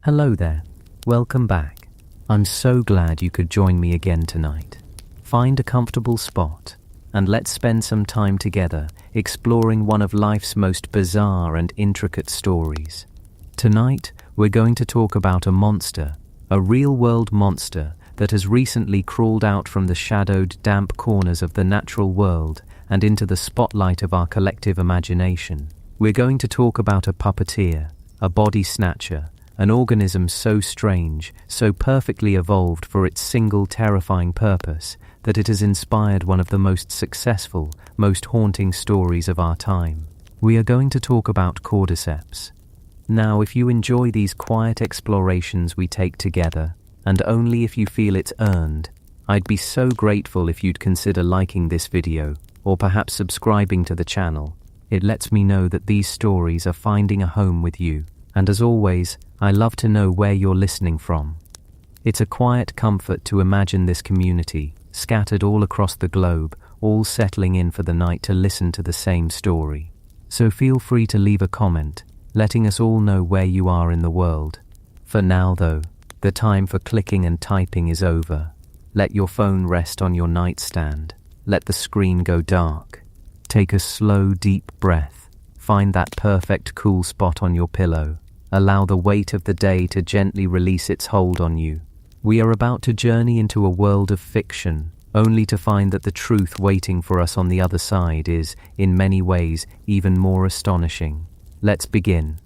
Hello there, welcome back. I'm so glad you could join me again tonight. Find a comfortable spot and let's spend some time together exploring one of life's most bizarre and intricate stories. Tonight, we're going to talk about a monster, a real-world monster that has recently crawled out from the shadowed, damp corners of the natural world and into the spotlight of our collective imagination. We're going to talk about a puppeteer, a body snatcher, an organism so strange, so perfectly evolved for its single terrifying purpose that it has inspired one of the most successful, most haunting stories of our time. We are going to talk about Cordyceps. Now, if you enjoy these quiet explorations we take together, and only if you feel it's earned, I'd be so grateful if you'd consider liking this video, or perhaps subscribing to the channel. It lets me know that these stories are finding a home with you. And as always, I love to know where you're listening from. It's a quiet comfort to imagine this community, scattered all across the globe, all settling in for the night to listen to the same story. So feel free to leave a comment, letting us all know where you are in the world. For now though, the time for clicking and typing is over. Let your phone rest on your nightstand. Let the screen go dark. Take a slow, deep breath. Find that perfect cool spot on your pillow. Allow the weight of the day to gently release its hold on you. We are about to journey into a world of fiction, only to find that the truth waiting for us on the other side is, in many ways, even more astonishing. Let's begin.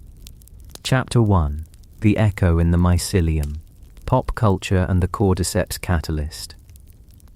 Chapter 1. The Echo in the Mycelium. Pop culture and the Cordyceps catalyst.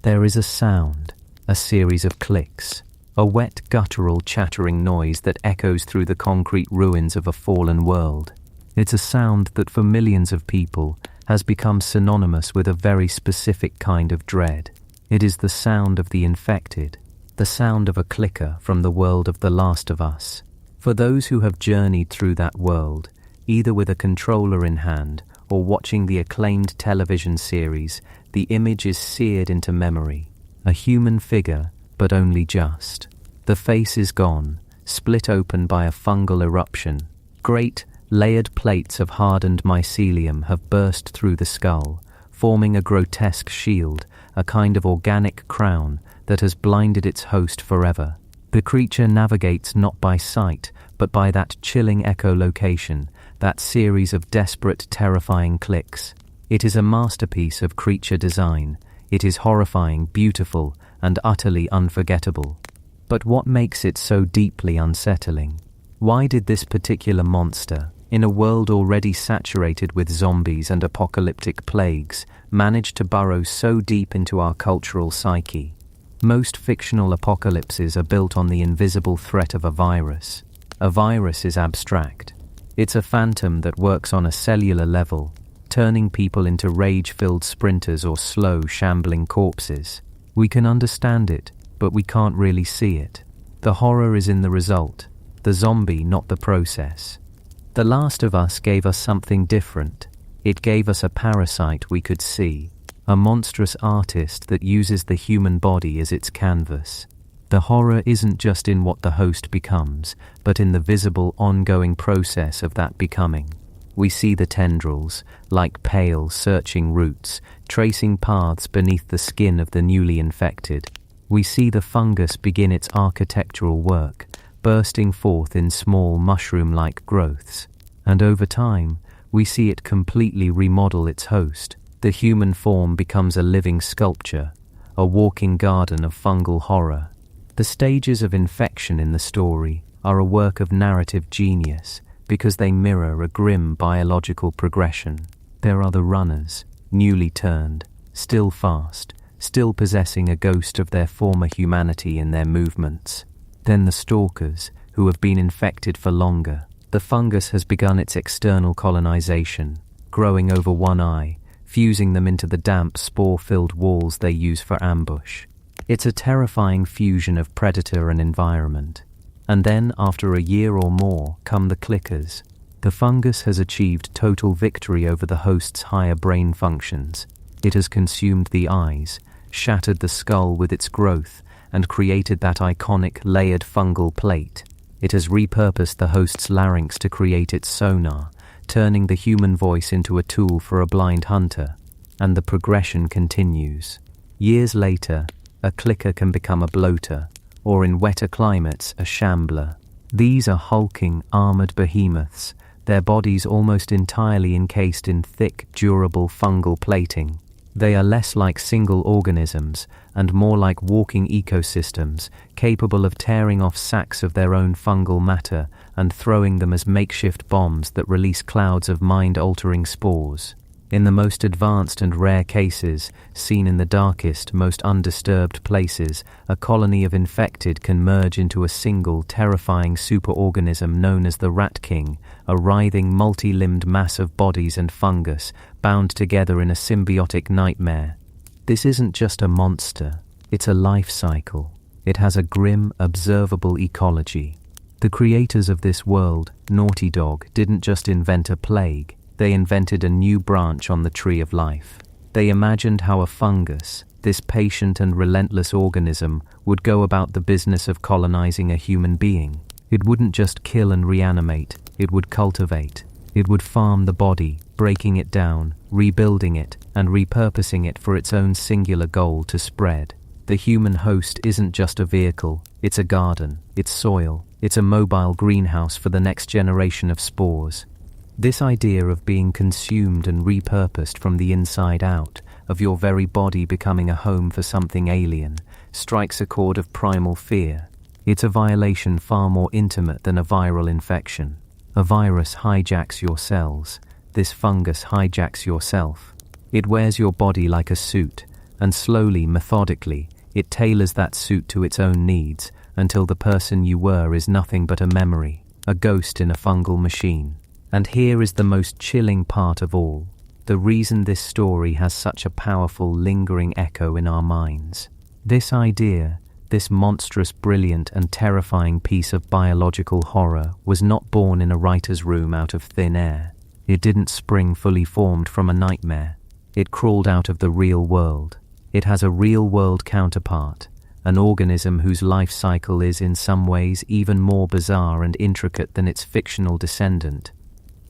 There is a sound, a series of clicks, a wet, guttural, chattering noise that echoes through the concrete ruins of a fallen world. It's a sound that for millions of people has become synonymous with a very specific kind of dread. It is the sound of the infected, the sound of a clicker from the world of The Last of Us. For those who have journeyed through that world, either with a controller in hand or watching the acclaimed television series, the image is seared into memory. A human figure, but only just. The face is gone, split open by a fungal eruption. Great, layered plates of hardened mycelium have burst through the skull, forming a grotesque shield, a kind of organic crown that has blinded its host forever. The creature navigates not by sight, but by that chilling echolocation, that series of desperate, terrifying clicks. It is a masterpiece of creature design. It is horrifying, beautiful, and utterly unforgettable. But what makes it so deeply unsettling? Why did this particular monster, in a world already saturated with zombies and apocalyptic plagues, manage to burrow so deep into our cultural psyche? Most fictional apocalypses are built on the invisible threat of a virus. A virus is abstract. It's a phantom that works on a cellular level, turning people into rage-filled sprinters or slow, shambling corpses. We can understand it, but we can't really see it. The horror is in the result, the zombie, not the process. The Last of Us gave us something different. It gave us a parasite we could see, a monstrous artist that uses the human body as its canvas. The horror isn't just in what the host becomes, but in the visible, ongoing process of that becoming. We see the tendrils, like pale, searching roots, tracing paths beneath the skin of the newly infected. We see the fungus begin its architectural work, bursting forth in small mushroom-like growths. And over time, we see it completely remodel its host. The human form becomes a living sculpture, a walking garden of fungal horror. The stages of infection in the story are a work of narrative genius because they mirror a grim biological progression. There are the runners, newly turned, still fast, still possessing a ghost of their former humanity in their movements. Then the stalkers, who have been infected for longer. The fungus has begun its external colonization, growing over one eye, fusing them into the damp, spore-filled walls they use for ambush. It's a terrifying fusion of predator and environment. And then, after a year or more, come the clickers. The fungus has achieved total victory over the host's higher brain functions. It has consumed the eyes, shattered the skull with its growth, and created that iconic layered fungal plate. It has repurposed the host's larynx to create its sonar, turning the human voice into a tool for a blind hunter, and the progression continues. Years later, a clicker can become a bloater, or in wetter climates, a shambler. These are hulking, armored behemoths, their bodies almost entirely encased in thick, durable fungal plating. They are less like single organisms and more like walking ecosystems, capable of tearing off sacks of their own fungal matter and throwing them as makeshift bombs that release clouds of mind-altering spores. In the most advanced and rare cases, seen in the darkest, most undisturbed places, a colony of infected can merge into a single, terrifying superorganism known as the Rat King, a writhing, multi-limbed mass of bodies and fungus, bound together in a symbiotic nightmare. This isn't just a monster, it's a life cycle. It has a grim, observable ecology. The creators of this world, Naughty Dog, didn't just invent a plague. They invented a new branch on the tree of life. They imagined how a fungus, this patient and relentless organism, would go about the business of colonizing a human being. It wouldn't just kill and reanimate, it would cultivate. It would farm the body, breaking it down, rebuilding it, and repurposing it for its own singular goal to spread. The human host isn't just a vehicle, it's a garden, it's soil, it's a mobile greenhouse for the next generation of spores. This idea of being consumed and repurposed from the inside out, of your very body becoming a home for something alien, strikes a chord of primal fear. It's a violation far more intimate than a viral infection. A virus hijacks your cells. This fungus hijacks yourself. It wears your body like a suit, and slowly, methodically, it tailors that suit to its own needs until the person you were is nothing but a memory, a ghost in a fungal machine. And here is the most chilling part of all, the reason this story has such a powerful, lingering echo in our minds. This idea, this monstrous, brilliant, and terrifying piece of biological horror was not born in a writer's room out of thin air. It didn't spring fully formed from a nightmare. It crawled out of the real world. It has a real-world counterpart, an organism whose life cycle is in some ways even more bizarre and intricate than its fictional descendant.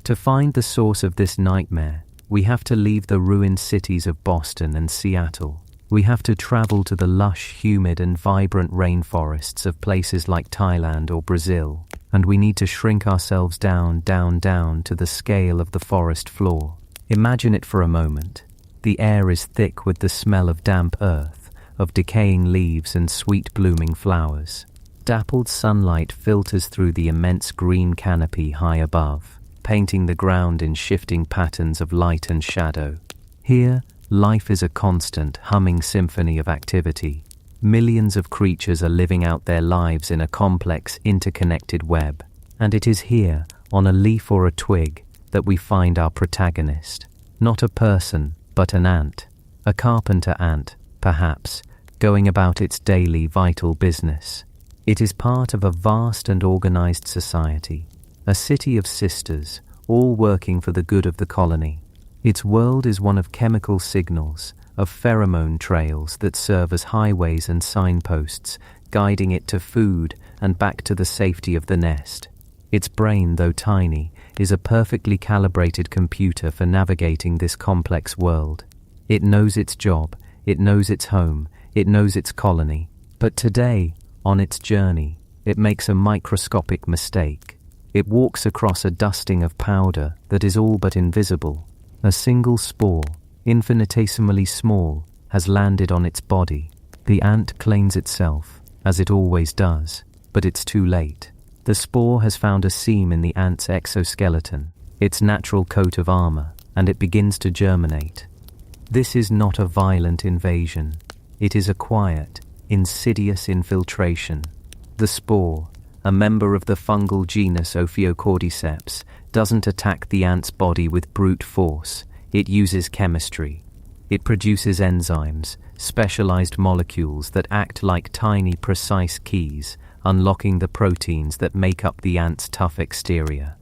To find the source of this nightmare, we have to leave the ruined cities of Boston and Seattle. We have to travel to the lush, humid, and vibrant rainforests of places like Thailand or Brazil, and we need to shrink ourselves down to the scale of the forest floor. Imagine it for a moment. The air is thick with the smell of damp earth, of decaying leaves and sweet-blooming flowers. Dappled sunlight filters through the immense green canopy high above, painting the ground in shifting patterns of light and shadow. Here, life is a constant, humming symphony of activity. Millions of creatures are living out their lives in a complex, interconnected web. And it is here, on a leaf or a twig, that we find our protagonist. Not a person, but an ant. A carpenter ant, perhaps, going about its daily, vital business. It is part of a vast and organized society. A city of sisters, all working for the good of the colony. Its world is one of chemical signals, of pheromone trails that serve as highways and signposts, guiding it to food and back to the safety of the nest. Its brain, though tiny, is a perfectly calibrated computer for navigating this complex world. It knows its job, it knows its home, it knows its colony. But today, on its journey, it makes a microscopic mistake. It walks across a dusting of powder that is all but invisible. A single spore, infinitesimally small, has landed on its body. The ant cleans itself, as it always does, but it's too late. The spore has found a seam in the ant's exoskeleton, its natural coat of armor, and it begins to germinate. This is not a violent invasion. It is a quiet, insidious infiltration. The spore, a member of the fungal genus Cordyceps, doesn't attack the ant's body with brute force. It uses chemistry. It produces enzymes, specialized molecules that act like tiny, precise keys, unlocking the proteins that make up the ant's tough exterior.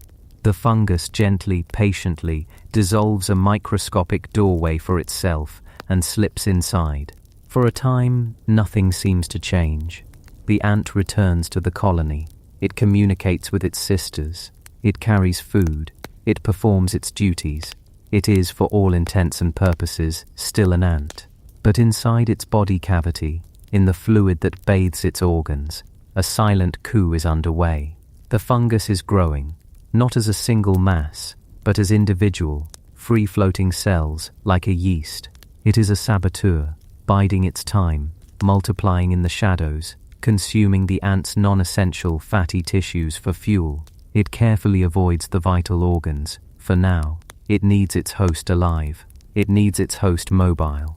The fungus gently, patiently, dissolves a microscopic doorway for itself and slips inside. For a time, nothing seems to change. The ant returns to the colony. It communicates with its sisters. It carries food. It performs its duties. It is, for all intents and purposes, still an ant. But inside its body cavity, in the fluid that bathes its organs, a silent coup is underway. The fungus is growing, not as a single mass, but as individual, free-floating cells like a yeast. It is a saboteur, biding its time, multiplying in the shadows, consuming the ant's non-essential fatty tissues for fuel. It carefully avoids the vital organs. For now, it needs its host alive. It needs its host mobile.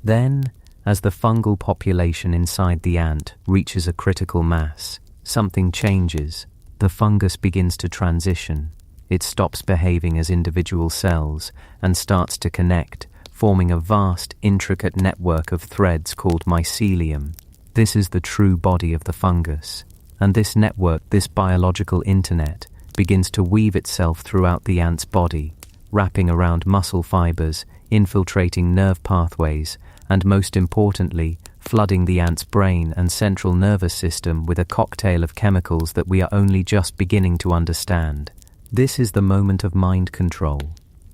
Then, as the fungal population inside the ant reaches a critical mass, something changes. The fungus begins to transition. It stops behaving as individual cells and starts to connect, forming a vast, intricate network of threads called mycelium. This is the true body of the fungus. And this network, this biological internet, begins to weave itself throughout the ant's body, wrapping around muscle fibers, infiltrating nerve pathways, and most importantly, flooding the ant's brain and central nervous system with a cocktail of chemicals that we are only just beginning to understand. This is the moment of mind control.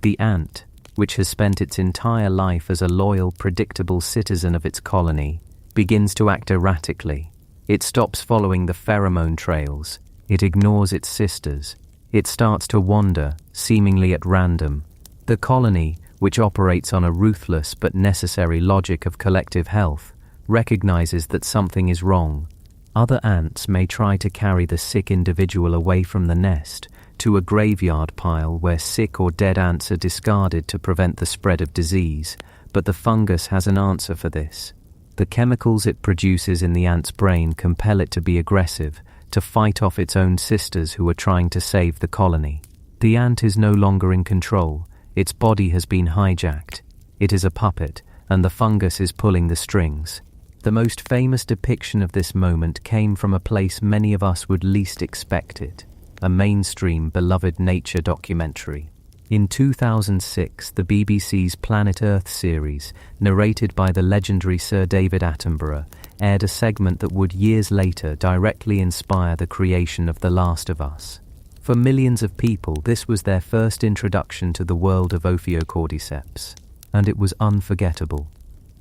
The ant, which has spent its entire life as a loyal, predictable citizen of its colony, begins to act erratically. It stops following the pheromone trails. It ignores its sisters. It starts to wander, seemingly at random. The colony, which operates on a ruthless but necessary logic of collective health, recognizes that something is wrong. Other ants may try to carry the sick individual away from the nest to a graveyard pile where sick or dead ants are discarded to prevent the spread of disease, but the fungus has an answer for this. The chemicals it produces in the ant's brain compel it to be aggressive, to fight off its own sisters who are trying to save the colony. The ant is no longer in control. Its body has been hijacked. It is a puppet, and the fungus is pulling the strings. The most famous depiction of this moment came from a place many of us would least expect it, a mainstream, beloved nature documentary. In 2006, the BBC's Planet Earth series, narrated by the legendary Sir David Attenborough, aired a segment that would years later directly inspire the creation of The Last of Us. For millions of people, this was their first introduction to the world of Cordyceps, and it was unforgettable.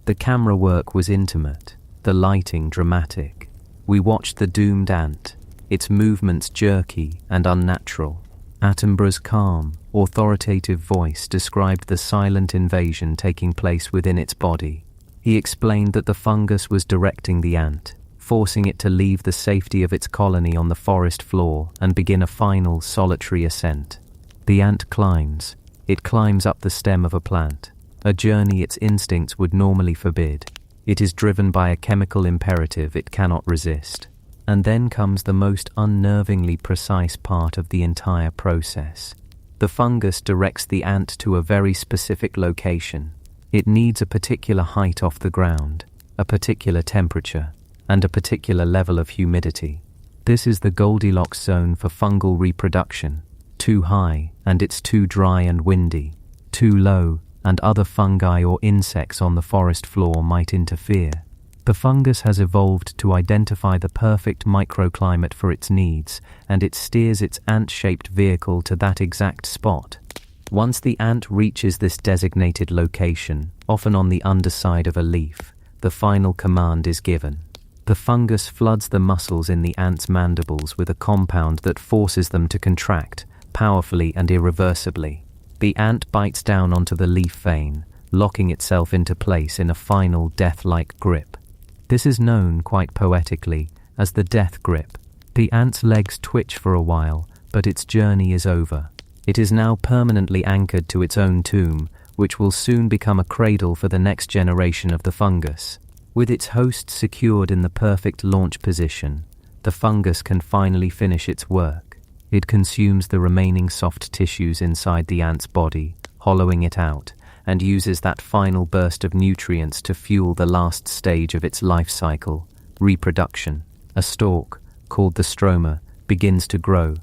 The camera work was intimate, the lighting dramatic. We watched the doomed ant, its movements jerky and unnatural. Attenborough's calm, authoritative voice described the silent invasion taking place within its body. He explained that the fungus was directing the ant, forcing it to leave the safety of its colony on the forest floor and begin a final, solitary ascent. The ant climbs. It climbs up the stem of a plant, a journey its instincts would normally forbid. It is driven by a chemical imperative it cannot resist. And then comes the most unnervingly precise part of the entire process. The fungus directs the ant to a very specific location. It needs a particular height off the ground, a particular temperature, and a particular level of humidity. This is the Goldilocks zone for fungal reproduction. Too high, and it's too dry and windy. Too low, and other fungi or insects on the forest floor might interfere. The fungus has evolved to identify the perfect microclimate for its needs, and it steers its ant-shaped vehicle to that exact spot. Once the ant reaches this designated location, often on the underside of a leaf, the final command is given. The fungus floods the muscles in the ant's mandibles with a compound that forces them to contract, powerfully and irreversibly. The ant bites down onto the leaf vein, locking itself into place in a final death-like grip. This is known, quite poetically, as the death grip. The ant's legs twitch for a while, but its journey is over. It is now permanently anchored to its own tomb, which will soon become a cradle for the next generation of the fungus. With its host secured in the perfect launch position, the fungus can finally finish its work. It consumes the remaining soft tissues inside the ant's body, hollowing it out, and uses that final burst of nutrients to fuel the last stage of its life cycle, reproduction. A stalk, called the stroma, begins to grow.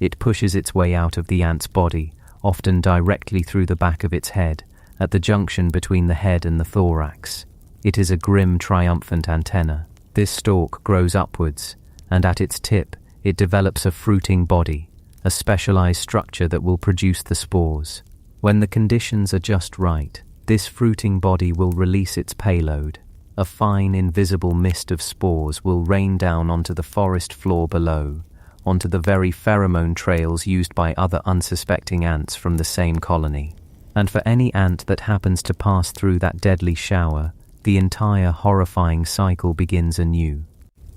It pushes its way out of the ant's body, often directly through the back of its head, at the junction between the head and the thorax. It is a grim, triumphant antenna. This stalk grows upwards, and at its tip, it develops a fruiting body, a specialized structure that will produce the spores. When the conditions are just right, this fruiting body will release its payload. A fine, invisible mist of spores will rain down onto the forest floor below, onto the very pheromone trails used by other unsuspecting ants from the same colony. And for any ant that happens to pass through that deadly shower, the entire horrifying cycle begins anew.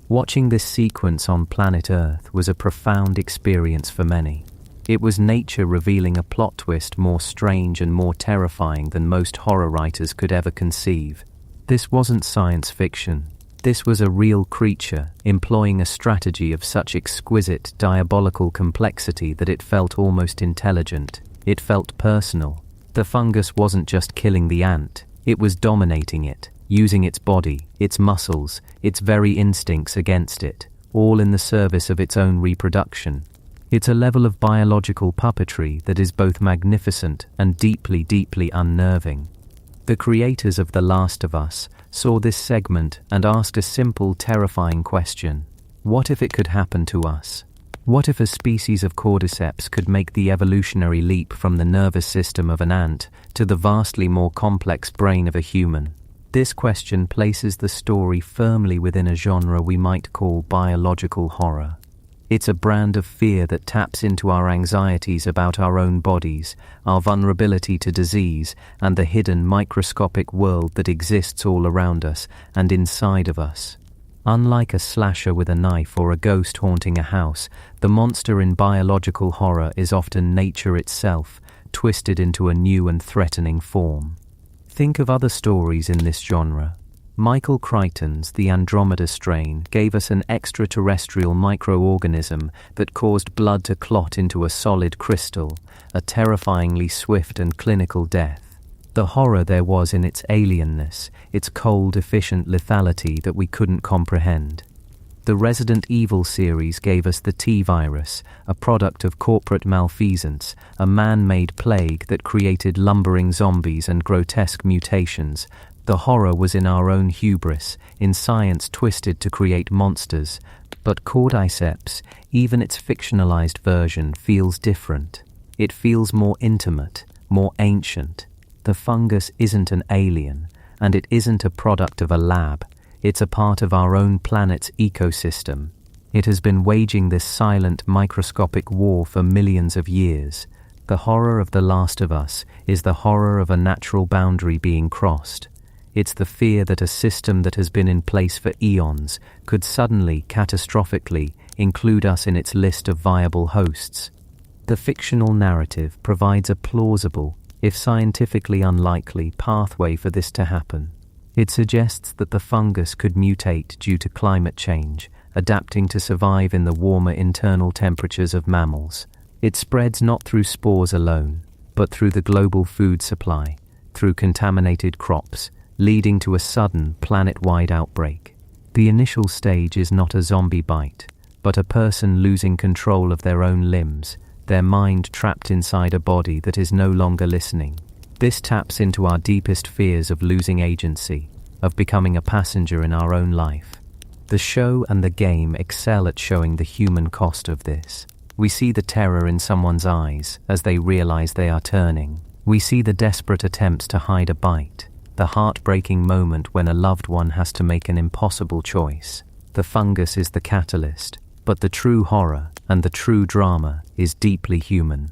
Watching this sequence on planet Earth was a profound experience for many. It was nature revealing a plot twist more strange and more terrifying than most horror writers could ever conceive. This wasn't science fiction. This was a real creature, employing a strategy of such exquisite, diabolical complexity that it felt almost intelligent. It felt personal. The fungus wasn't just killing the ant, it was dominating it, using its body, its muscles, its very instincts against it, all in the service of its own reproduction. It's a level of biological puppetry that is both magnificent and deeply, deeply unnerving. The creators of The Last of Us saw this segment and asked a simple, terrifying question. What if it could happen to us? What if a species of Cordyceps could make the evolutionary leap from the nervous system of an ant to the vastly more complex brain of a human? This question places the story firmly within a genre we might call biological horror. It's a brand of fear that taps into our anxieties about our own bodies, our vulnerability to disease, and the hidden microscopic world that exists all around us and inside of us. Unlike a slasher with a knife or a ghost haunting a house, the monster in biological horror is often nature itself, twisted into a new and threatening form. Think of other stories in this genre. Michael Crichton's The Andromeda strain gave us an extraterrestrial microorganism that caused blood to clot into a solid crystal, a terrifyingly swift and clinical death. The horror there was in its alienness, its cold, efficient lethality that we couldn't comprehend. The Resident Evil series gave us the T-virus, a product of corporate malfeasance, a man-made plague that created lumbering zombies and grotesque mutations. The horror was in our own hubris, in science twisted to create monsters. But Cordyceps, even its fictionalized version, feels different. It feels more intimate, more ancient. The fungus isn't an alien, and it isn't a product of a lab. It's a part of our own planet's ecosystem. It has been waging this silent, microscopic war for millions of years. The horror of The Last of Us is the horror of a natural boundary being crossed. It's the fear that a system that has been in place for eons could suddenly, catastrophically, include us in its list of viable hosts. The fictional narrative provides a plausible, if scientifically unlikely, pathway for this to happen. It suggests that the fungus could mutate due to climate change, adapting to survive in the warmer internal temperatures of mammals. It spreads not through spores alone, but through the global food supply, through contaminated crops, leading to a sudden, planet-wide outbreak. The initial stage is not a zombie bite, but a person losing control of their own limbs, their mind trapped inside a body that is no longer listening. This taps into our deepest fears of losing agency, of becoming a passenger in our own life. The show and the game excel at showing the human cost of this. We see the terror in someone's eyes as they realize they are turning. We see the desperate attempts to hide a bite, the heartbreaking moment when a loved one has to make an impossible choice. The fungus is the catalyst, but the true horror and the true drama is deeply human.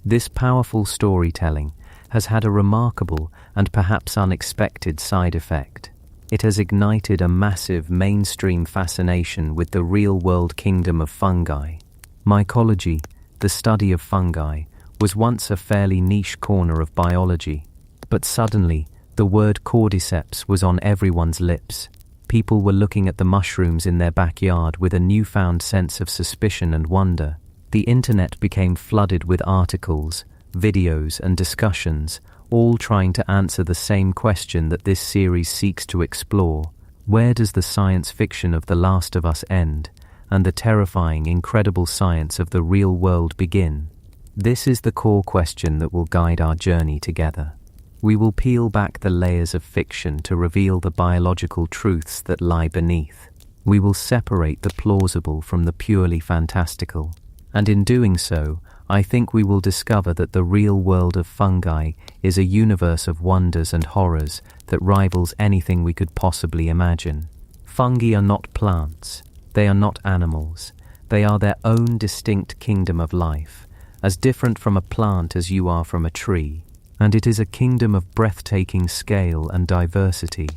This powerful storytelling has had a remarkable and perhaps unexpected side effect. It has ignited a massive mainstream fascination with the real-world kingdom of fungi. Mycology, the study of fungi, was once a fairly niche corner of biology, but suddenly the word Cordyceps was on everyone's lips. People were looking at the mushrooms in their backyard with a newfound sense of suspicion and wonder. The internet became flooded with articles, videos, and discussions, all trying to answer the same question that this series seeks to explore. Where does the science fiction of The Last of Us end, and the terrifying, incredible science of the real world begin? This is the core question that will guide our journey together. We will peel back the layers of fiction to reveal the biological truths that lie beneath. We will separate the plausible from the purely fantastical, and in doing so, I think we will discover that the real world of fungi is a universe of wonders and horrors that rivals anything we could possibly imagine. Fungi are not plants. They are not animals. They are their own distinct kingdom of life, as different from a plant as you are from a tree. And it is a kingdom of breathtaking scale and diversity.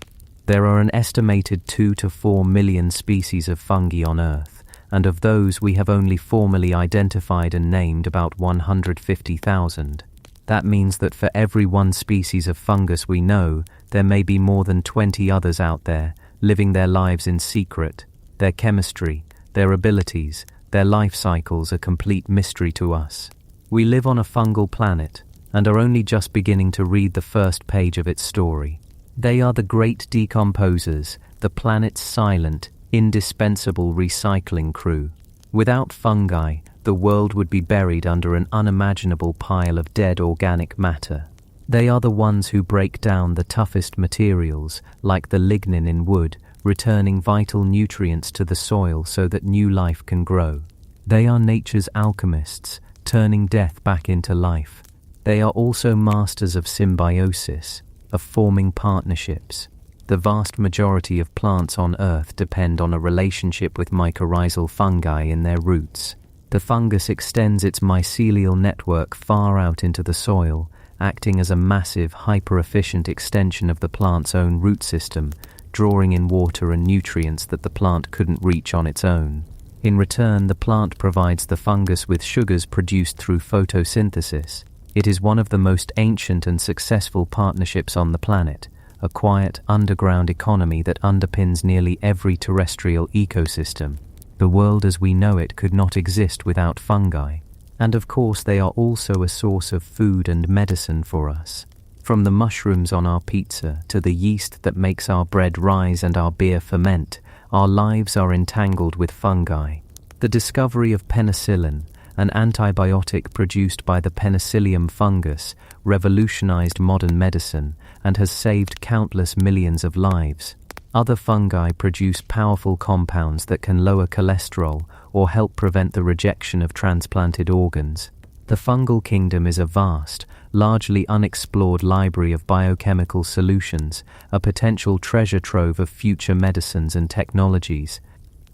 There are an estimated 2 to 4 million species of fungi on Earth, and of those we have only formally identified and named about 150,000. That means that for every one species of fungus we know, there may be more than 20 others out there, living their lives in secret. Their chemistry, their abilities, their life cycles are complete mystery to us. We live on a fungal planet, and are only just beginning to read the first page of its story. They are the great decomposers, the planet's silent, indispensable recycling crew. Without fungi, the world would be buried under an unimaginable pile of dead organic matter. They are the ones who break down the toughest materials, like the lignin in wood, returning vital nutrients to the soil so that new life can grow. They are nature's alchemists, turning death back into life. They are also masters of symbiosis, of forming partnerships. The vast majority of plants on Earth depend on a relationship with mycorrhizal fungi in their roots. The fungus extends its mycelial network far out into the soil, acting as a massive, hyper-efficient extension of the plant's own root system, drawing in water and nutrients that the plant couldn't reach on its own. In return, the plant provides the fungus with sugars produced through photosynthesis. It is one of the most ancient and successful partnerships on the planet, a quiet underground economy that underpins nearly every terrestrial ecosystem. The world as we know it could not exist without fungi. And of course they are also a source of food and medicine for us. From the mushrooms on our pizza to the yeast that makes our bread rise and our beer ferment, our lives are entangled with fungi. The discovery of penicillin, an antibiotic produced by the Mycelium fungus, revolutionized modern medicine and has saved countless millions of lives. Other fungi produce powerful compounds that can lower cholesterol or help prevent the rejection of transplanted organs. The fungal kingdom is a vast, largely unexplored library of biochemical solutions, a potential treasure trove of future medicines and technologies.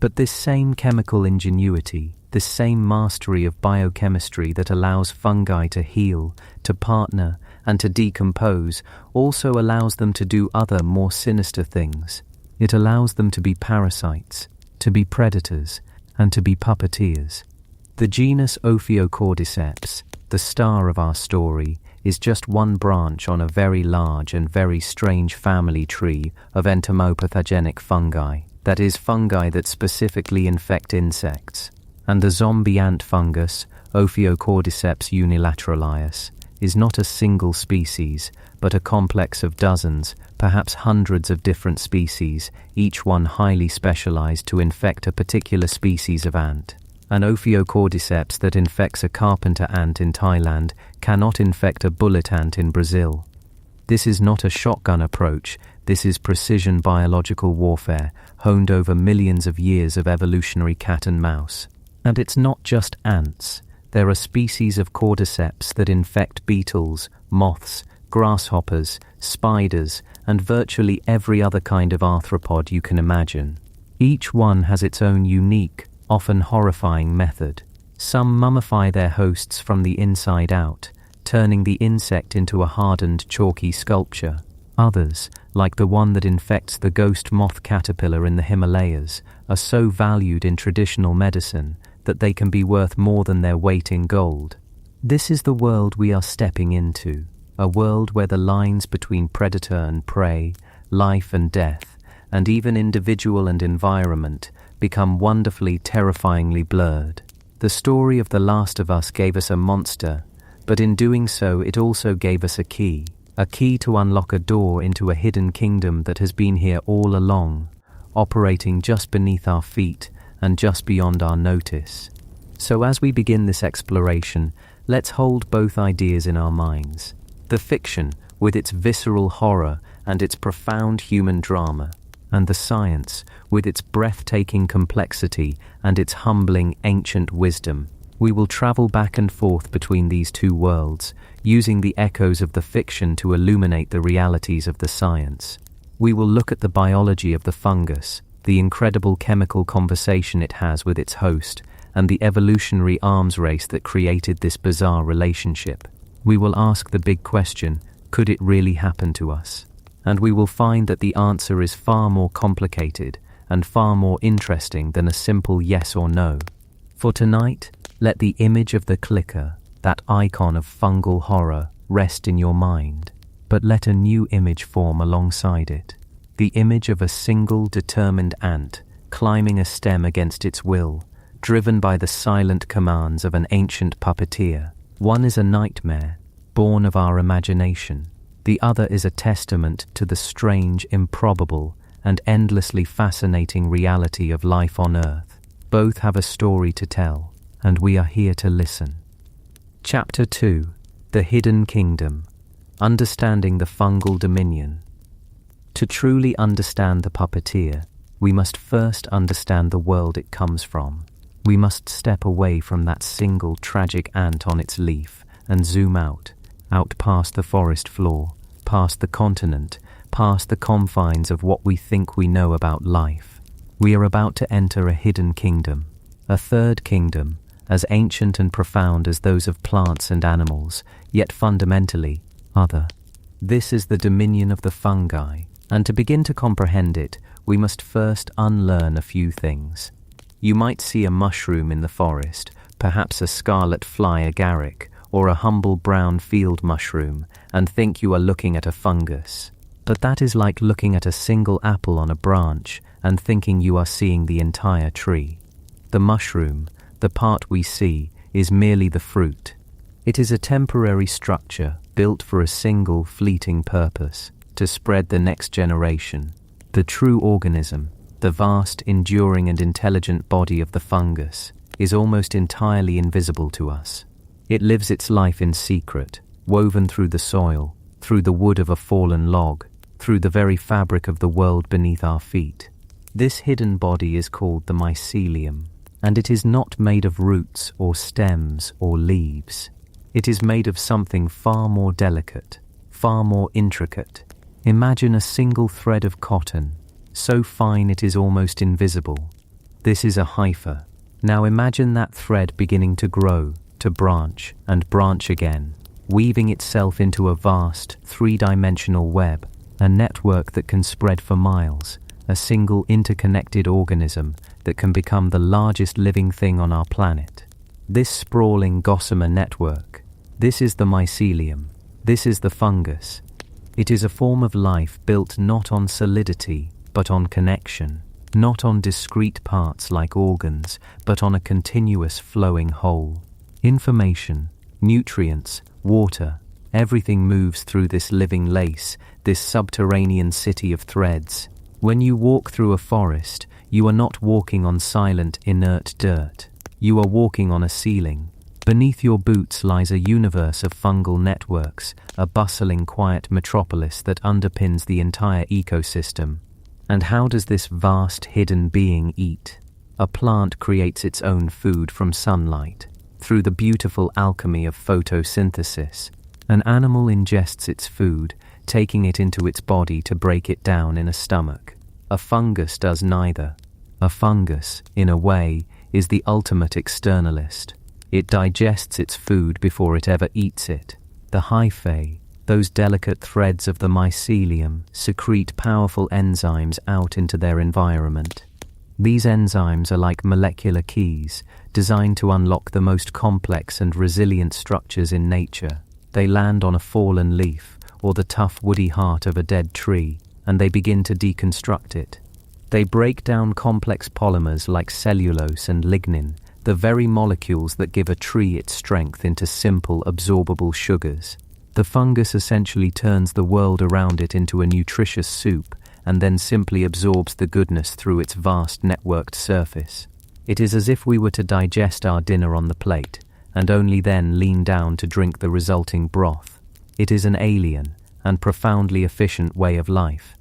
But this same chemical ingenuity, this same mastery of biochemistry that allows fungi to heal, to partner, and to decompose, also allows them to do other, more sinister things. It allows them to be parasites, to be predators, and to be puppeteers. The genus Cordyceps, the star of our story, is just one branch on a very large and very strange family tree of entomopathogenic fungi, that is, fungi that specifically infect insects. And the zombie ant fungus, Cordyceps unilateralis, is not a single species, but a complex of dozens, perhaps hundreds of different species, each one highly specialized to infect a particular species of ant. An Cordyceps that infects a carpenter ant in Thailand cannot infect a bullet ant in Brazil. This is not a shotgun approach, this is precision biological warfare, honed over millions of years of evolutionary cat and mouse. And it's not just ants. There are species of Cordyceps that infect beetles, moths, grasshoppers, spiders, and virtually every other kind of arthropod you can imagine. Each one has its own unique, often horrifying method. Some mummify their hosts from the inside out, turning the insect into a hardened, chalky sculpture. Others, like the one that infects the ghost moth caterpillar in the Himalayas, are so valued in traditional medicine that they can be worth more than their weight in gold. This is the world we are stepping into, a world where the lines between predator and prey, life and death, and even individual and environment become wonderfully, terrifyingly blurred. The story of The Last of Us gave us a monster, but in doing so it also gave us a key to unlock a door into a hidden kingdom that has been here all along, operating just beneath our feet and just beyond our notice. So as we begin this exploration, let's hold both ideas in our minds. The fiction, with its visceral horror and its profound human drama, and the science, with its breathtaking complexity and its humbling ancient wisdom. We will travel back and forth between these two worlds, using the echoes of the fiction to illuminate the realities of the science. We will look at the biology of the fungus, the incredible chemical conversation it has with its host, and the evolutionary arms race that created this bizarre relationship. We will ask the big question, could it really happen to us? And we will find that the answer is far more complicated and far more interesting than a simple yes or no. For tonight, let the image of the clicker, that icon of fungal horror, rest in your mind, but let a new image form alongside it. The image of a single determined ant climbing a stem against its will, driven by the silent commands of an ancient puppeteer. One is a nightmare, born of our imagination. The other is a testament to the strange, improbable, and endlessly fascinating reality of life on Earth. Both have a story to tell, and we are here to listen. Chapter 2: The Hidden Kingdom. Understanding the Fungal Dominion. To truly understand the puppeteer, we must first understand the world it comes from. We must step away from that single tragic ant on its leaf and zoom out past the forest floor, past the continent, past the confines of what we think we know about life. We are about to enter a hidden kingdom, a third kingdom, as ancient and profound as those of plants and animals, yet fundamentally other. This is the dominion of the fungi, and to begin to comprehend it, we must first unlearn a few things. You might see a mushroom in the forest, perhaps a scarlet fly agaric, or a humble brown field mushroom, and think you are looking at a fungus. But that is like looking at a single apple on a branch and thinking you are seeing the entire tree. The mushroom, the part we see, is merely the fruit. It is a temporary structure built for a single fleeting purpose, to spread the next generation. The true organism, the vast, enduring and intelligent body of the fungus, is almost entirely invisible to us. It lives its life in secret, woven through the soil, through the wood of a fallen log, through the very fabric of the world beneath our feet. This hidden body is called the mycelium, and it is not made of roots or stems or leaves. It is made of something far more delicate, far more intricate. Imagine a single thread of cotton, so fine it is almost invisible. This is a hypha. Now imagine that thread beginning to grow, to branch and branch again, weaving itself into a vast, three-dimensional web, a network that can spread for miles, a single interconnected organism that can become the largest living thing on our planet. This sprawling gossamer network, this is the mycelium, this is the fungus. It is a form of life built not on solidity, but on connection, not on discrete parts like organs, but on a continuous flowing whole. Information, nutrients, water, everything moves through this living lace, this subterranean city of threads. When you walk through a forest, you are not walking on silent, inert dirt. You are walking on a ceiling. Beneath your boots lies a universe of fungal networks, a bustling, quiet metropolis that underpins the entire ecosystem. And how does this vast, hidden being eat? A plant creates its own food from sunlight, through the beautiful alchemy of photosynthesis. An animal ingests its food, taking it into its body to break it down in a stomach. A fungus does neither. A fungus, in a way, is the ultimate externalist. It digests its food before it ever eats it. The hyphae, those delicate threads of the mycelium, secrete powerful enzymes out into their environment. These enzymes are like molecular keys, designed to unlock the most complex and resilient structures in nature. They land on a fallen leaf, or the tough woody heart of a dead tree, and they begin to deconstruct it. They break down complex polymers like cellulose and lignin, the very molecules that give a tree its strength, into simple, absorbable sugars. The fungus essentially turns the world around it into a nutritious soup, and then simply absorbs the goodness through its vast networked surface. It is as if we were to digest our dinner on the plate, and only then lean down to drink the resulting broth. It is an alien and profoundly efficient way of life.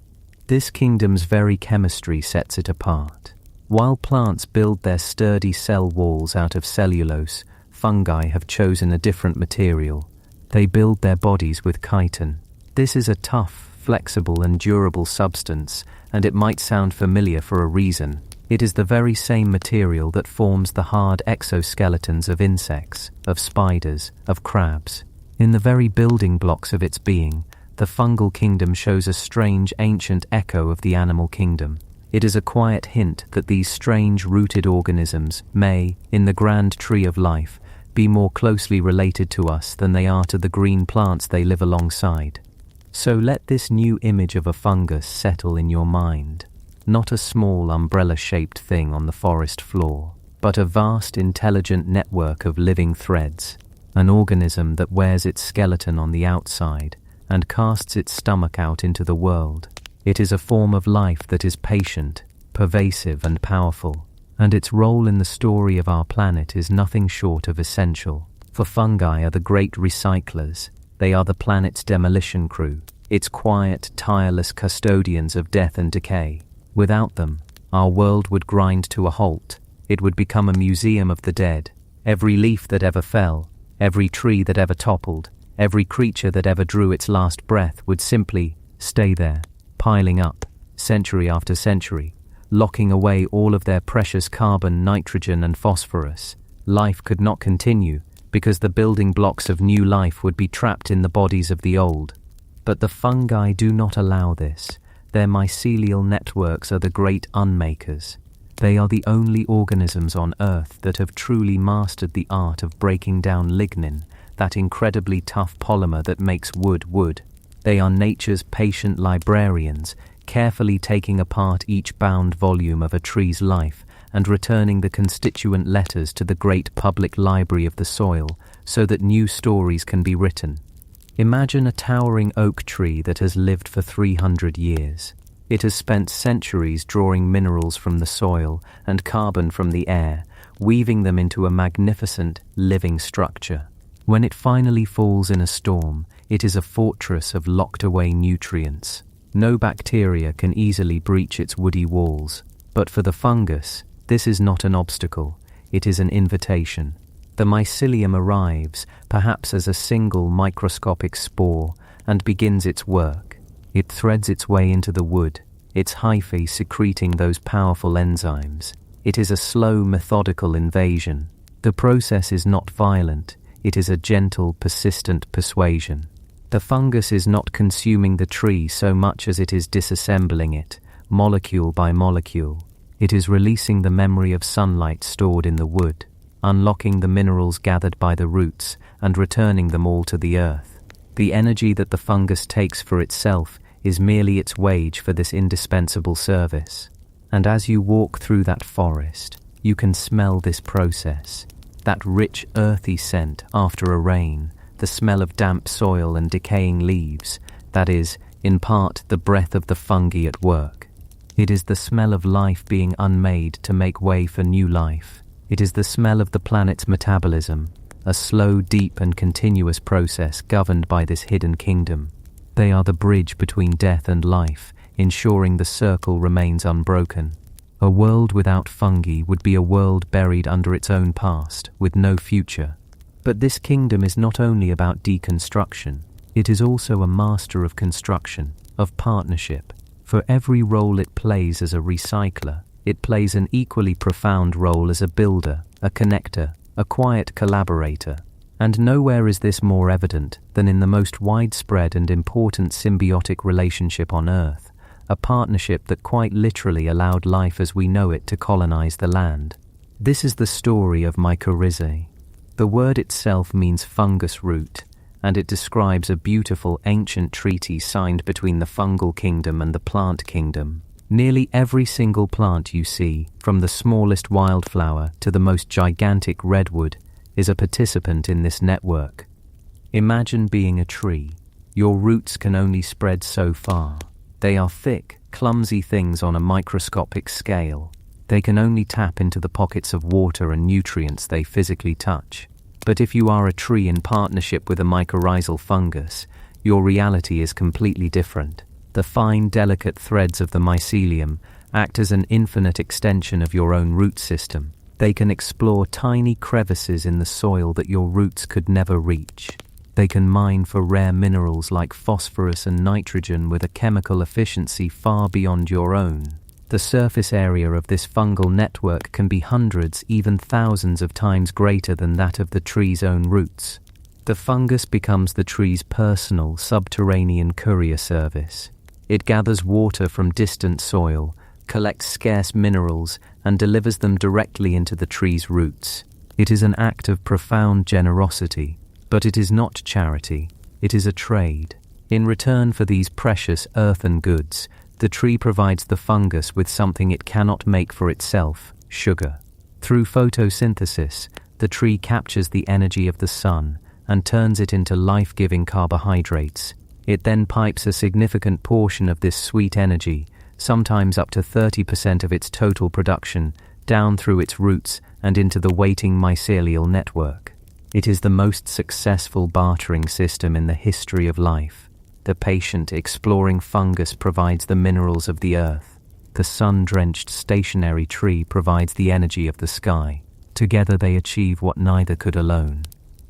This kingdom's very chemistry sets it apart. While plants build their sturdy cell walls out of cellulose, fungi have chosen a different material. They build their bodies with chitin. This is a tough, flexible and durable substance, and it might sound familiar for a reason. It is the very same material that forms the hard exoskeletons of insects, of spiders, of crabs. In the very building blocks of its being, the fungal kingdom shows a strange ancient echo of the animal kingdom. It is a quiet hint that these strange rooted organisms may, in the grand tree of life, be more closely related to us than they are to the green plants they live alongside. So let this new image of a fungus settle in your mind. Not a small umbrella-shaped thing on the forest floor, but a vast intelligent network of living threads, an organism that wears its skeleton on the outside and casts its stomach out into the world. It is a form of life that is patient, pervasive and powerful, and its role in the story of our planet is nothing short of essential. For fungi are the great recyclers. They are the planet's demolition crew, its quiet, tireless custodians of death and decay. Without them, our world would grind to a halt. It would become a museum of the dead. Every leaf that ever fell, every tree that ever toppled, every creature that ever drew its last breath would simply stay there, piling up, century after century, locking away all of their precious carbon, nitrogen and phosphorus. Life could not continue because the building blocks of new life would be trapped in the bodies of the old. But the fungi do not allow this. Their mycelial networks are the great unmakers. They are the only organisms on Earth that have truly mastered the art of breaking down lignin, that incredibly tough polymer that makes wood. They are nature's patient librarians, carefully taking apart each bound volume of a tree's life and returning the constituent letters to the great public library of the soil so that new stories can be written. Imagine a towering oak tree that has lived for 300 years. It has spent centuries drawing minerals from the soil and carbon from the air, weaving them into a magnificent, living structure. When it finally falls in a storm, it is a fortress of locked-away nutrients. No bacteria can easily breach its woody walls. But for the fungus, this is not an obstacle, it is an invitation. The mycelium arrives, perhaps as a single microscopic spore, and begins its work. It threads its way into the wood, its hyphae secreting those powerful enzymes. It is a slow, methodical invasion. The process is not violent, it is a gentle, persistent persuasion. The fungus is not consuming the tree so much as it is disassembling it, molecule by molecule. It is releasing the memory of sunlight stored in the wood, unlocking the minerals gathered by the roots, and returning them all to the earth. The energy that the fungus takes for itself is merely its wage for this indispensable service. And as you walk through that forest, you can smell this process, that rich earthy scent after a rain, the smell of damp soil and decaying leaves, that is, in part, the breath of the fungi at work. It is the smell of life being unmade to make way for new life. It is the smell of the planet's metabolism, a slow, deep and continuous process governed by this hidden kingdom. They are the bridge between death and life, ensuring the circle remains unbroken. A world without fungi would be a world buried under its own past, with no future. But this kingdom is not only about deconstruction, it is also a master of construction, of partnership. For every role it plays as a recycler, it plays an equally profound role as a builder, a connector, a quiet collaborator. And nowhere is this more evident than in the most widespread and important symbiotic relationship on Earth, a partnership that quite literally allowed life as we know it to colonize the land. This is the story of Mycology. The word itself means fungus root, and it describes a beautiful ancient treaty signed between the fungal kingdom and the plant kingdom. Nearly every single plant you see, from the smallest wildflower to the most gigantic redwood, is a participant in this network. Imagine being a tree. Your roots can only spread so far. They are thick, clumsy things on a microscopic scale. They can only tap into the pockets of water and nutrients they physically touch. But if you are a tree in partnership with a mycorrhizal fungus, your reality is completely different. The fine, delicate threads of the mycelium act as an infinite extension of your own root system. They can explore tiny crevices in the soil that your roots could never reach. They can mine for rare minerals like phosphorus and nitrogen with a chemical efficiency far beyond your own. The surface area of this fungal network can be hundreds, even thousands of times greater than that of the tree's own roots. The fungus becomes the tree's personal, subterranean courier service. It gathers water from distant soil, collects scarce minerals, and delivers them directly into the tree's roots. It is an act of profound generosity, but it is not charity. It is a trade. In return for these precious earthen goods, the tree provides the fungus with something it cannot make for itself: sugar. Through photosynthesis, the tree captures the energy of the sun and turns it into life-giving carbohydrates. It then pipes a significant portion of this sweet energy, sometimes up to 30% of its total production, down through its roots and into the waiting mycelial network. It is the most successful bartering system in the history of life. The patient, exploring fungus provides the minerals of the earth. The sun-drenched stationary tree provides the energy of the sky. Together they achieve what neither could alone.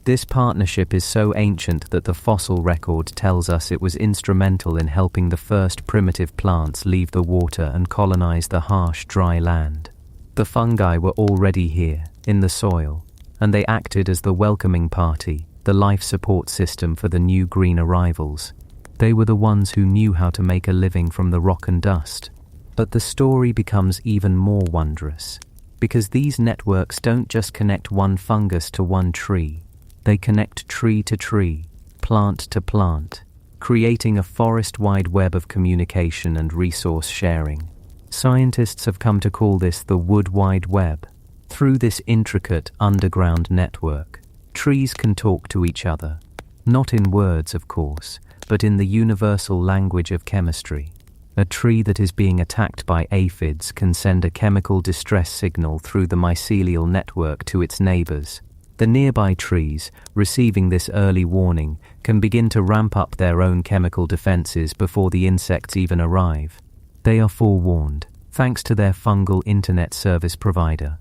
This partnership is so ancient that the fossil record tells us it was instrumental in helping the first primitive plants leave the water and colonize the harsh, dry land. The fungi were already here, in the soil, and they acted as the welcoming party, the life support system for the new green arrivals. They were the ones who knew how to make a living from the rock and dust. But the story becomes even more wondrous, because these networks don't just connect one fungus to one tree. They connect tree to tree, plant to plant, creating a forest-wide web of communication and resource sharing. Scientists have come to call this the Wood Wide Web. Through this intricate underground network, trees can talk to each other, not in words, of course, but in the universal language of chemistry. A tree that is being attacked by aphids can send a chemical distress signal through the mycelial network to its neighbors. The nearby trees, receiving this early warning, can begin to ramp up their own chemical defenses before the insects even arrive. They are forewarned, thanks to their fungal internet service provider.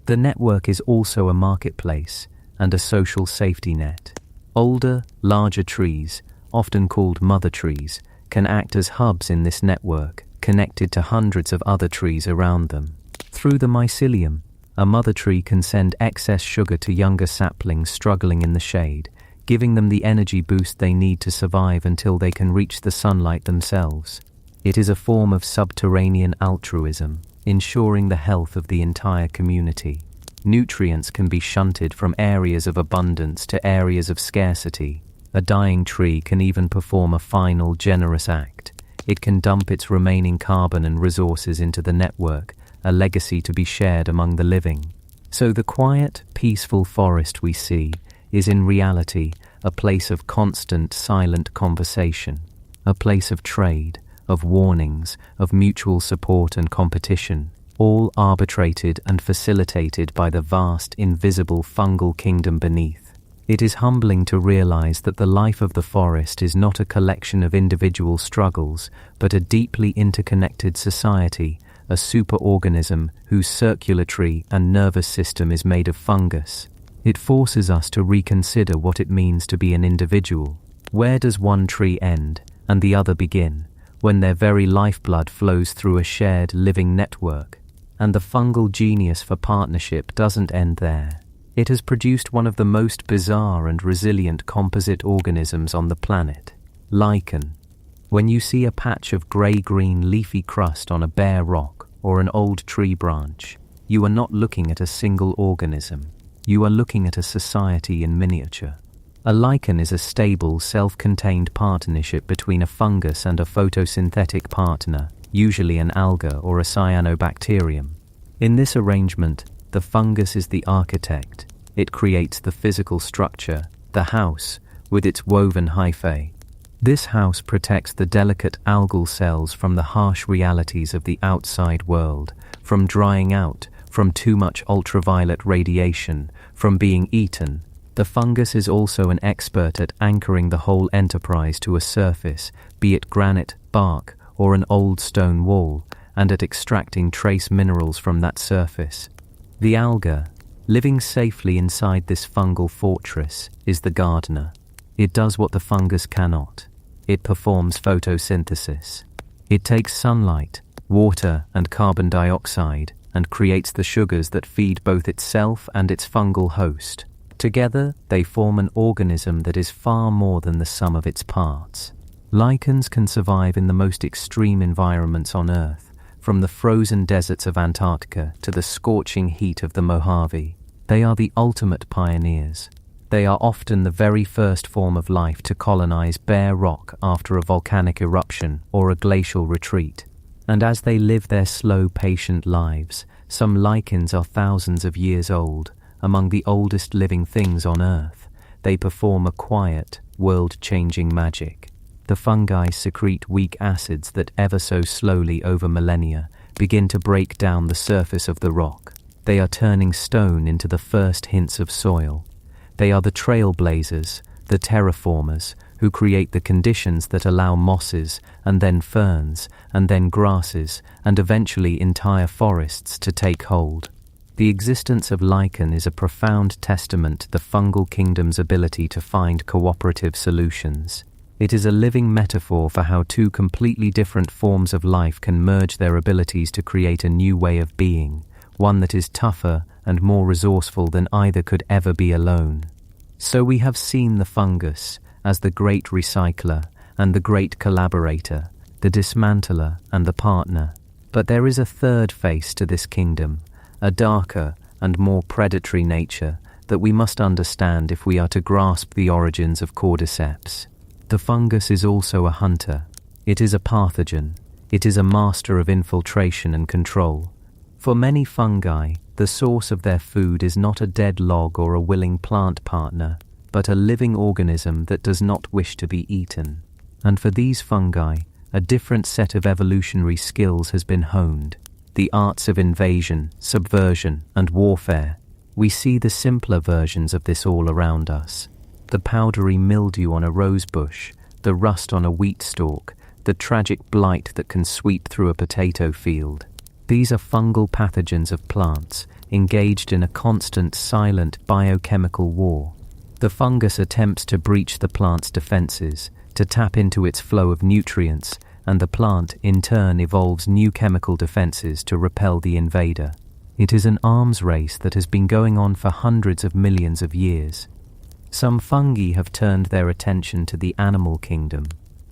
The network is also a marketplace and a social safety net. Older, larger trees, often called mother trees, can act as hubs in this network, connected to hundreds of other trees around them. Through the mycelium, a mother tree can send excess sugar to younger saplings struggling in the shade, giving them the energy boost they need to survive until they can reach the sunlight themselves. It is a form of subterranean altruism, ensuring the health of the entire community. Nutrients can be shunted from areas of abundance to areas of scarcity. A dying tree can even perform a final generous act. It can dump its remaining carbon and resources into the network, a legacy to be shared among the living. So the quiet, peaceful forest we see is in reality a place of constant, silent conversation, a place of trade, of warnings, of mutual support and competition, all arbitrated and facilitated by the vast, invisible fungal kingdom beneath. It is humbling to realize that the life of the forest is not a collection of individual struggles, but a deeply interconnected society, a superorganism whose circulatory and nervous system is made of fungus. It forces us to reconsider what it means to be an individual. Where does one tree end and the other begin, when their very lifeblood flows through a shared living network? And the fungal genius for partnership doesn't end there. It has produced one of the most bizarre and resilient composite organisms on the planet, lichen. When you see a patch of grey-green leafy crust on a bare rock or an old tree branch, you are not looking at a single organism. You are looking at a society in miniature. A lichen is a stable, self-contained partnership between a fungus and a photosynthetic partner, usually an alga or a cyanobacterium. In this arrangement, the fungus is the architect. It creates the physical structure, the house, with its woven hyphae. This house protects the delicate algal cells from the harsh realities of the outside world, from drying out, from too much ultraviolet radiation, from being eaten. The fungus is also an expert at anchoring the whole enterprise to a surface, be it granite, bark, or an old stone wall, and at extracting trace minerals from that surface. The alga, living safely inside this fungal fortress, is the gardener. It does what the fungus cannot. It performs photosynthesis. It takes sunlight, water, and carbon dioxide and creates the sugars that feed both itself and its fungal host. Together, they form an organism that is far more than the sum of its parts. Lichens can survive in the most extreme environments on Earth, from the frozen deserts of Antarctica to the scorching heat of the Mojave. They are the ultimate pioneers. They are often the very first form of life to colonize bare rock after a volcanic eruption or a glacial retreat. And as they live their slow, patient lives, some lichens are thousands of years old. Among the oldest living things on Earth, they perform a quiet, world-changing magic. The fungi secrete weak acids that ever so slowly over millennia begin to break down the surface of the rock. They are turning stone into the first hints of soil. They are the trailblazers, the terraformers, who create the conditions that allow mosses, and then ferns, and then grasses, and eventually entire forests to take hold. The existence of lichen is a profound testament to the fungal kingdom's ability to find cooperative solutions. It is a living metaphor for how two completely different forms of life can merge their abilities to create a new way of being, one that is tougher and more resourceful than either could ever be alone. So we have seen the fungus as the great recycler and the great collaborator, the dismantler and the partner. But there is a third face to this kingdom, a darker and more predatory nature that we must understand if we are to grasp the origins of Cordyceps. The fungus is also a hunter. It is a pathogen. It is a master of infiltration and control. For many fungi, the source of their food is not a dead log or a willing plant partner, but a living organism that does not wish to be eaten. And for these fungi, a different set of evolutionary skills has been honed. The arts of invasion, subversion, and warfare. We see the simpler versions of this all around us. The powdery mildew on a rose bush, the rust on a wheat stalk, the tragic blight that can sweep through a potato field. These are fungal pathogens of plants, engaged in a constant, silent biochemical war. The fungus attempts to breach the plant's defenses, to tap into its flow of nutrients, and the plant, in turn, evolves new chemical defenses to repel the invader. It is an arms race that has been going on for hundreds of millions of years. Some fungi have turned their attention to the animal kingdom.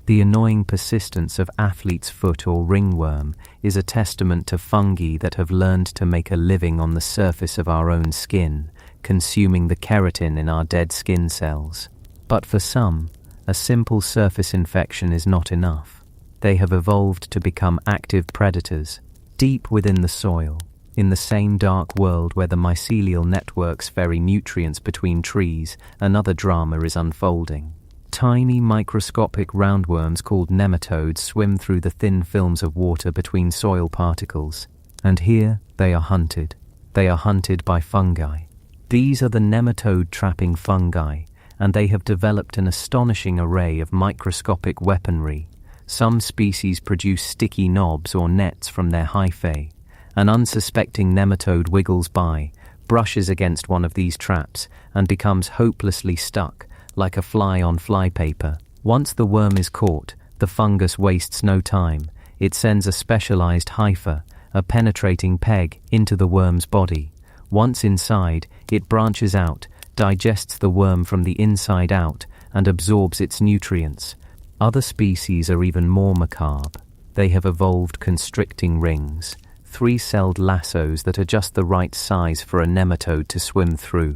The annoying persistence of athlete's foot or ringworm is a testament to fungi that have learned to make a living on the surface of our own skin, consuming the keratin in our dead skin cells. But for some, a simple surface infection is not enough. They have evolved to become active predators, deep within the soil, in the same dark world where the mycelial networks ferry nutrients between trees. Another drama is unfolding. Tiny microscopic roundworms called nematodes swim through the thin films of water between soil particles, and here they are hunted. They are hunted by fungi. These are the nematode-trapping fungi, and they have developed an astonishing array of microscopic weaponry. Some species produce sticky knobs or nets from their hyphae. An unsuspecting nematode wiggles by, brushes against one of these traps, and becomes hopelessly stuck, like a fly on flypaper. Once the worm is caught, the fungus wastes no time. It sends a specialized hypha, a penetrating peg, into the worm's body. Once inside, it branches out, digests the worm from the inside out, and absorbs its nutrients. Other species are even more macabre. They have evolved constricting rings, three-celled lassos that are just the right size for a nematode to swim through.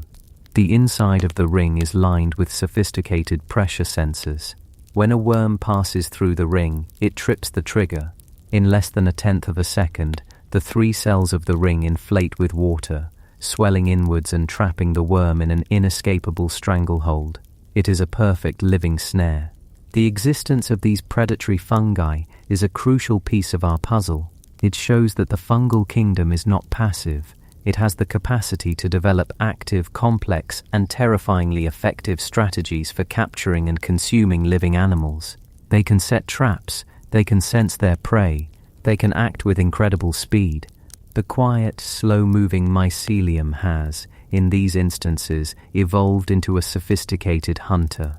The inside of the ring is lined with sophisticated pressure sensors. When a worm passes through the ring, it trips the trigger. In less than a tenth of a second, the 3 cells of the ring inflate with water, swelling inwards and trapping the worm in an inescapable stranglehold. It is a perfect living snare. The existence of these predatory fungi is a crucial piece of our puzzle. It shows that the fungal kingdom is not passive. It has the capacity to develop active, complex, and terrifyingly effective strategies for capturing and consuming living animals. They can set traps, they can sense their prey, they can act with incredible speed. The quiet, slow-moving mycelium has, in these instances, evolved into a sophisticated hunter.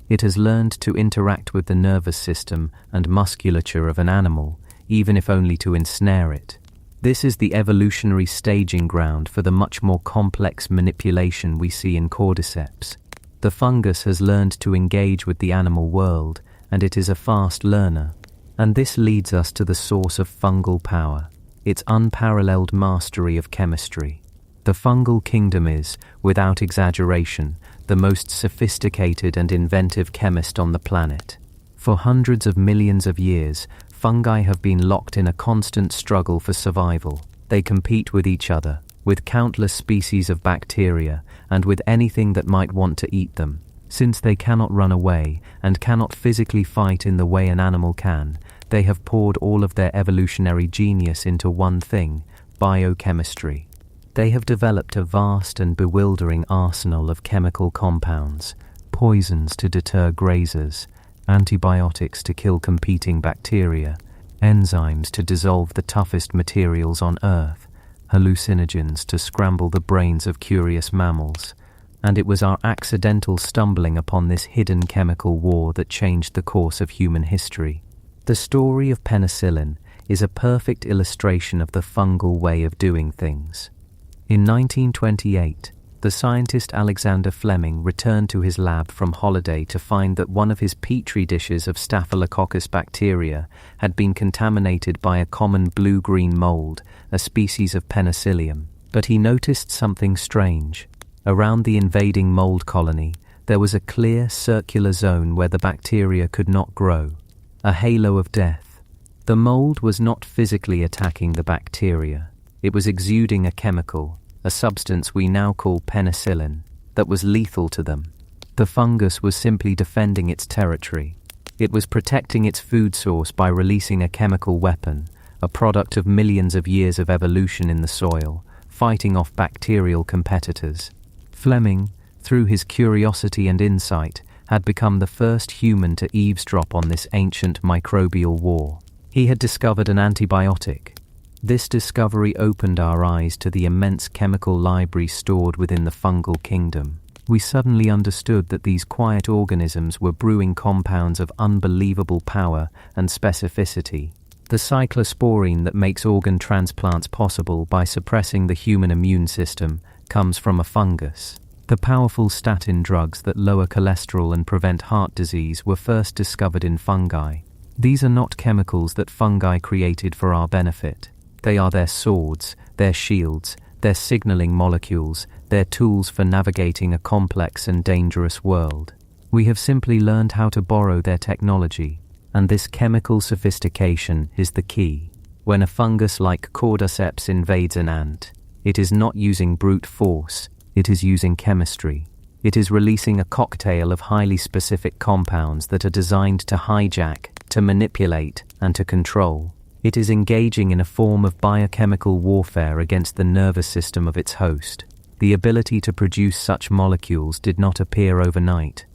It has learned to interact with the nervous system and musculature of an animal, even if only to ensnare it. This is the evolutionary staging ground for the much more complex manipulation we see in Cordyceps. The fungus has learned to engage with the animal world, and it is a fast learner. And this leads us to the source of fungal power, its unparalleled mastery of chemistry. The fungal kingdom is, without exaggeration, the most sophisticated and inventive chemist on the planet. For hundreds of millions of years, fungi have been locked in a constant struggle for survival. They compete with each other, with countless species of bacteria, and with anything that might want to eat them. Since they cannot run away and cannot physically fight in the way an animal can, they have poured all of their evolutionary genius into one thing: biochemistry. They have developed a vast and bewildering arsenal of chemical compounds, poisons to deter grazers, antibiotics to kill competing bacteria, enzymes to dissolve the toughest materials on Earth, hallucinogens to scramble the brains of curious mammals. And it was our accidental stumbling upon this hidden chemical war that changed the course of human history. The story of penicillin is a perfect illustration of the fungal way of doing things. In 1928, the scientist Alexander Fleming returned to his lab from holiday to find that one of his petri dishes of Staphylococcus bacteria had been contaminated by a common blue-green mold, a species of Penicillium. But he noticed something strange. Around the invading mold colony, there was a clear circular zone where the bacteria could not grow, a halo of death. The mold was not physically attacking the bacteria. It was exuding a chemical, a substance we now call penicillin, that was lethal to them. The fungus was simply defending its territory. It was protecting its food source by releasing a chemical weapon, a product of millions of years of evolution in the soil, fighting off bacterial competitors. Fleming, through his curiosity and insight, had become the first human to eavesdrop on this ancient microbial war. He had discovered an antibiotic. This discovery opened our eyes to the immense chemical library stored within the fungal kingdom. We suddenly understood that these quiet organisms were brewing compounds of unbelievable power and specificity. The cyclosporine that makes organ transplants possible by suppressing the human immune system comes from a fungus. The powerful statin drugs that lower cholesterol and prevent heart disease were first discovered in fungi. These are not chemicals that fungi created for our benefit. They are their swords, their shields, their signaling molecules, their tools for navigating a complex and dangerous world. We have simply learned how to borrow their technology, and this chemical sophistication is the key. When a fungus like Cordyceps invades an ant, it is not using brute force, it is using chemistry. It is releasing a cocktail of highly specific compounds that are designed to hijack, to manipulate, and to control. It is engaging in a form of biochemical warfare against the nervous system of its host. The ability to produce such molecules did not appear overnight.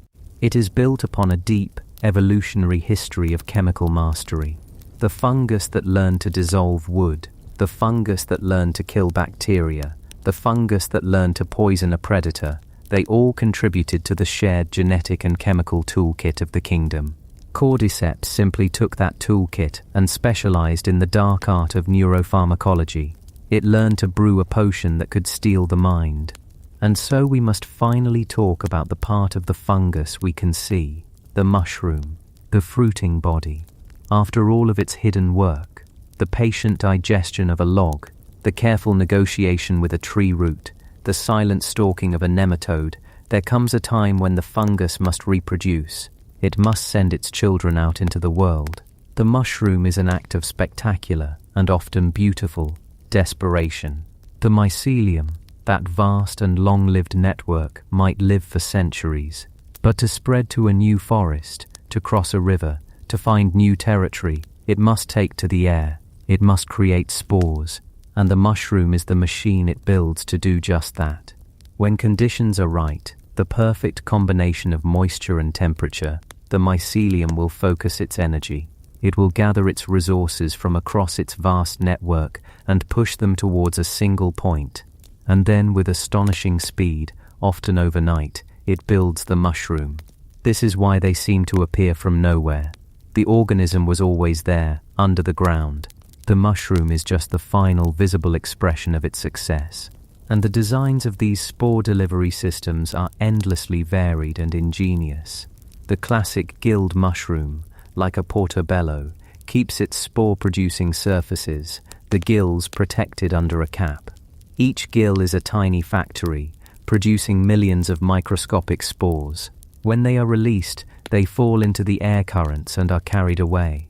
It is built upon a deep, evolutionary history of chemical mastery. The fungus that learned to dissolve wood, the fungus that learned to kill bacteria, the fungus that learned to poison a predator, they all contributed to the shared genetic and chemical toolkit of the kingdom. Cordyceps simply took that toolkit and specialized in the dark art of neuropharmacology. It learned to brew a potion that could steal the mind. And so we must finally talk about the part of the fungus we can see, the mushroom, the fruiting body. After all of its hidden work, the patient digestion of a log, the careful negotiation with a tree root, the silent stalking of a nematode, there comes a time when the fungus must reproduce. It must send its children out into the world. The mushroom is an act of spectacular, and often beautiful, desperation. The mycelium, that vast and long-lived network, might live for centuries. But to spread to a new forest, to cross a river, to find new territory, it must take to the air. It must create spores. And the mushroom is the machine it builds to do just that. When conditions are right, the perfect combination of moisture and temperature, the mycelium will focus its energy. It will gather its resources from across its vast network and push them towards a single point. And then, with astonishing speed, often overnight, it builds the mushroom. This is why they seem to appear from nowhere. The organism was always there, under the ground. The mushroom is just the final visible expression of its success. And the designs of these spore delivery systems are endlessly varied and ingenious. The classic gilled mushroom, like a portobello, keeps its spore-producing surfaces, the gills protected under a cap. Each gill is a tiny factory, producing millions of microscopic spores. When they are released, they fall into the air currents and are carried away.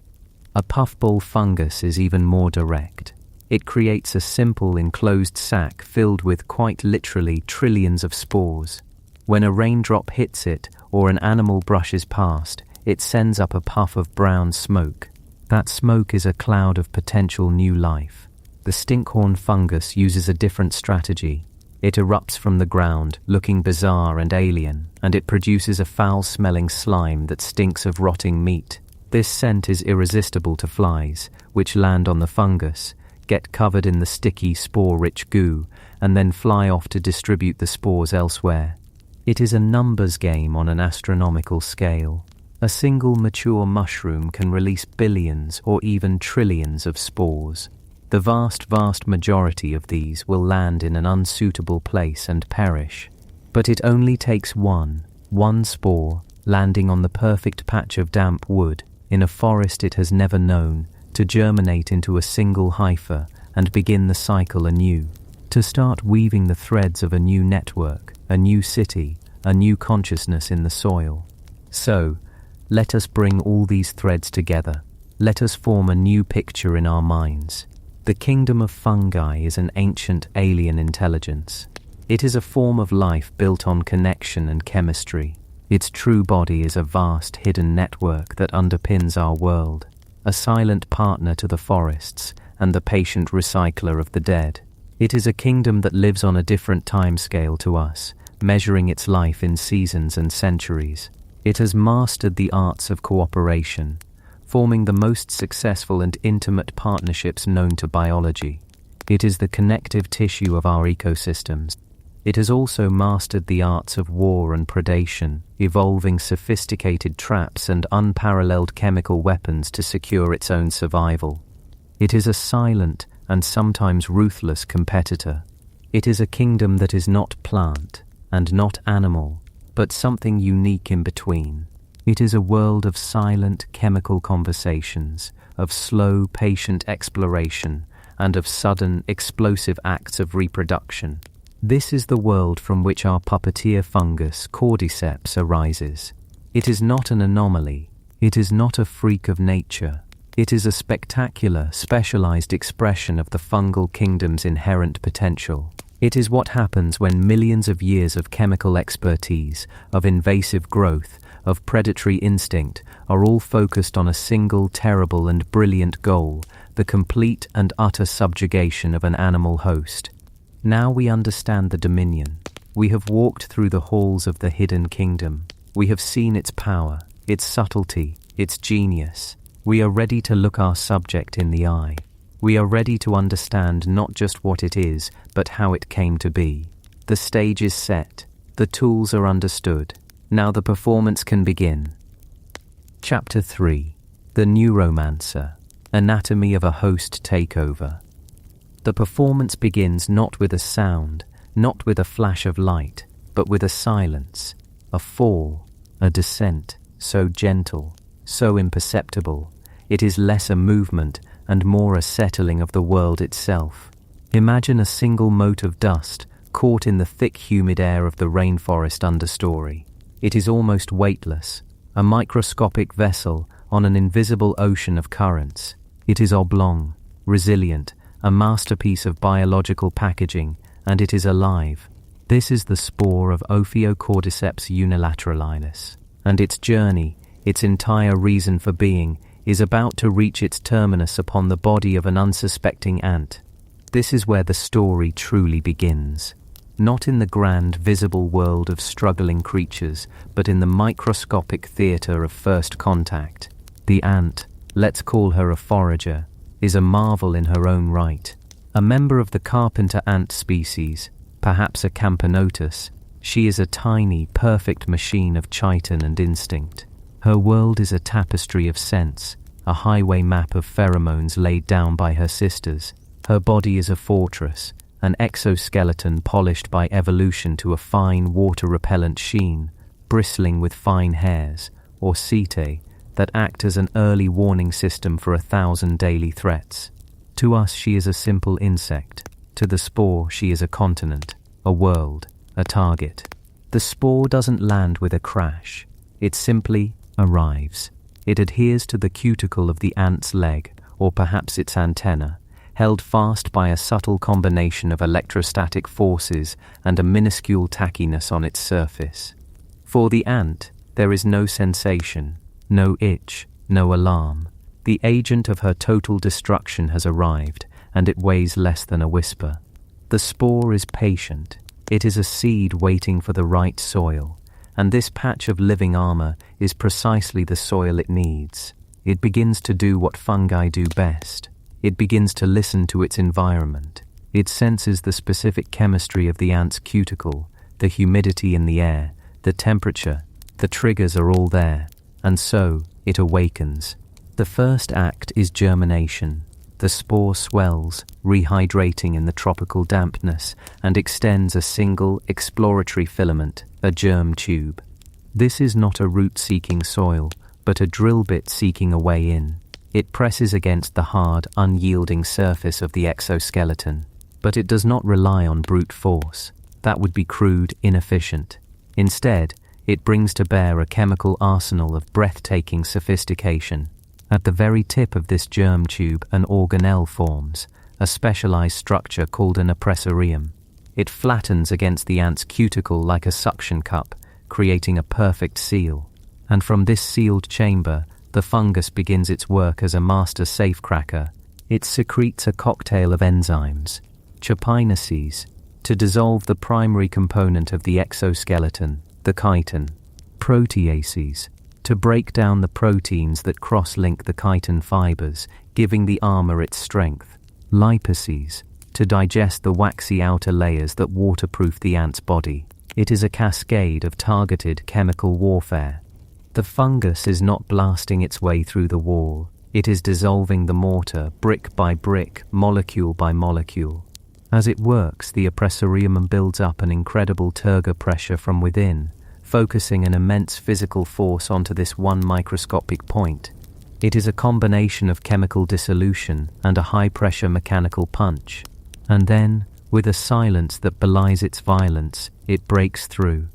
A puffball fungus is even more direct. It creates a simple enclosed sac filled with quite literally trillions of spores. When a raindrop hits it or an animal brushes past, it sends up a puff of brown smoke. That smoke is a cloud of potential new life. The stinkhorn fungus uses a different strategy. It erupts from the ground, looking bizarre and alien, and it produces a foul-smelling slime that stinks of rotting meat. This scent is irresistible to flies, which land on the fungus, get covered in the sticky, spore-rich goo, and then fly off to distribute the spores elsewhere. It is a numbers game on an astronomical scale. A single mature mushroom can release billions or even trillions of spores. The vast majority of these will land in an unsuitable place and perish. But it only takes one spore, landing on the perfect patch of damp wood, in a forest it has never known, to germinate into a single hypha and begin the cycle anew, to start weaving the threads of a new network, a new city, a new consciousness in the soil. So, let us bring all these threads together. Let us form a new picture in our minds. The kingdom of fungi is an ancient alien intelligence. It is a form of life built on connection and chemistry. Its true body is a vast hidden network that underpins our world, a silent partner to the forests and the patient recycler of the dead. It is a kingdom that lives on a different timescale to us, measuring its life in seasons and centuries. It has mastered the arts of cooperation, forming the most successful and intimate partnerships known to biology. It is the connective tissue of our ecosystems. It has also mastered the arts of war and predation, evolving sophisticated traps and unparalleled chemical weapons to secure its own survival. It is a silent and sometimes ruthless competitor. It is a kingdom that is not plant and not animal, but something unique in between. It is a world of silent chemical conversations, of slow, patient exploration, and of sudden, explosive acts of reproduction. This is the world from which our puppeteer fungus, Cordyceps, arises. It is not an anomaly. It is not a freak of nature. It is a spectacular, specialized expression of the fungal kingdom's inherent potential. It is what happens when millions of years of chemical expertise, of invasive growth, of predatory instinct are all focused on a single terrible and brilliant goal, the complete and utter subjugation of an animal host. Now we understand the dominion. We have walked through the halls of the hidden kingdom. We have seen its power, its subtlety, its genius. We are ready to look our subject in the eye. We are ready to understand not just what it is, but how it came to be. The stage is set. The tools are understood. Now the performance can begin. Chapter 3. The Neuromancer. Anatomy of a Host Takeover. The performance begins not with a sound, not with a flash of light, but with a silence, a fall, a descent, so gentle, so imperceptible. It is less a movement and more a settling of the world itself. Imagine a single mote of dust caught in the thick humid air of the rainforest understory. It is almost weightless, a microscopic vessel on an invisible ocean of currents. It is oblong, resilient, a masterpiece of biological packaging, and it is alive. This is the spore of Cordyceps unilateralis, and its journey, its entire reason for being, is about to reach its terminus upon the body of an unsuspecting ant. This is where the story truly begins. Not in the grand visible world of struggling creatures, but in the microscopic theatre of first contact. The ant, let's call her a forager, is a marvel in her own right. A member of the carpenter ant species, perhaps a Camponotus, she is a tiny, perfect machine of chitin and instinct. Her world is a tapestry of scents, a highway map of pheromones laid down by her sisters. Her body is a fortress, an exoskeleton polished by evolution to a fine water-repellent sheen, bristling with fine hairs, or setae, that act as an early warning system for 1,000 daily threats. To us she is a simple insect. To the spore she is a continent, a world, a target. The spore doesn't land with a crash. It simply arrives. It adheres to the cuticle of the ant's leg, or perhaps its antenna, held fast by a subtle combination of electrostatic forces and a minuscule tackiness on its surface. For the ant, there is no sensation, no itch, no alarm. The agent of her total destruction has arrived, and it weighs less than a whisper. The spore is patient. It is a seed waiting for the right soil, and this patch of living armor is precisely the soil it needs. It begins to do what fungi do best. It begins to listen to its environment. It senses the specific chemistry of the ant's cuticle, the humidity in the air, the temperature. The triggers are all there, and so it awakens. The first act is germination. The spore swells, rehydrating in the tropical dampness, and extends a single exploratory filament, a germ tube. This is not a root-seeking soil, but a drill bit seeking a way in. It presses against the hard, unyielding surface of the exoskeleton, but it does not rely on brute force. That would be crude, inefficient. Instead, it brings to bear a chemical arsenal of breathtaking sophistication. At the very tip of this germ tube, an organelle forms, a specialized structure called an oppressorium. It flattens against the ant's cuticle like a suction cup, creating a perfect seal. And from this sealed chamber, the fungus begins its work as a master safecracker. It secretes a cocktail of enzymes, chapinaceae, to dissolve the primary component of the exoskeleton, the chitin, proteases, to break down the proteins that cross-link the chitin fibers, giving the armor its strength, lipases, to digest the waxy outer layers that waterproof the ant's body. It is a cascade of targeted chemical warfare. The fungus is not blasting its way through the wall. It is dissolving the mortar brick by brick, molecule by molecule. As it works, the oppressorium builds up an incredible turgor pressure from within, focusing an immense physical force onto this one microscopic point. It is a combination of chemical dissolution and a high-pressure mechanical punch. And then, with a silence that belies its violence, it breaks through.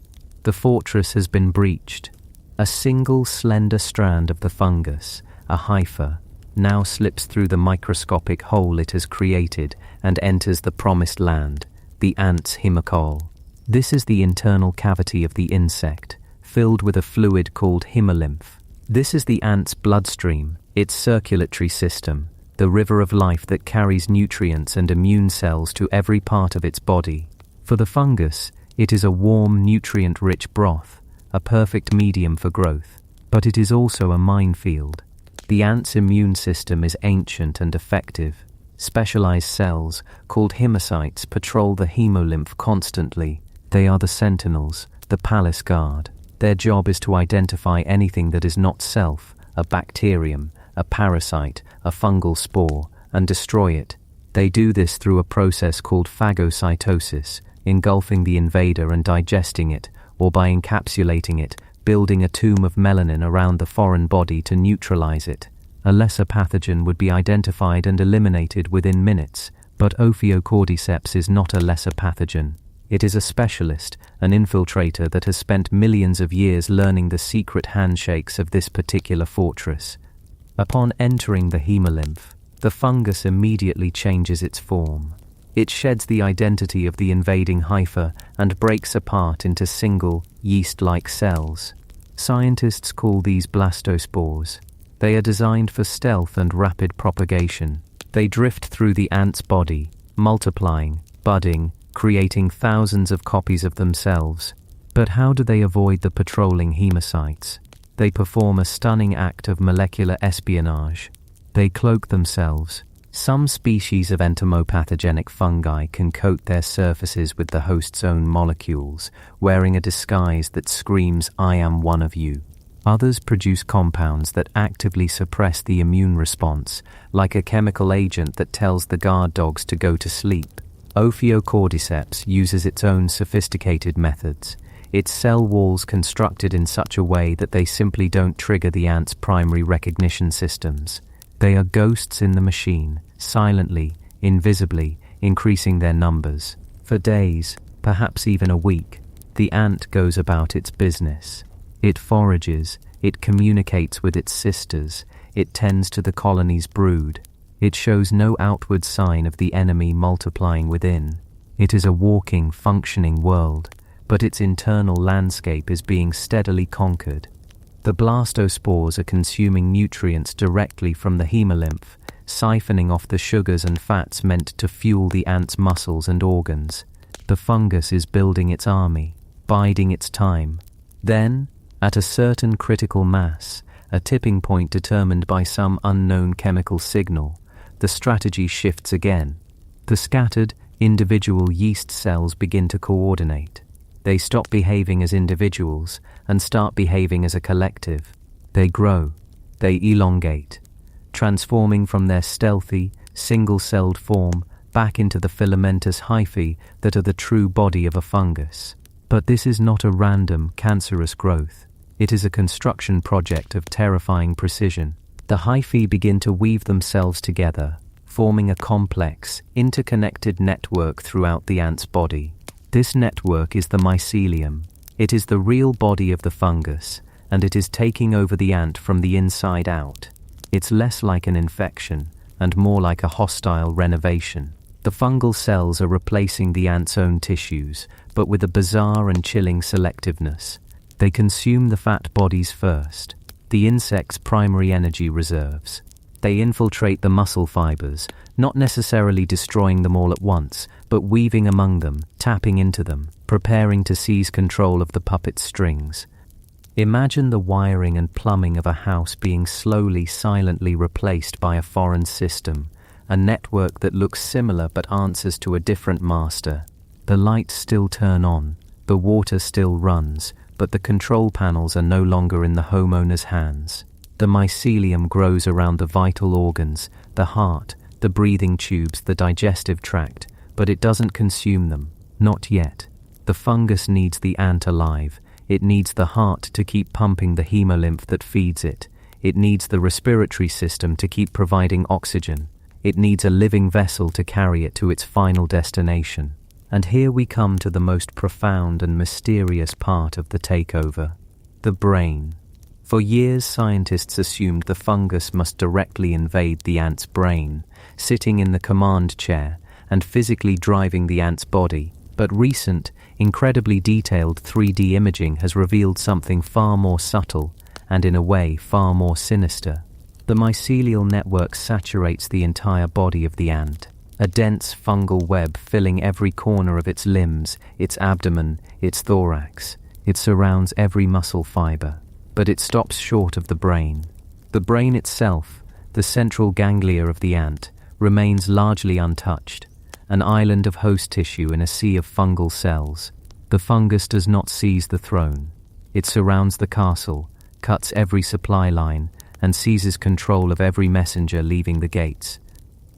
The fortress has been breached. A single slender strand of the fungus, a hypha, now slips through the microscopic hole it has created and enters the promised land, the ant's hemicole. This is the internal cavity of the insect, filled with a fluid called hemolymph. This is the ant's bloodstream, its circulatory system, the river of life that carries nutrients and immune cells to every part of its body. For the fungus, it is a warm, nutrient-rich broth, a perfect medium for growth. But it is also a minefield. The ant's immune system is ancient and effective. Specialized cells, called hemocytes, patrol the hemolymph constantly. They are the sentinels, the palace guard. Their job is to identify anything that is not self, a bacterium, a parasite, a fungal spore, and destroy it. They do this through a process called phagocytosis, engulfing the invader and digesting it, or by encapsulating it, building a tomb of melanin around the foreign body to neutralize it. A lesser pathogen would be identified and eliminated within minutes, but Cordyceps is not a lesser pathogen. It is a specialist, an infiltrator that has spent millions of years learning the secret handshakes of this particular fortress. Upon entering the hemolymph, the fungus immediately changes its form. It sheds the identity of the invading hypha and breaks apart into single, yeast-like cells. Scientists call these blastospores. They are designed for stealth and rapid propagation. They drift through the ant's body, multiplying, budding, creating thousands of copies of themselves. But how do they avoid the patrolling hemocytes? They perform a stunning act of molecular espionage. They cloak themselves. Some species of entomopathogenic fungi can coat their surfaces with the host's own molecules, wearing a disguise that screams, "I am one of you." Others produce compounds that actively suppress the immune response, like a chemical agent that tells the guard dogs to go to sleep. Cordyceps uses its own sophisticated methods. Its cell walls constructed in such a way that they simply don't trigger the ant's primary recognition systems. They are ghosts in the machine, silently, invisibly, increasing their numbers. For days, perhaps even a week, the ant goes about its business. It forages, it communicates with its sisters, it tends to the colony's brood. It shows no outward sign of the enemy multiplying within. It is a walking, functioning world, but its internal landscape is being steadily conquered. The blastospores are consuming nutrients directly from the hemolymph, siphoning off the sugars and fats meant to fuel the ant's muscles and organs. The fungus is building its army, biding its time. Then, at a certain critical mass, a tipping point determined by some unknown chemical signal, the strategy shifts again. The scattered, individual yeast cells begin to coordinate. They stop behaving as individuals and start behaving as a collective. They grow, they elongate, transforming from their stealthy, single-celled form back into the filamentous hyphae that are the true body of a fungus. But this is not a random, cancerous growth. It is a construction project of terrifying precision. The hyphae begin to weave themselves together, forming a complex, interconnected network throughout the ant's body. This network is the mycelium. It is the real body of the fungus, and it is taking over the ant from the inside out. It's less like an infection, and more like a hostile renovation. The fungal cells are replacing the ant's own tissues, but with a bizarre and chilling selectiveness. They consume the fat bodies first, the insect's primary energy reserves. They infiltrate the muscle fibers, not necessarily destroying them all at once, but weaving among them, tapping into them, preparing to seize control of the puppet strings. Imagine the wiring and plumbing of a house being slowly, silently replaced by a foreign system, a network that looks similar but answers to a different master. The lights still turn on, the water still runs, but the control panels are no longer in the homeowner's hands. The mycelium grows around the vital organs, the heart, the breathing tubes, the digestive tract, but it doesn't consume them, not yet. The fungus needs the ant alive. It needs the heart to keep pumping the hemolymph that feeds it. It needs the respiratory system to keep providing oxygen. It needs a living vessel to carry it to its final destination. And here we come to the most profound and mysterious part of the takeover, the brain. For years, scientists assumed the fungus must directly invade the ant's brain, sitting in the command chair and physically driving the ant's body. But recent, incredibly detailed 3D imaging has revealed something far more subtle and, in a way, far more sinister. The mycelial network saturates the entire body of the ant, a dense fungal web filling every corner of its limbs, its abdomen, its thorax. It surrounds every muscle fiber. But it stops short of the brain. The brain itself, the central ganglia of the ant, remains largely untouched, an island of host tissue in a sea of fungal cells. The fungus does not seize the throne. It surrounds the castle, cuts every supply line, and seizes control of every messenger leaving the gates.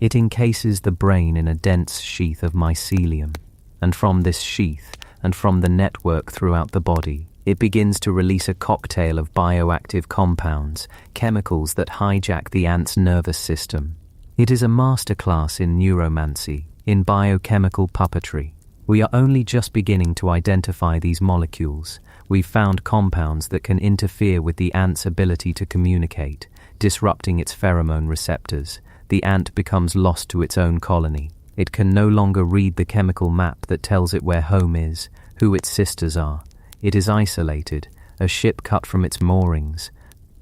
It encases the brain in a dense sheath of mycelium, and from this sheath, and from the network throughout the body, it begins to release a cocktail of bioactive compounds, chemicals that hijack the ant's nervous system. It is a masterclass in neuromancy, in biochemical puppetry. We are only just beginning to identify these molecules. We've found compounds that can interfere with the ant's ability to communicate, disrupting its pheromone receptors. The ant becomes lost to its own colony. It can no longer read the chemical map that tells it where home is, who its sisters are. It is isolated, a ship cut from its moorings.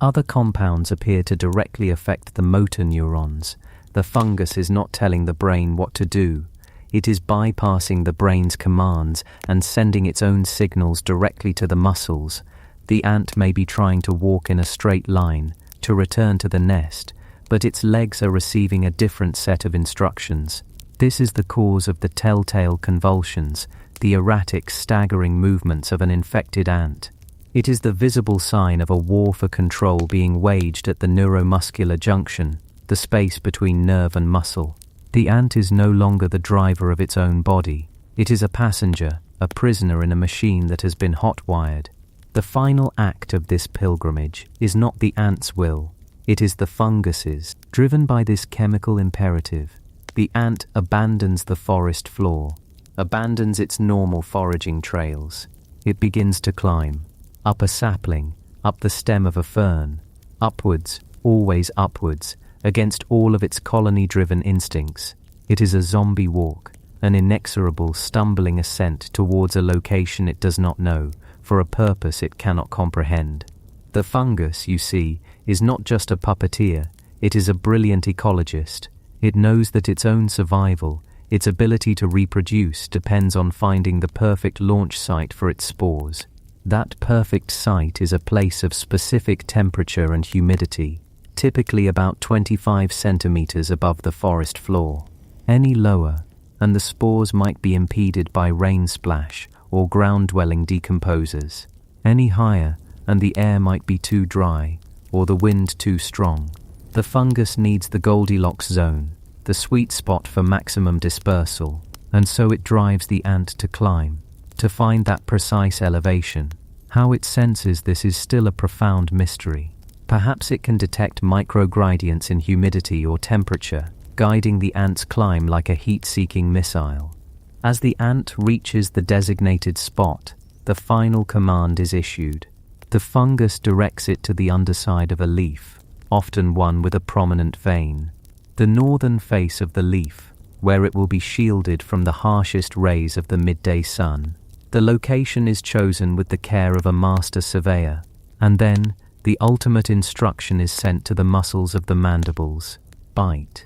Other compounds appear to directly affect the motor neurons. The fungus is not telling the brain what to do. It is bypassing the brain's commands and sending its own signals directly to the muscles. The ant may be trying to walk in a straight line to return to the nest, but its legs are receiving a different set of instructions. This is the cause of the telltale convulsions, the erratic, staggering movements of an infected ant. It is the visible sign of a war for control being waged at the neuromuscular junction, the space between nerve and muscle. The ant is no longer the driver of its own body. It is a passenger, a prisoner in a machine that has been hot-wired. The final act of this pilgrimage is not the ant's will. It is the fungus's. Driven by this chemical imperative, the ant abandons the forest floor, abandons its normal foraging trails. It begins to climb, up a sapling, up the stem of a fern, upwards, always upwards, against all of its colony-driven instincts. It is a zombie walk, an inexorable, stumbling ascent towards a location it does not know, for a purpose it cannot comprehend. The fungus, you see, is not just a puppeteer, it is a brilliant ecologist. It knows that its own survival, its ability to reproduce, depends on finding the perfect launch site for its spores. That perfect site is a place of specific temperature and humidity, typically about 25 centimeters above the forest floor. Any lower, and the spores might be impeded by rain splash or ground-dwelling decomposers. Any higher, and the air might be too dry, or the wind too strong. The fungus needs the Goldilocks zone, the sweet spot for maximum dispersal, and so it drives the ant to climb, to find that precise elevation. How it senses this is still a profound mystery. Perhaps it can detect microgradients in humidity or temperature, guiding the ant's climb like a heat-seeking missile. As the ant reaches the designated spot, the final command is issued. The fungus directs it to the underside of a leaf, often one with a prominent vein, the northern face of the leaf, where it will be shielded from the harshest rays of the midday sun. The location is chosen with the care of a master surveyor, and then the ultimate instruction is sent to the muscles of the mandibles. Bite.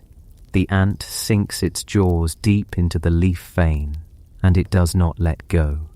The ant sinks its jaws deep into the leaf vein, and it does not let go.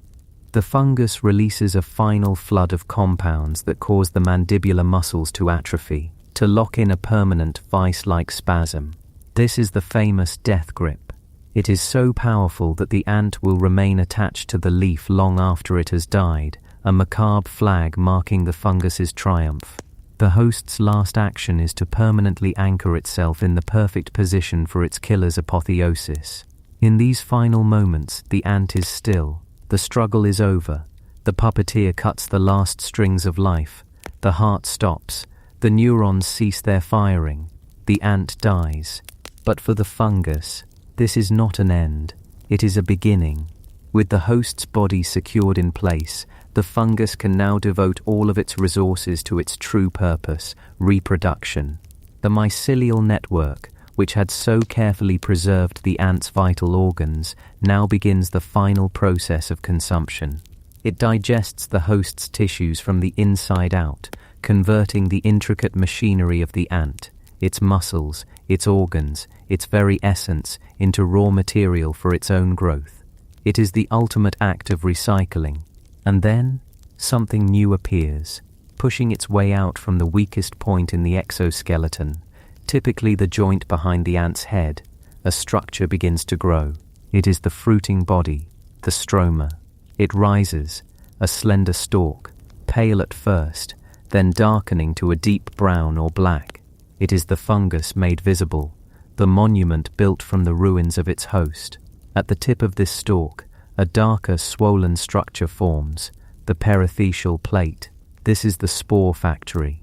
The fungus releases a final flood of compounds that cause the mandibular muscles to atrophy, to lock in a permanent vice-like spasm. This is the famous death grip. It is so powerful that the ant will remain attached to the leaf long after it has died, a macabre flag marking the fungus's triumph. The host's last action is to permanently anchor itself in the perfect position for its killer's apotheosis. In these final moments, the ant is still. The struggle is over. The puppeteer cuts the last strings of life. The heart stops. The neurons cease their firing. The ant dies. But for the fungus, this is not an end. It is a beginning. With the host's body secured in place, the fungus can now devote all of its resources to its true purpose, reproduction. The mycelial network, which had so carefully preserved the ant's vital organs, now begins the final process of consumption. It digests the host's tissues from the inside out, converting the intricate machinery of the ant, its muscles, its organs, its very essence, into raw material for its own growth. It is the ultimate act of recycling. And then, something new appears, pushing its way out from the weakest point in the exoskeleton, typically the joint behind the ant's head. A structure begins to grow. It is the fruiting body, the stroma. It rises, a slender stalk, pale at first, then darkening to a deep brown or black. It is the fungus made visible, the monument built from the ruins of its host. At the tip of this stalk, a darker, swollen structure forms, the perithecial plate. This is the spore factory.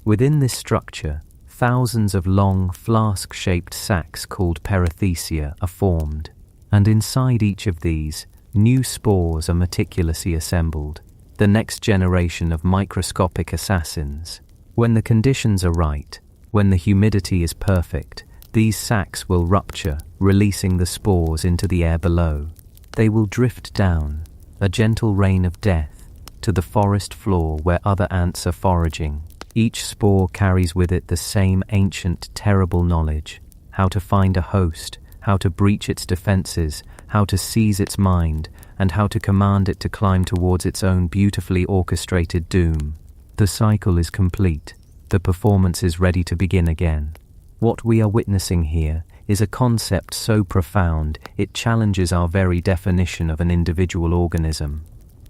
Within this structure, thousands of long, flask-shaped sacs called perithecia are formed, and inside each of these, new spores are meticulously assembled, the next generation of microscopic assassins. When the conditions are right, when the humidity is perfect, these sacs will rupture, releasing the spores into the air below. They will drift down, a gentle rain of death, to the forest floor where other ants are foraging. Each spore carries with it the same ancient, terrible knowledge: how to find a host, how to breach its defenses, how to seize its mind, and how to command it to climb towards its own beautifully orchestrated doom. The cycle is complete. The performance is ready to begin again. What we are witnessing here is a concept so profound it challenges our very definition of an individual organism.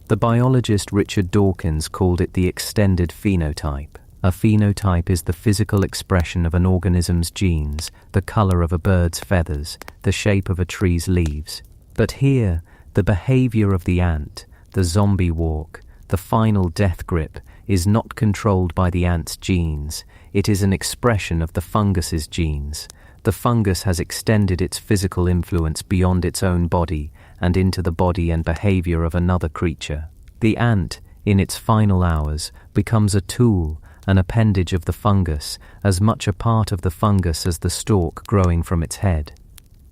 The biologist Richard Dawkins called it the extended phenotype. A phenotype is the physical expression of an organism's genes, the color of a bird's feathers, the shape of a tree's leaves. But here, the behavior of the ant, the zombie walk, the final death grip, is not controlled by the ant's genes. It is an expression of the fungus's genes. The fungus has extended its physical influence beyond its own body and into the body and behavior of another creature. The ant, in its final hours, becomes a tool, an appendage of the fungus, as much a part of the fungus as the stalk growing from its head.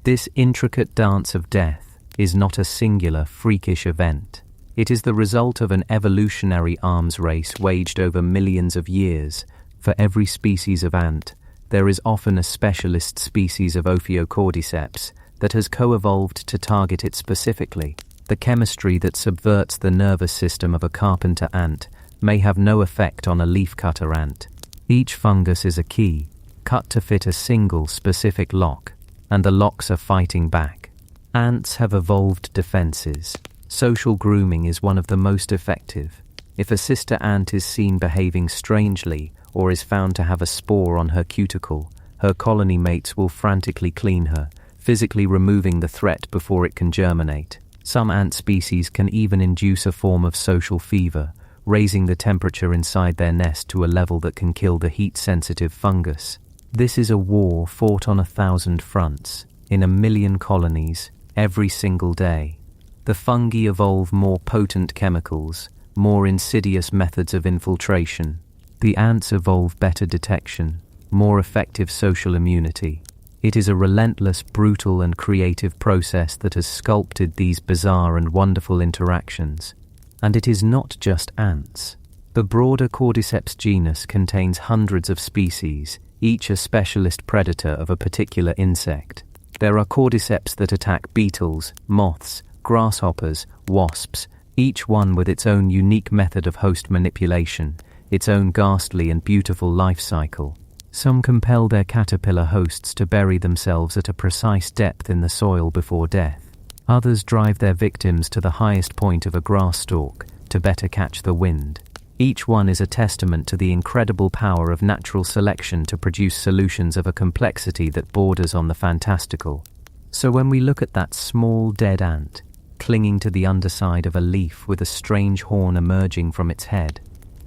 This intricate dance of death is not a singular, freakish event. It is the result of an evolutionary arms race waged over millions of years. For every species of ant, there is often a specialist species of Cordyceps that has co-evolved to target it specifically. The chemistry that subverts the nervous system of a carpenter ant may have no effect on a leafcutter ant. Each fungus is a key, cut to fit a single specific lock, and the locks are fighting back. Ants have evolved defenses. Social grooming is one of the most effective. If a sister ant is seen behaving strangely or is found to have a spore on her cuticle, her colony mates will frantically clean her, physically removing the threat before it can germinate. Some ant species can even induce a form of social fever, raising the temperature inside their nest to a level that can kill the heat-sensitive fungus. This is a war fought on 1,000 fronts, in 1,000,000 colonies, every single day. The fungi evolve more potent chemicals, more insidious methods of infiltration. The ants evolve better detection, more effective social immunity. It is a relentless, brutal, and creative process that has sculpted these bizarre and wonderful interactions. And it is not just ants. The broader Cordyceps genus contains hundreds of species, each a specialist predator of a particular insect. There are Cordyceps that attack beetles, moths, grasshoppers, wasps, each one with its own unique method of host manipulation, its own ghastly and beautiful life cycle. Some compel their caterpillar hosts to bury themselves at a precise depth in the soil before death. Others drive their victims to the highest point of a grass stalk to better catch the wind. Each one is a testament to the incredible power of natural selection to produce solutions of a complexity that borders on the fantastical. So when we look at that small dead ant, clinging to the underside of a leaf with a strange horn emerging from its head,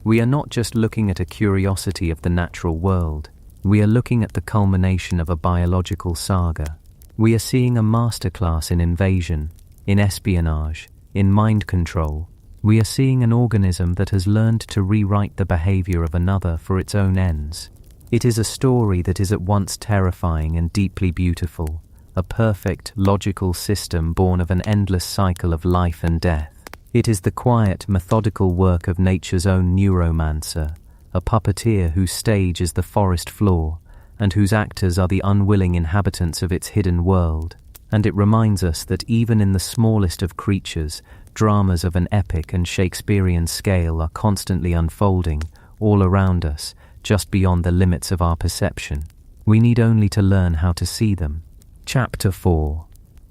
we are not just looking at a curiosity of the natural world. We are looking at the culmination of a biological saga. We are seeing a masterclass in invasion, in espionage, in mind control. We are seeing an organism that has learned to rewrite the behavior of another for its own ends. It is a story that is at once terrifying and deeply beautiful, a perfect, logical system born of an endless cycle of life and death. It is the quiet, methodical work of nature's own Neuromancer, a puppeteer whose stage is the forest floor, and whose actors are the unwilling inhabitants of its hidden world. And it reminds us that even in the smallest of creatures, dramas of an epic and Shakespearean scale are constantly unfolding, all around us, just beyond the limits of our perception. We need only to learn how to see them. Chapter 4.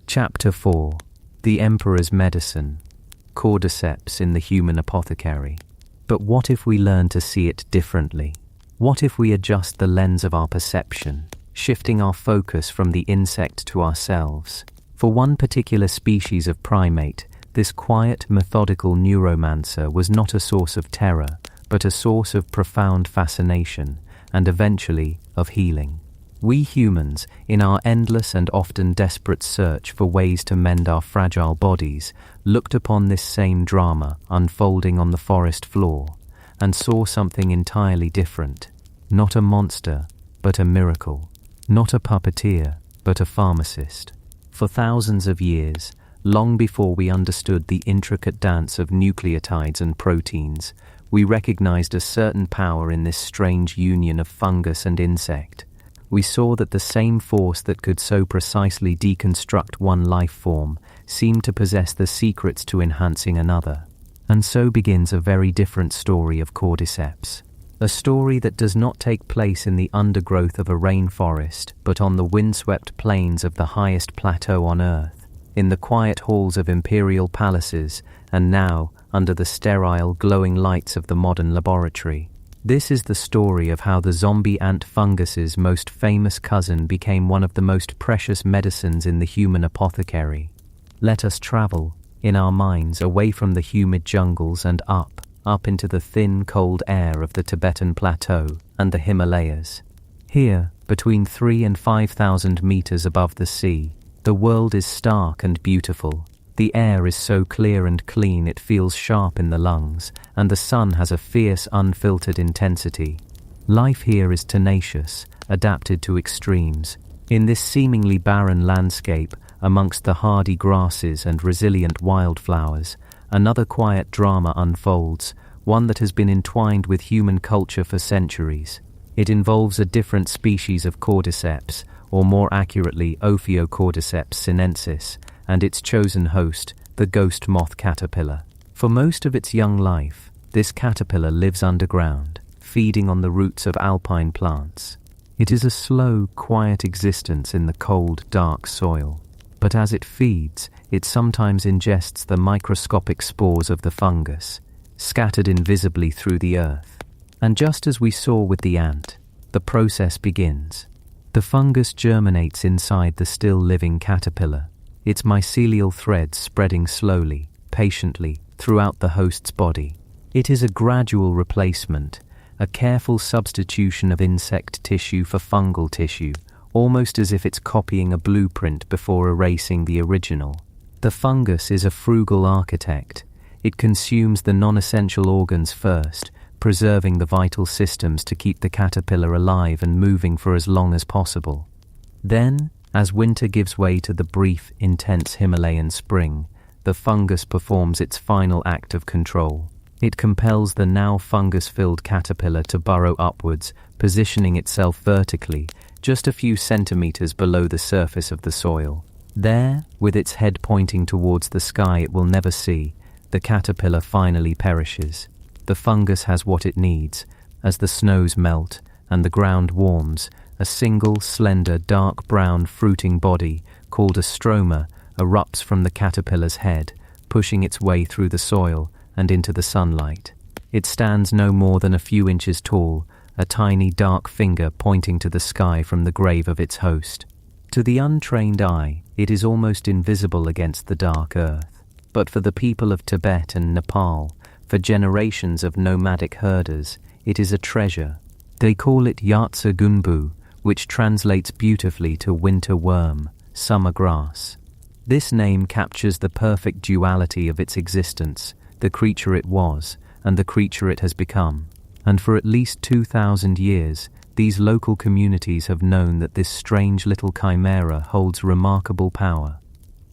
Chapter 4. The Emperor's Medicine. Cordyceps in the Human Apothecary. But what if we learn to see it differently? What if we adjust the lens of our perception, shifting our focus from the insect to ourselves? For one particular species of primate, this quiet, methodical Neuromancer was not a source of terror, but a source of profound fascination, and eventually of healing. We humans, in our endless and often desperate search for ways to mend our fragile bodies, looked upon this same drama unfolding on the forest floor, and saw something entirely different. Not a monster, but a miracle. Not a puppeteer, but a pharmacist. For thousands of years, long before we understood the intricate dance of nucleotides and proteins, we recognized a certain power in this strange union of fungus and insect. We saw that the same force that could so precisely deconstruct one life form seem to possess the secrets to enhancing another. And so begins a very different story of Cordyceps. A story that does not take place in the undergrowth of a rainforest, but on the windswept plains of the highest plateau on Earth, in the quiet halls of imperial palaces, and now under the sterile, glowing lights of the modern laboratory. This is the story of how the zombie ant fungus's most famous cousin became one of the most precious medicines in the human apothecary. Let us travel, in our minds, away from the humid jungles and up into the thin, cold air of the Tibetan Plateau and the Himalayas. Here, between 3,000 and 5,000 meters above the sea, the world is stark and beautiful. The air is so clear and clean it feels sharp in the lungs, and the sun has a fierce, unfiltered intensity. Life here is tenacious, adapted to extremes. In this seemingly barren landscape, amongst the hardy grasses and resilient wildflowers, another quiet drama unfolds, one that has been entwined with human culture for centuries. It involves a different species of Cordyceps, or more accurately Ophiocordyceps sinensis, and its chosen host, the ghost moth caterpillar. For most of its young life, this caterpillar lives underground, feeding on the roots of alpine plants. It is a slow, quiet existence in the cold, dark soil. But as it feeds, it sometimes ingests the microscopic spores of the fungus, scattered invisibly through the earth. And just as we saw with the ant, the process begins. The fungus germinates inside the still-living caterpillar, its mycelial threads spreading slowly, patiently, throughout the host's body. It is a gradual replacement, a careful substitution of insect tissue for fungal tissue, almost as if it's copying a blueprint before erasing the original. The fungus is a frugal architect. It consumes the non-essential organs first, preserving the vital systems to keep the caterpillar alive and moving for as long as possible. Then, as winter gives way to the brief, intense Himalayan spring, the fungus performs its final act of control. It compels the now fungus-filled caterpillar to burrow upwards, positioning itself vertically, just a few centimeters below the surface of the soil. There, with its head pointing towards the sky it will never see, the caterpillar finally perishes. The fungus has what it needs. As the snows melt and the ground warms, a single, slender, dark brown fruiting body, called a stroma, erupts from the caterpillar's head, pushing its way through the soil and into the sunlight. It stands no more than a few inches tall, a tiny dark finger pointing to the sky from the grave of its host. To the untrained eye, it is almost invisible against the dark earth. But for the people of Tibet and Nepal, for generations of nomadic herders, it is a treasure. They call it Yatsa Gunbu, which translates beautifully to winter worm, summer grass. This name captures the perfect duality of its existence, the creature it was and the creature it has become. And for at least 2,000 years, these local communities have known that this strange little chimera holds remarkable power.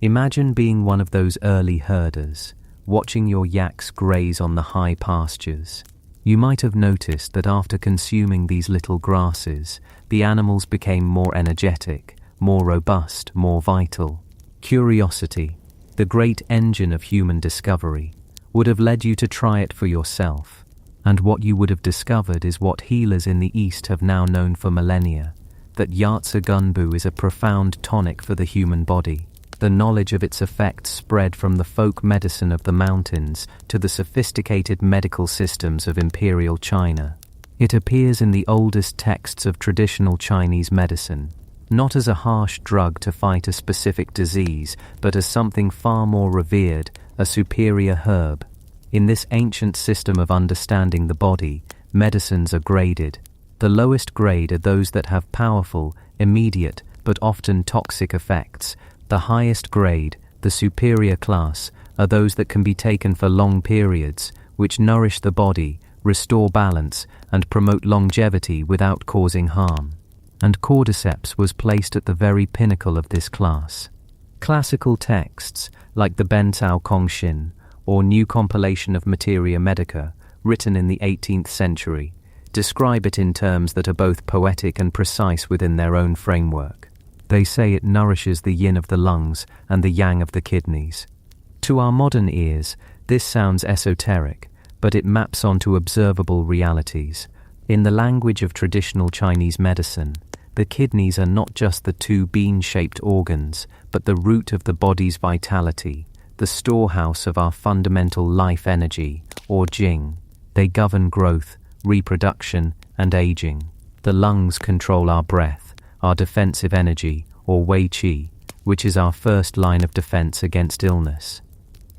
Imagine being one of those early herders, watching your yaks graze on the high pastures. You might have noticed that after consuming these little grasses, the animals became more energetic, more robust, more vital. Curiosity, the great engine of human discovery, would have led you to try it for yourself. And what you would have discovered is what healers in the East have now known for millennia, that Yatsa Gunbu is a profound tonic for the human body. The knowledge of its effects spread from the folk medicine of the mountains to the sophisticated medical systems of imperial China. It appears in the oldest texts of traditional Chinese medicine, not as a harsh drug to fight a specific disease, but as something far more revered, a superior herb. In this ancient system of understanding the body, medicines are graded. The lowest grade are those that have powerful, immediate, but often toxic effects. The highest grade, the superior class, are those that can be taken for long periods, which nourish the body, restore balance, and promote longevity without causing harm. And Cordyceps was placed at the very pinnacle of this class. Classical texts, like the Ben Cao Kongshin, or New Compilation of Materia Medica, written in the 18th century, describe it in terms that are both poetic and precise within their own framework. They say it nourishes the yin of the lungs and the yang of the kidneys. To our modern ears, this sounds esoteric, but it maps onto observable realities. In the language of traditional Chinese medicine, the kidneys are not just the two bean-shaped organs, but the root of the body's vitality, the storehouse of our fundamental life energy, or Jing. They govern growth, reproduction, and aging. The lungs control our breath, our defensive energy, or Wei Qi, which is our first line of defense against illness.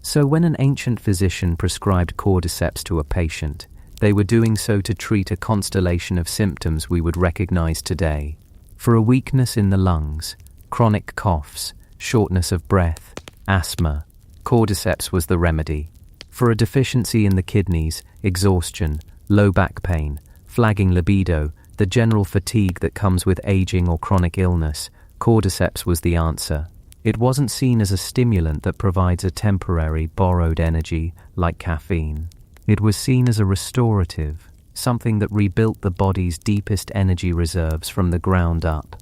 So when an ancient physician prescribed Cordyceps to a patient, they were doing so to treat a constellation of symptoms we would recognize today. For a weakness in the lungs, chronic coughs, shortness of breath, asthma, Cordyceps was the remedy. For a deficiency in the kidneys, exhaustion, low back pain, flagging libido, the general fatigue that comes with aging or chronic illness, Cordyceps was the answer. It wasn't seen as a stimulant that provides a temporary, borrowed energy like caffeine. It was seen as a restorative, something that rebuilt the body's deepest energy reserves from the ground up.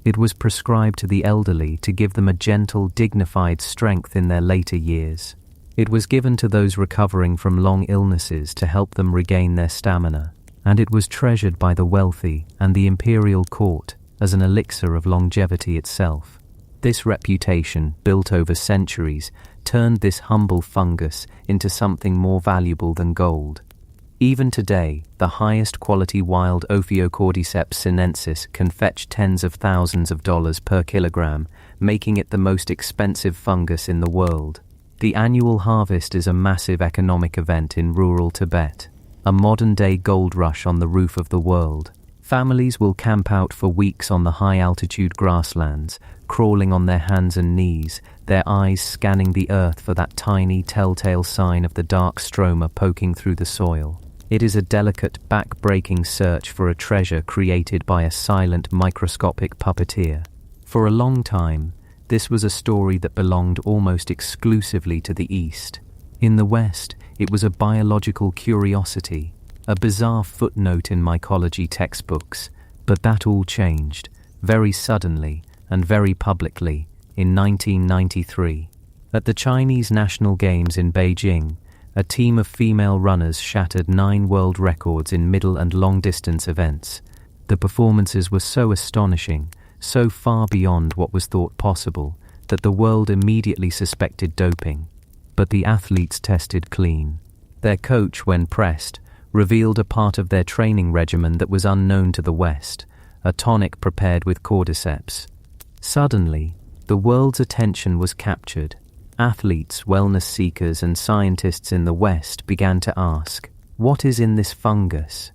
It was prescribed to the elderly to give them a gentle, dignified strength in their later years. It was given to those recovering from long illnesses to help them regain their stamina, and it was treasured by the wealthy and the imperial court as an elixir of longevity itself. This reputation, built over centuries, turned this humble fungus into something more valuable than gold. Even today, the highest quality wild Ophiocordyceps sinensis can fetch tens of thousands of dollars per kilogram, making it the most expensive fungus in the world. The annual harvest is a massive economic event in rural Tibet, a modern-day gold rush on the roof of the world. Families will camp out for weeks on the high-altitude grasslands, crawling on their hands and knees, their eyes scanning the earth for that tiny telltale sign of the dark stroma poking through the soil. It is a delicate, back-breaking search for a treasure created by a silent, microscopic puppeteer. For a long time, this was a story that belonged almost exclusively to the East. In the West, it was a biological curiosity, a bizarre footnote in mycology textbooks, but that all changed, very suddenly and very publicly, in 1993. At the Chinese National Games in Beijing, a team of female runners shattered 9 world records in middle and long-distance events. The performances were so astonishing, so far beyond what was thought possible, that the world immediately suspected doping. But the athletes tested clean. Their coach, when pressed, revealed a part of their training regimen that was unknown to the West, a tonic prepared with Cordyceps. Suddenly, the world's attention was captured. Athletes, wellness seekers, and scientists in the West began to ask, what is in this fungus?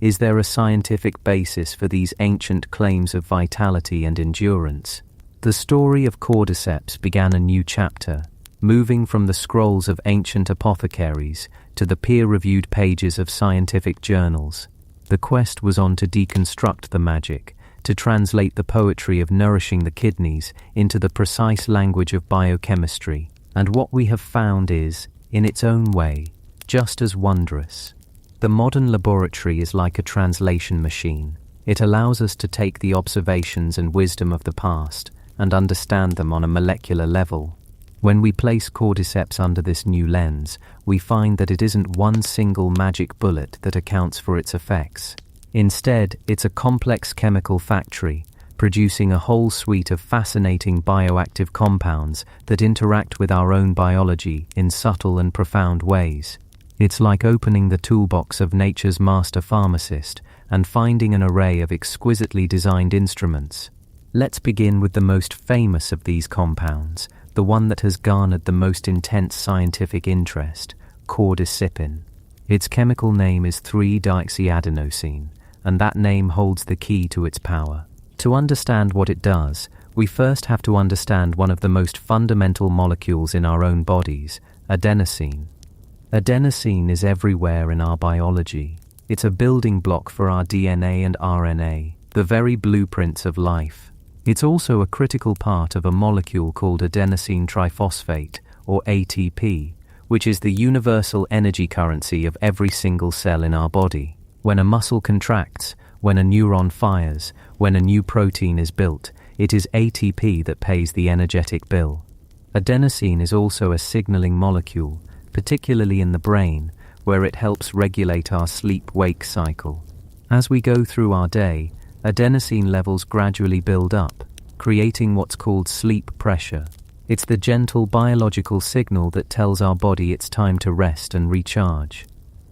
Is there a scientific basis for these ancient claims of vitality and endurance? The story of Cordyceps began a new chapter, moving from the scrolls of ancient apothecaries to the peer-reviewed pages of scientific journals. The quest was on to deconstruct the magic, to translate the poetry of nourishing the kidneys into the precise language of biochemistry. And what we have found is, in its own way, just as wondrous. The modern laboratory is like a translation machine. It allows us to take the observations and wisdom of the past and understand them on a molecular level. When we place Cordyceps under this new lens, we find that it isn't one single magic bullet that accounts for its effects. Instead, it's a complex chemical factory, producing a whole suite of fascinating bioactive compounds that interact with our own biology in subtle and profound ways. It's like opening the toolbox of nature's master pharmacist and finding an array of exquisitely designed instruments. Let's begin with the most famous of these compounds, the one that has garnered the most intense scientific interest, cordycepin. Its chemical name is 3-deoxyadenosine, and that name holds the key to its power. To understand what it does, we first have to understand one of the most fundamental molecules in our own bodies, adenosine. Adenosine is everywhere in our biology. It's a building block for our DNA and RNA, the very blueprints of life. It's also a critical part of a molecule called adenosine triphosphate, or ATP, which is the universal energy currency of every single cell in our body. When a muscle contracts, when a neuron fires, when a new protein is built, It is ATP that pays the energetic bill. Adenosine is also a signaling molecule, particularly in the brain, where it helps regulate our sleep-wake cycle. As we go through our day, adenosine levels gradually build up, creating what's called sleep pressure. It's the gentle biological signal that tells our body it's time to rest and recharge.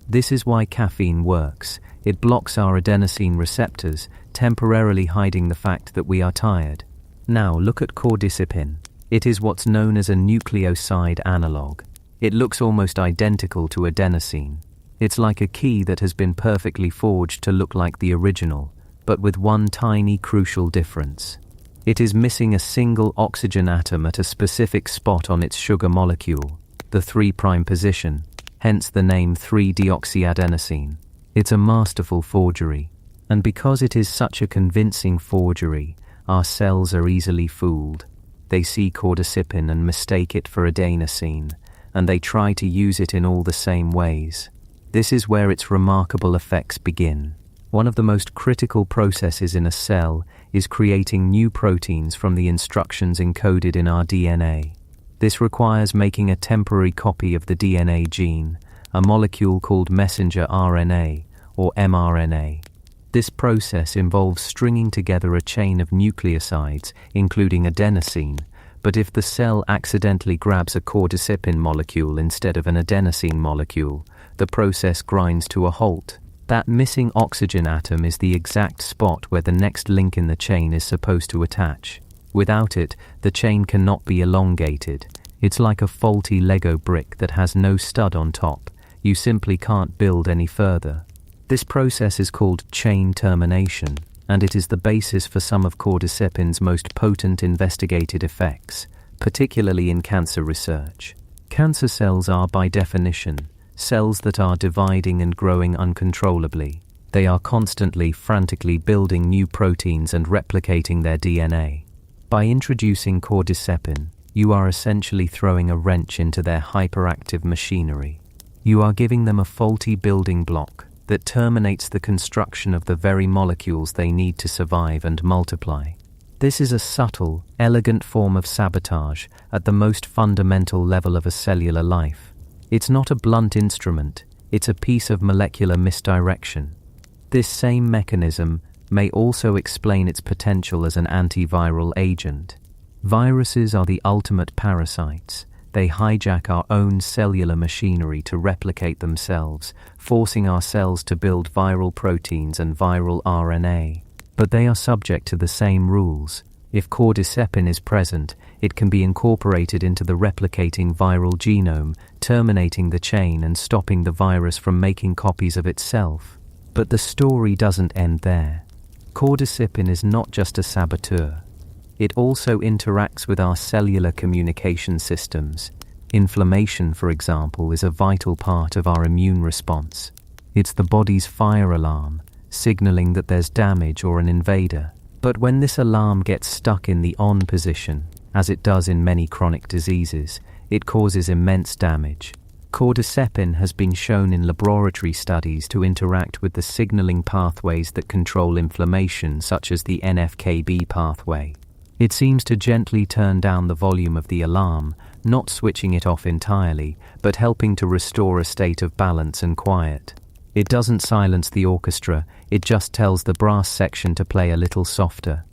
This is why caffeine works. It blocks our adenosine receptors, temporarily hiding the fact that we are tired. Now look at cordycepin. It is what's known as a nucleoside analog. It looks almost identical to adenosine. It's like a key that has been perfectly forged to look like the original, but with one tiny crucial difference. It is missing a single oxygen atom at a specific spot on its sugar molecule, the 3' position, hence the name 3-deoxyadenosine. It's a masterful forgery, and because it is such a convincing forgery, our cells are easily fooled. They see cordycepin and mistake it for adenosine, and they try to use it in all the same ways. This is where its remarkable effects begin. One of the most critical processes in a cell is creating new proteins from the instructions encoded in our DNA. This requires making a temporary copy of the DNA gene, a molecule called messenger RNA, or mRNA. This process involves stringing together a chain of nucleosides, including adenosine, but if the cell accidentally grabs a cordycepin molecule instead of an adenosine molecule, the process grinds to a halt. That missing oxygen atom is the exact spot where the next link in the chain is supposed to attach. Without it, the chain cannot be elongated. It's like a faulty Lego brick that has no stud on top. You simply can't build any further. This process is called chain termination, and it is the basis for some of cordycepin's most potent investigated effects, particularly in cancer research. Cancer cells are, by definition, cells that are dividing and growing uncontrollably. They are constantly, frantically building new proteins and replicating their DNA. By introducing cordycepin, you are essentially throwing a wrench into their hyperactive machinery. You are giving them a faulty building block that terminates the construction of the very molecules they need to survive and multiply. This is a subtle, elegant form of sabotage at the most fundamental level of a cellular life. It's not a blunt instrument, it's a piece of molecular misdirection. This same mechanism may also explain its potential as an antiviral agent. Viruses are the ultimate parasites. They hijack our own cellular machinery to replicate themselves, forcing our cells to build viral proteins and viral RNA. But they are subject to the same rules. If cordycepin is present, it can be incorporated into the replicating viral genome, terminating the chain and stopping the virus from making copies of itself. But the story doesn't end there. Cordycepin is not just a saboteur. It also interacts with our cellular communication systems. Inflammation, for example, is a vital part of our immune response. It's the body's fire alarm, signaling that there's damage or an invader. But when this alarm gets stuck in the on position, as it does in many chronic diseases, it causes immense damage. Cordycepin has been shown in laboratory studies to interact with the signaling pathways that control inflammation, such as the NF-κB pathway. It seems to gently turn down the volume of the alarm, not switching it off entirely, but helping to restore a state of balance and quiet. It doesn't silence the orchestra, it just tells the brass section to play a little softer.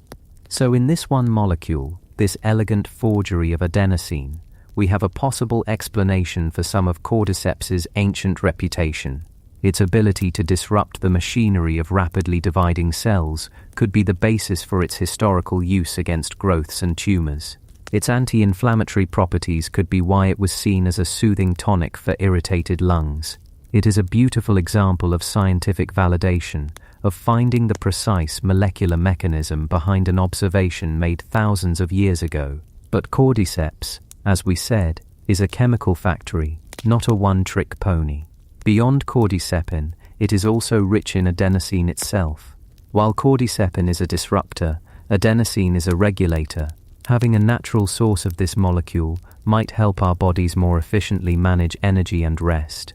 So in this one molecule, this elegant forgery of adenosine, we have a possible explanation for some of Cordyceps's ancient reputation. Its ability to disrupt the machinery of rapidly dividing cells could be the basis for its historical use against growths and tumors. Its anti-inflammatory properties could be why it was seen as a soothing tonic for irritated lungs. It is a beautiful example of scientific validation, of finding the precise molecular mechanism behind an observation made thousands of years ago. But Cordyceps, as we said, is a chemical factory, not a one-trick pony. Beyond cordycepin, it is also rich in adenosine itself. While cordycepin is a disruptor, adenosine is a regulator. Having a natural source of this molecule might help our bodies more efficiently manage energy and rest.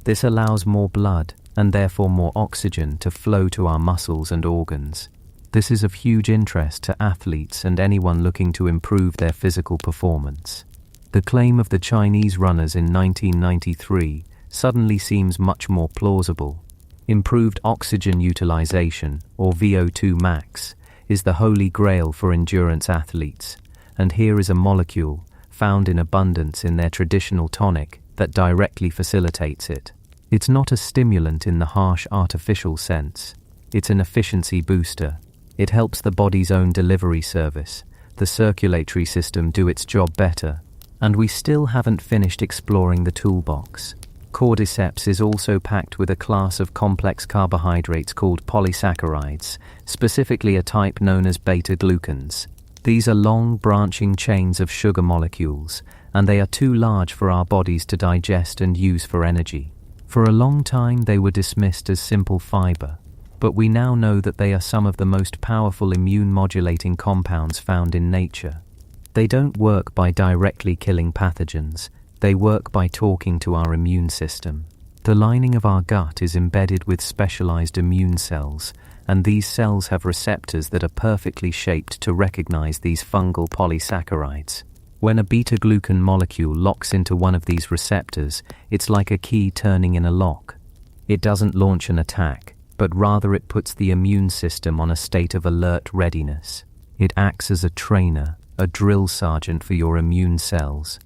This allows more blood, and therefore more oxygen, to flow to our muscles and organs. This is of huge interest to athletes and anyone looking to improve their physical performance. The claim of the Chinese runners in 1993 suddenly seems much more plausible. Improved oxygen utilization, or VO2 max, is the holy grail for endurance athletes, and here is a molecule found in abundance in their traditional tonic that directly facilitates it. It's not a stimulant in the harsh artificial sense. It's an efficiency booster. It helps the body's own delivery service, the circulatory system, do its job better. And we still haven't finished exploring the toolbox. Cordyceps is also packed with a class of complex carbohydrates called polysaccharides, specifically a type known as beta-glucans. These are long, branching chains of sugar molecules, and they are too large for our bodies to digest and use for energy. For a long time they were dismissed as simple fiber, but we now know that they are some of the most powerful immune-modulating compounds found in nature. They don't work by directly killing pathogens. They work by talking to our immune system. The lining of our gut is embedded with specialized immune cells, and these cells have receptors that are perfectly shaped to recognize these fungal polysaccharides. When a beta-glucan molecule locks into one of these receptors, it's like a key turning in a lock. It doesn't launch an attack, but rather it puts the immune system on a state of alert readiness. It acts as a trainer, a drill sergeant for your immune cells.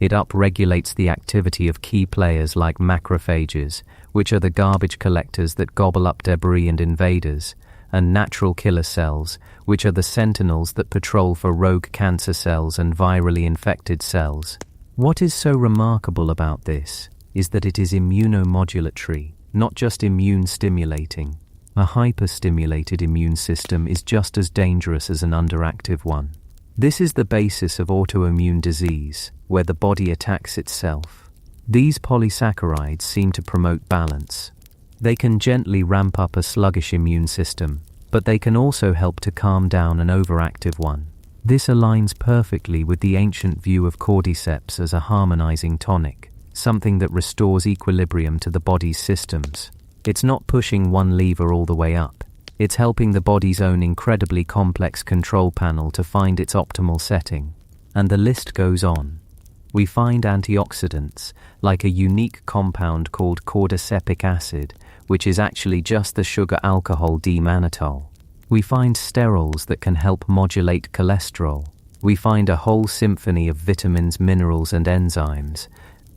It upregulates the activity of key players like macrophages, which are the garbage collectors that gobble up debris and invaders, and natural killer cells, which are the sentinels that patrol for rogue cancer cells and virally infected cells. What is so remarkable about this is that it is immunomodulatory, not just immune stimulating. A hyperstimulated immune system is just as dangerous as an underactive one. This is the basis of autoimmune disease, where the body attacks itself. These polysaccharides seem to promote balance. They can gently ramp up a sluggish immune system, but they can also help to calm down an overactive one. This aligns perfectly with the ancient view of Cordyceps as a harmonizing tonic, something that restores equilibrium to the body's systems. It's not pushing one lever all the way up. It's helping the body's own incredibly complex control panel to find its optimal setting. And the list goes on. We find antioxidants, like a unique compound called cordycepic acid, which is actually just the sugar alcohol D-mannitol. We find sterols that can help modulate cholesterol. We find a whole symphony of vitamins, minerals, and enzymes.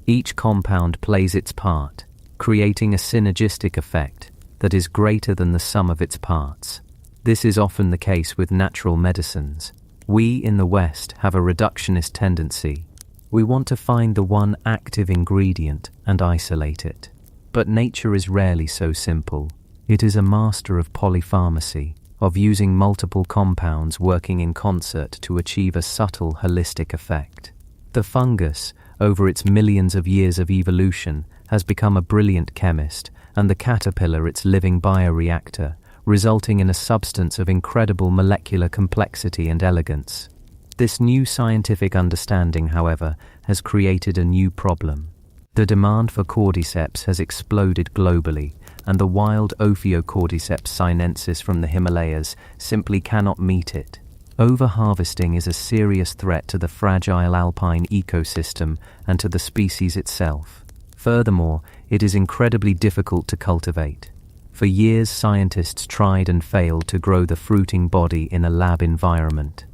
Each compound plays its part, creating a synergistic effect that is greater than the sum of its parts. This is often the case with natural medicines. We in the West have a reductionist tendency. We want to find the one active ingredient and isolate it. But nature is rarely so simple. It is a master of polypharmacy, of using multiple compounds working in concert to achieve a subtle holistic effect. The fungus, over its millions of years of evolution, has become a brilliant chemist, and the caterpillar its living bioreactor, resulting in a substance of incredible molecular complexity and elegance. This new scientific understanding, however, has created a new problem. The demand for cordyceps has exploded globally, and the wild Ophiocordyceps sinensis from the Himalayas simply cannot meet it. Over-harvesting is a serious threat to the fragile alpine ecosystem and to the species itself. Furthermore, it is incredibly difficult to cultivate. For years, scientists tried and failed to grow the fruiting body in a lab environment.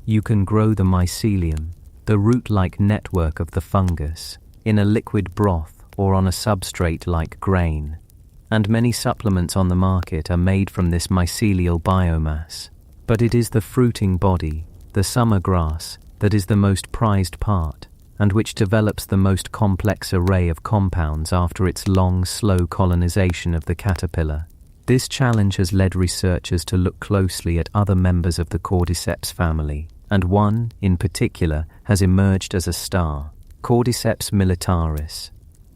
You can grow the mycelium, the root-like network of the fungus, in a liquid broth or on a substrate like grain. And many supplements on the market are made from this mycelial biomass. But it is the fruiting body, the summer grass, that is the most prized part, and which develops the most complex array of compounds after its long, slow colonization of the caterpillar. This challenge has led researchers to look closely at other members of the Cordyceps family, and one, in particular, has emerged as a star, Cordyceps militaris.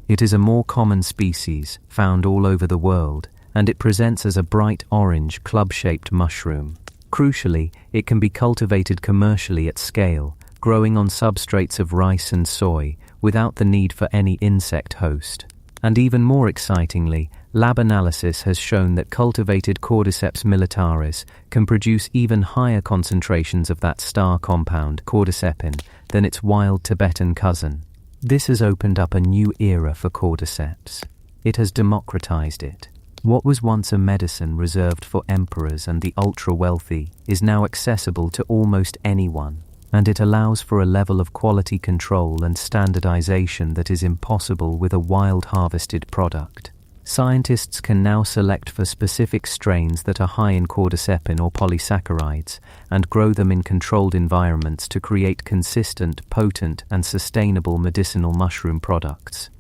It is a more common species, found all over the world, and it presents as a bright orange, club-shaped mushroom. Crucially, it can be cultivated commercially at scale, growing on substrates of rice and soy, without the need for any insect host. And even more excitingly, lab analysis has shown that cultivated Cordyceps militaris can produce even higher concentrations of that star compound, cordycepin, than its wild Tibetan cousin. This has opened up a new era for Cordyceps. It has democratized it. What was once a medicine reserved for emperors and the ultra-wealthy is now accessible to almost anyone, and it allows for a level of quality control and standardization that is impossible with a wild harvested product. Scientists can now select for specific strains that are high in cordycepin or polysaccharides and grow them in controlled environments to create consistent, potent, and sustainable medicinal mushroom products.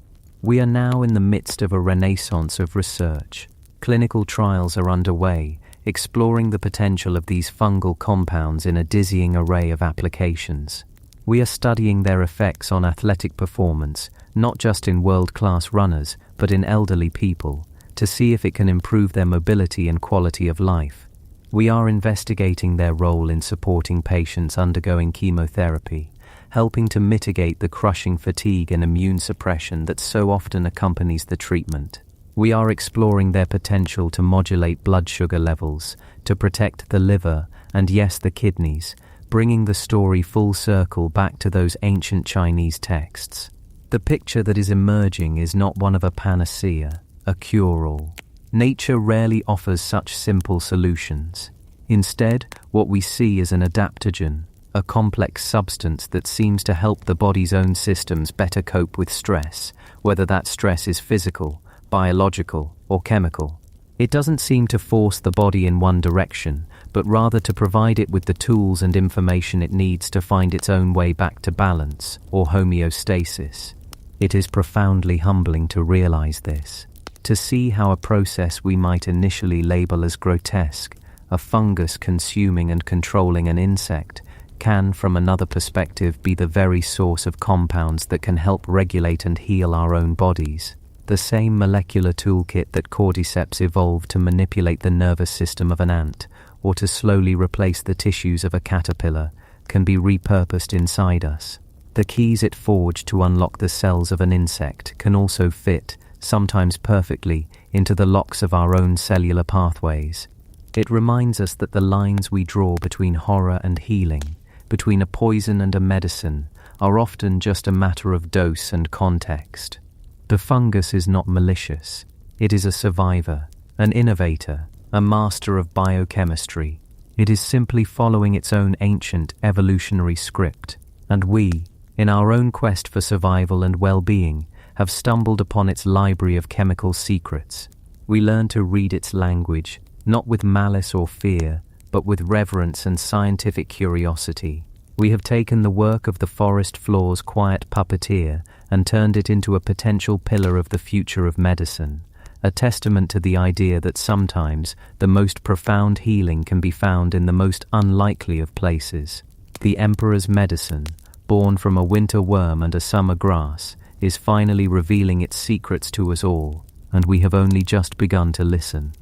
We are now in the midst of a renaissance of research. Clinical trials are underway, exploring the potential of these fungal compounds in a dizzying array of applications. We are studying their effects on athletic performance, not just in world-class runners, but in elderly people, to see if it can improve their mobility and quality of life. We are investigating their role in supporting patients undergoing chemotherapy, helping to mitigate the crushing fatigue and immune suppression that so often accompanies the treatment. We are exploring their potential to modulate blood sugar levels, to protect the liver, and yes, the kidneys, bringing the story full circle back to those ancient Chinese texts. The picture that is emerging is not one of a panacea, a cure-all. Nature rarely offers such simple solutions. Instead, what we see is an adaptogen, a complex substance that seems to help the body's own systems better cope with stress, whether that stress is physical, biological, or chemical. It doesn't seem to force the body in one direction, but rather to provide it with the tools and information it needs to find its own way back to balance, or homeostasis. It is profoundly humbling to realize this, to see how a process we might initially label as grotesque, a fungus consuming and controlling an insect, can, from another perspective, be the very source of compounds that can help regulate and heal our own bodies. The same molecular toolkit that Cordyceps evolved to manipulate the nervous system of an ant, or to slowly replace the tissues of a caterpillar, can be repurposed inside us. The keys it forged to unlock the cells of an insect can also fit, sometimes perfectly, into the locks of our own cellular pathways. It reminds us that the lines we draw between horror and healing, between a poison and a medicine, are often just a matter of dose and context. The fungus is not malicious. It is a survivor, an innovator, a master of biochemistry. It is simply following its own ancient evolutionary script, and we, in our own quest for survival and well-being, have stumbled upon its library of chemical secrets. We learn to read its language, not with malice or fear, but with reverence and scientific curiosity. We have taken the work of the forest floor's quiet puppeteer and turned it into a potential pillar of the future of medicine, a testament to the idea that sometimes the most profound healing can be found in the most unlikely of places. The emperor's medicine, born from a winter worm and a summer grass, is finally revealing its secrets to us all, and we have only just begun to listen.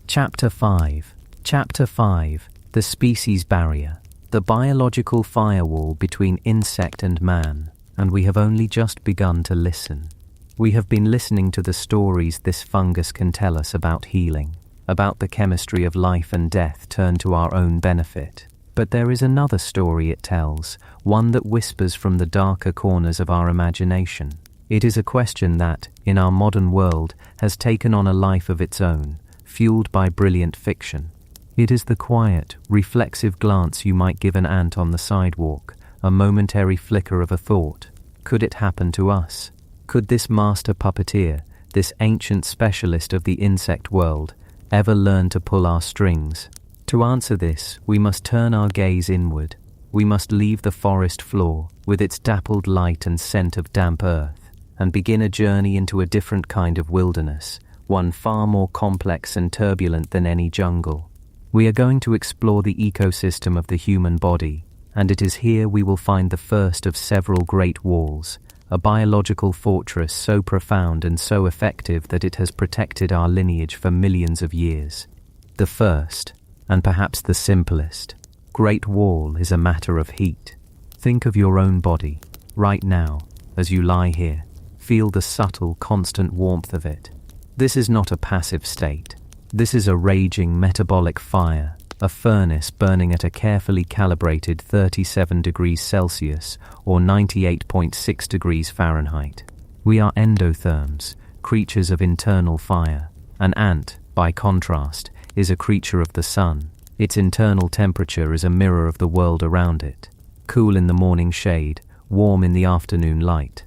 Chapter 5. Chapter 5. The Species Barrier. The biological firewall between insect and man, and we have only just begun to listen. We have been listening to the stories this fungus can tell us about healing, about the chemistry of life and death turned to our own benefit. But there is another story it tells, one that whispers from the darker corners of our imagination. It is a question that, in our modern world, has taken on a life of its own, fueled by brilliant fiction. It is the quiet, reflexive glance you might give an ant on the sidewalk, a momentary flicker of a thought. Could it happen to us? Could this master puppeteer, this ancient specialist of the insect world, ever learn to pull our strings? To answer this, we must turn our gaze inward. We must leave the forest floor, with its dappled light and scent of damp earth, and begin a journey into a different kind of wilderness, one far more complex and turbulent than any jungle. We are going to explore the ecosystem of the human body, and it is here we will find the first of several great walls, a biological fortress so profound and so effective that it has protected our lineage for millions of years. The first, and perhaps the simplest, great wall is a matter of heat. Think of your own body, right now, as you lie here. Feel the subtle, constant warmth of it. This is not a passive state. This is a raging metabolic fire, a furnace burning at a carefully calibrated 37 degrees Celsius or 98.6 degrees Fahrenheit. We are endotherms, creatures of internal fire. An ant, by contrast, is a creature of the sun. Its internal temperature is a mirror of the world around it. Cool in the morning shade, warm in the afternoon light.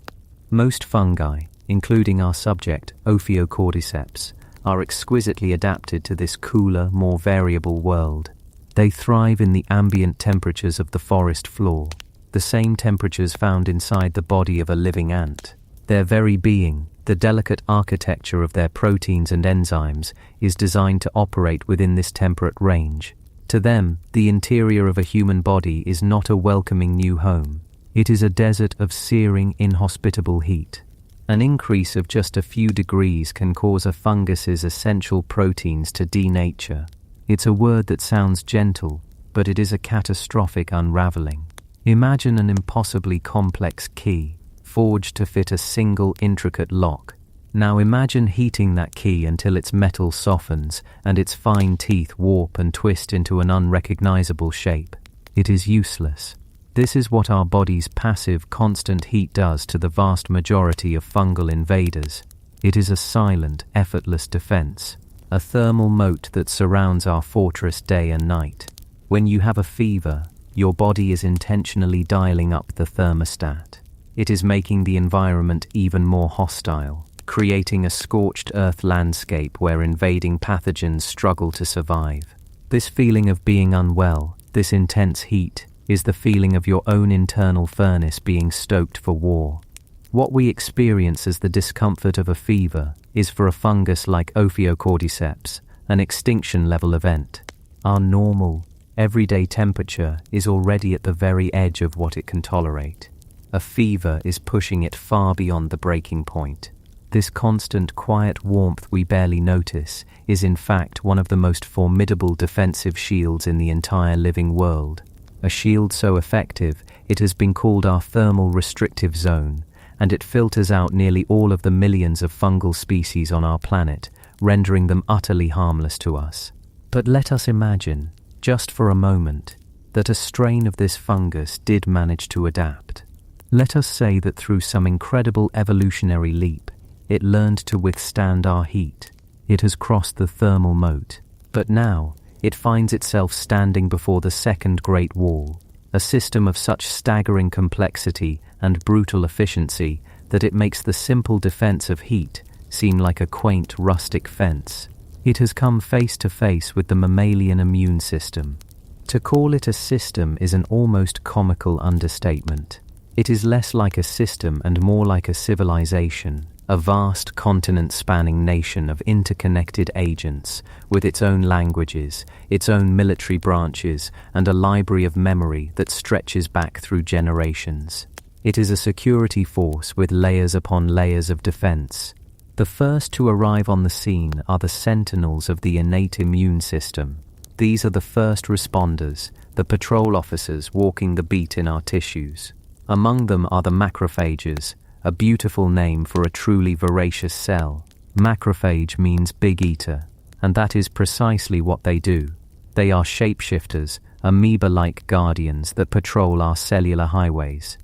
Most fungi, including our subject, Cordyceps, are exquisitely adapted to this cooler, more variable world. They thrive in the ambient temperatures of the forest floor, the same temperatures found inside the body of a living ant. Their very being, the delicate architecture of their proteins and enzymes, is designed to operate within this temperate range. To them, the interior of a human body is not a welcoming new home. It is a desert of searing, inhospitable heat. An increase of just a few degrees can cause a fungus's essential proteins to denature. It's a word that sounds gentle, but it is a catastrophic unraveling. Imagine an impossibly complex key, forged to fit a single intricate lock. Now imagine heating that key until its metal softens and its fine teeth warp and twist into an unrecognizable shape. It is useless. This is what our body's passive, constant heat does to the vast majority of fungal invaders. It is a silent, effortless defense, a thermal moat that surrounds our fortress day and night. When you have a fever, your body is intentionally dialing up the thermostat. It is making the environment even more hostile, creating a scorched earth landscape where invading pathogens struggle to survive. This feeling of being unwell, this intense heat, is the feeling of your own internal furnace being stoked for war. What we experience as the discomfort of a fever is for a fungus like Cordyceps an extinction-level event. Our normal, everyday temperature is already at the very edge of what it can tolerate. A fever is pushing it far beyond the breaking point. This constant, quiet warmth we barely notice is in fact one of the most formidable defensive shields in the entire living world. A shield so effective, it has been called our thermal restrictive zone, and it filters out nearly all of the millions of fungal species on our planet, rendering them utterly harmless to us. But let us imagine, just for a moment, that a strain of this fungus did manage to adapt. Let us say that through some incredible evolutionary leap, it learned to withstand our heat. It has crossed the thermal moat, but now it finds itself standing before the second Great Wall, a system of such staggering complexity and brutal efficiency that it makes the simple defense of heat seem like a quaint rustic fence. It has come face to face with the mammalian immune system. To call it a system is an almost comical understatement. It is less like a system and more like a civilization, a vast continent-spanning nation of interconnected agents, with its own languages, its own military branches, and a library of memory that stretches back through generations. It is a security force with layers upon layers of defense. The first to arrive on the scene are the sentinels of the innate immune system. These are the first responders, the patrol officers walking the beat in our tissues. Among them are the macrophages, a beautiful name for a truly voracious cell. Macrophage means big eater, and that is precisely what they do. They are shapeshifters, amoeba-like guardians that patrol our cellular highways.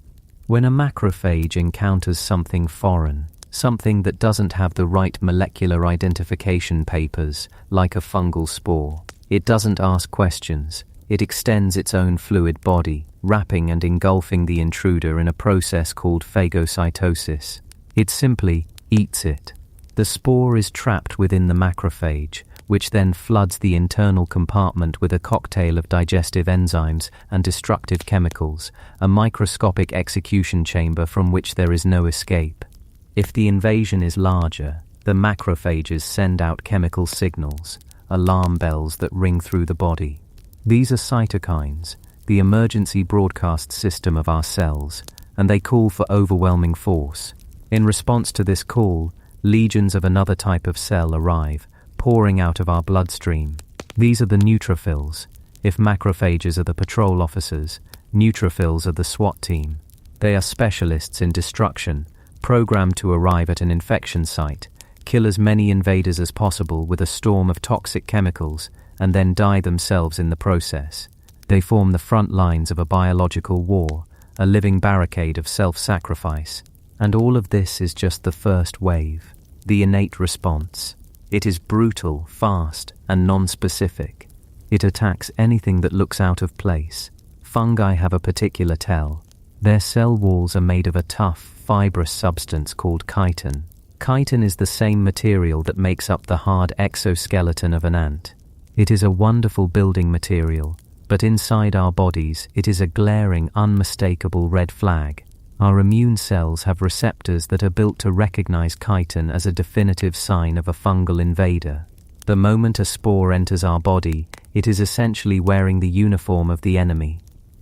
When a macrophage encounters something foreign, something that doesn't have the right molecular identification papers, like a fungal spore, it doesn't ask questions. It extends its own fluid body, wrapping and engulfing the intruder in a process called phagocytosis. It simply eats it. The spore is trapped within the macrophage, which then floods the internal compartment with a cocktail of digestive enzymes and destructive chemicals, a microscopic execution chamber from which there is no escape. If the invasion is larger, the macrophages send out chemical signals, alarm bells that ring through the body. These are cytokines, the emergency broadcast system of our cells, and they call for overwhelming force. In response to this call, legions of another type of cell arrive, pouring out of our bloodstream. These are the neutrophils. If macrophages are the patrol officers, neutrophils are the SWAT team. They are specialists in destruction, programmed to arrive at an infection site, kill as many invaders as possible with a storm of toxic chemicals, and then die themselves in the process. They form the front lines of a biological war, a living barricade of self-sacrifice. And all of this is just the first wave, the innate response. It is brutal, fast, and non-specific. It attacks anything that looks out of place. Fungi have a particular tell. Their cell walls are made of a tough, fibrous substance called chitin. Chitin is the same material that makes up the hard exoskeleton of an ant. It is a wonderful building material, but inside our bodies it is a glaring, unmistakable red flag. Our immune cells have receptors that are built to recognize chitin as a definitive sign of a fungal invader. The moment a spore enters our body, it is essentially wearing the uniform of the enemy.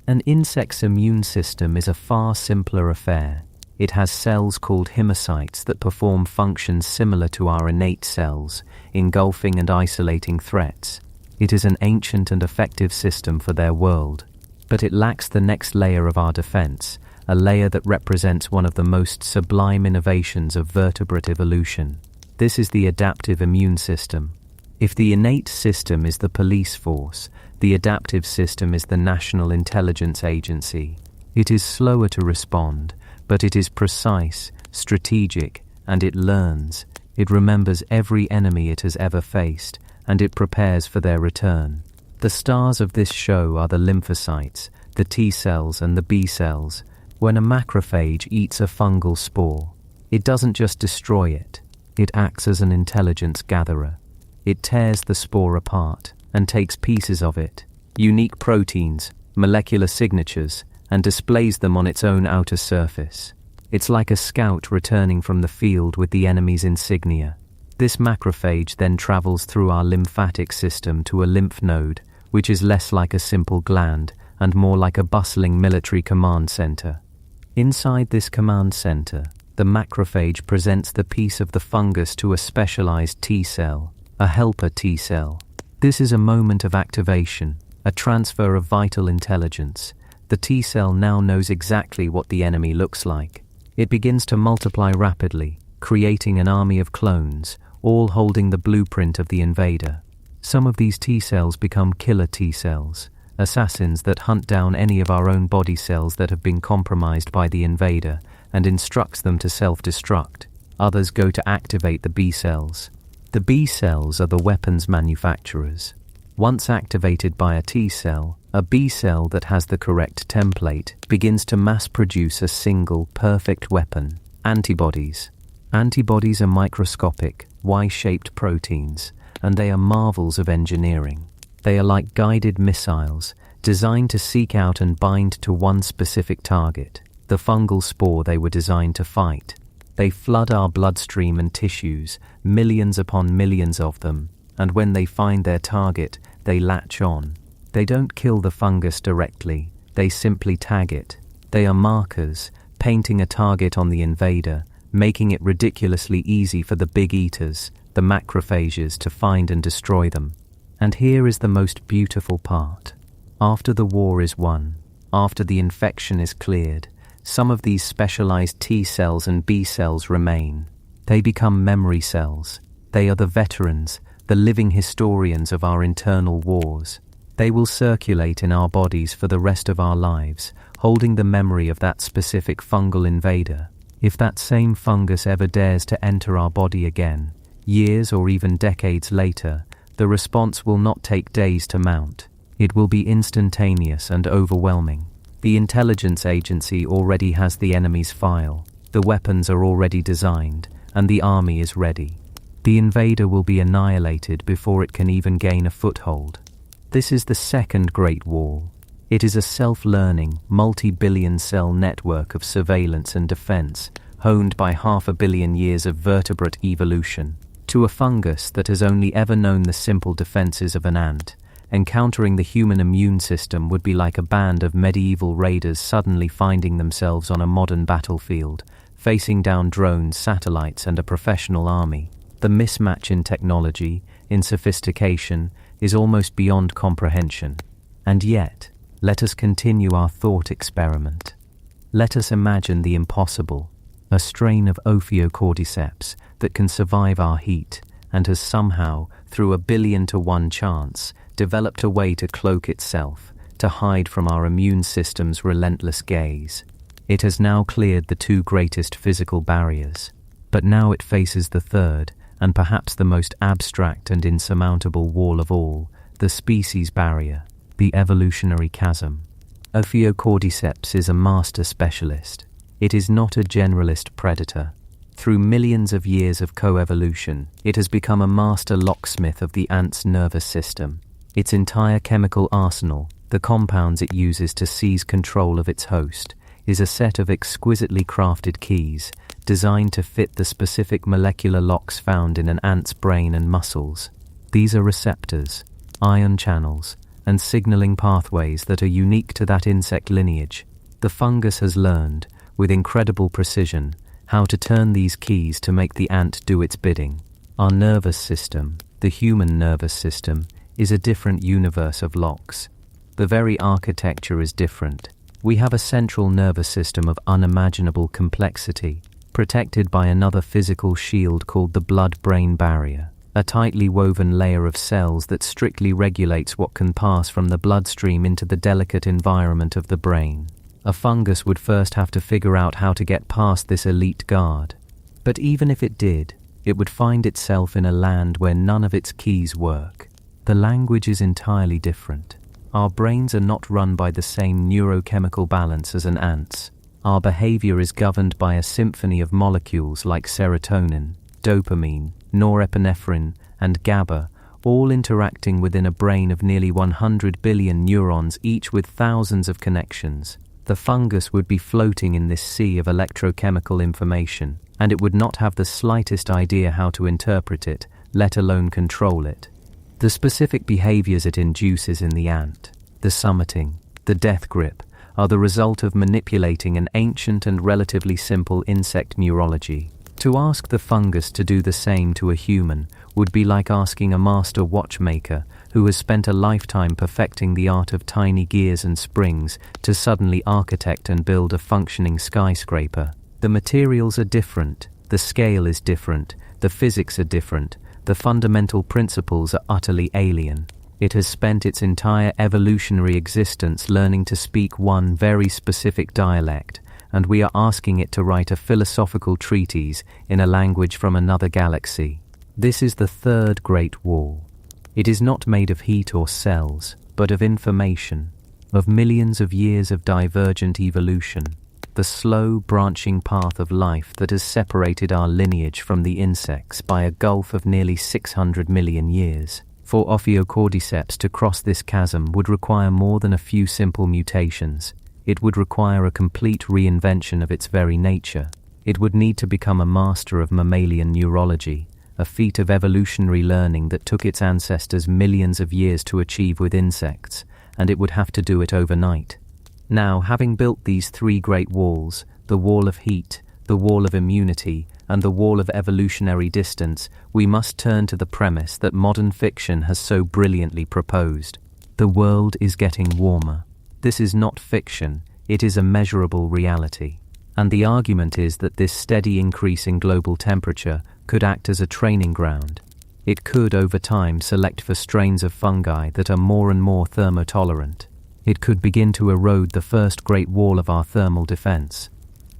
An insect's immune system is a far simpler affair. It has cells called hemocytes that perform functions similar to our innate cells, engulfing and isolating threats. It is an ancient and effective system for their world. But it lacks the next layer of our defense, a layer that represents one of the most sublime innovations of vertebrate evolution. This is the adaptive immune system. If the innate system is the police force, the adaptive system is the National Intelligence Agency. It is slower to respond, but it is precise, strategic, and it learns. It remembers every enemy it has ever faced, and it prepares for their return. The stars of this show are the lymphocytes, the T cells and the B cells. When a macrophage eats a fungal spore, it doesn't just destroy it, it acts as an intelligence gatherer. It tears the spore apart and takes pieces of it, unique proteins, molecular signatures, and displays them on its own outer surface. It's like a scout returning from the field with the enemy's insignia. This macrophage then travels through our lymphatic system to a lymph node, which is less like a simple gland and more like a bustling military command center. Inside this command center, the macrophage presents the piece of the fungus to a specialized T cell, a helper T cell. This is a moment of activation, a transfer of vital intelligence. The T cell now knows exactly what the enemy looks like. It begins to multiply rapidly, creating an army of clones, all holding the blueprint of the invader. Some of these T cells become killer T cells, assassins that hunt down any of our own body cells that have been compromised by the invader and instructs them to self-destruct. Others go to activate the B cells. The B cells are the weapons manufacturers. Once activated by a T cell, a B cell that has the correct template begins to mass-produce a single, perfect weapon: antibodies. Antibodies are microscopic, Y-shaped proteins, and they are marvels of engineering. They are like guided missiles, designed to seek out and bind to one specific target, the fungal spore they were designed to fight. They flood our bloodstream and tissues, millions upon millions of them, and when they find their target, they latch on. They don't kill the fungus directly, they simply tag it. They are markers, painting a target on the invader, making it ridiculously easy for the big eaters, the macrophages, to find and destroy them. And here is the most beautiful part. After the war is won, after the infection is cleared, some of these specialized T cells and B cells remain. They become memory cells. They are the veterans, the living historians of our internal wars. They will circulate in our bodies for the rest of our lives, holding the memory of that specific fungal invader. If that same fungus ever dares to enter our body again, years or even decades later, the response will not take days to mount. It will be instantaneous and overwhelming. The intelligence agency already has the enemy's file, the weapons are already designed, and the army is ready. The invader will be annihilated before it can even gain a foothold. This is the second Great Wall. It is a self-learning, multi-billion cell network of surveillance and defense, honed by 500 million years of vertebrate evolution. To a fungus that has only ever known the simple defenses of an ant, encountering the human immune system would be like a band of medieval raiders suddenly finding themselves on a modern battlefield, facing down drones, satellites, and a professional army. The mismatch in technology, in sophistication, is almost beyond comprehension. And yet, let us continue our thought experiment. Let us imagine the impossible. a strain of Cordyceps that can survive our heat and has somehow, through 1,000,000,000 to 1 chance, developed a way to cloak itself, to hide from our immune system's relentless gaze. It has now cleared the 2 greatest physical barriers, but now it faces the third, and perhaps the most abstract and insurmountable wall of all, the species barrier, the evolutionary chasm. Cordyceps is a master specialist. It is not a generalist predator. Through millions of years of coevolution, it has become a master locksmith of the ant's nervous system. Its entire chemical arsenal, the compounds it uses to seize control of its host, is a set of exquisitely crafted keys designed to fit the specific molecular locks found in an ant's brain and muscles. These are receptors, ion channels, and signaling pathways that are unique to that insect lineage. The fungus has learned, with incredible precision, how to turn these keys to make the ant do its bidding. Our nervous system, the human nervous system, is a different universe of locks. The very architecture is different. We have a central nervous system of unimaginable complexity, protected by another physical shield called the blood-brain barrier, a tightly woven layer of cells that strictly regulates what can pass from the bloodstream into the delicate environment of the brain. A fungus would first have to figure out how to get past this elite guard. But even if it did, it would find itself in a land where none of its keys work. The language is entirely different. Our brains are not run by the same neurochemical balance as an ant's. Our behavior is governed by a symphony of molecules like serotonin, dopamine, norepinephrine, and GABA, all interacting within a brain of nearly 100 billion neurons, each with thousands of connections. The fungus would be floating in this sea of electrochemical information, and it would not have the slightest idea how to interpret it, let alone control it. The specific behaviors it induces in the ant, the summiting, the death grip, are the result of manipulating an ancient and relatively simple insect neurology. To ask the fungus to do the same to a human would be like asking a master watchmaker who has spent a lifetime perfecting the art of tiny gears and springs to suddenly architect and build a functioning skyscraper. The materials are different, the scale is different, the physics are different, the fundamental principles are utterly alien. It has spent its entire evolutionary existence learning to speak one very specific dialect, and we are asking it to write a philosophical treatise in a language from another galaxy. This is the third great wall. It is not made of heat or cells, but of information, of millions of years of divergent evolution, the slow branching path of life that has separated our lineage from the insects by a gulf of nearly 600 million years. For Cordyceps to cross this chasm would require more than a few simple mutations. It would require a complete reinvention of its very nature. It would need to become a master of mammalian neurology, a feat of evolutionary learning that took its ancestors millions of years to achieve with insects, and it would have to do it overnight. Now, having built these 3 great walls, the wall of heat, the wall of immunity, and the wall of evolutionary distance, we must turn to the premise that modern fiction has so brilliantly proposed. The world is getting warmer. This is not fiction, it is a measurable reality. And the argument is that this steady increase in global temperature could act as a training ground. It could, over time, select for strains of fungi that are more and more thermotolerant. It could begin to erode the first great wall of our thermal defense.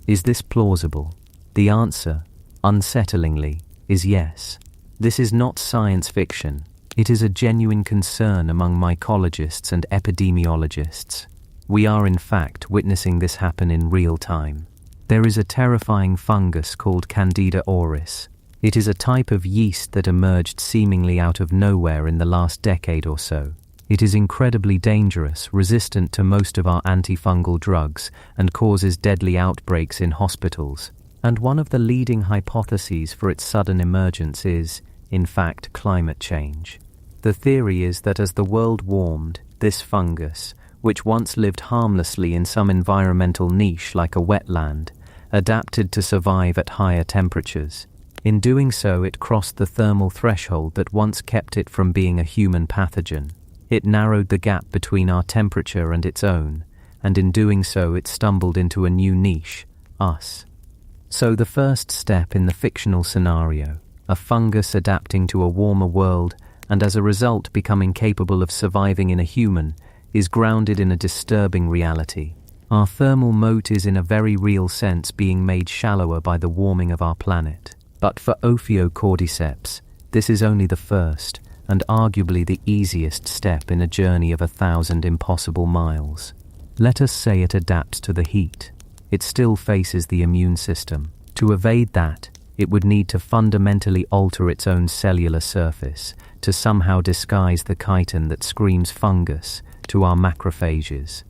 Is this plausible? The answer, unsettlingly, is yes. This is not science fiction. It is a genuine concern among mycologists and epidemiologists. We are in fact witnessing this happen in real time. There is a terrifying fungus called Candida auris. It is a type of yeast that emerged seemingly out of nowhere in the last decade or so. It is incredibly dangerous, resistant to most of our antifungal drugs, and causes deadly outbreaks in hospitals. And one of the leading hypotheses for its sudden emergence is, in fact, climate change. The theory is that as the world warmed, this fungus, which once lived harmlessly in some environmental niche like a wetland, adapted to survive at higher temperatures. In doing so, it crossed the thermal threshold that once kept it from being a human pathogen. It narrowed the gap between our temperature and its own, and in doing so it stumbled into a new niche, us. So the first step in the fictional scenario, a fungus adapting to a warmer world and as a result becoming capable of surviving in a human, is grounded in a disturbing reality. Our thermal moat is in a very real sense being made shallower by the warming of our planet. But for Cordyceps, this is only the first and arguably the easiest step in a journey of 1,000 impossible miles. Let us say it adapts to the heat. It still faces the immune system. To evade that, it would need to fundamentally alter its own cellular surface to somehow disguise the chitin that screams fungus to our macrophages.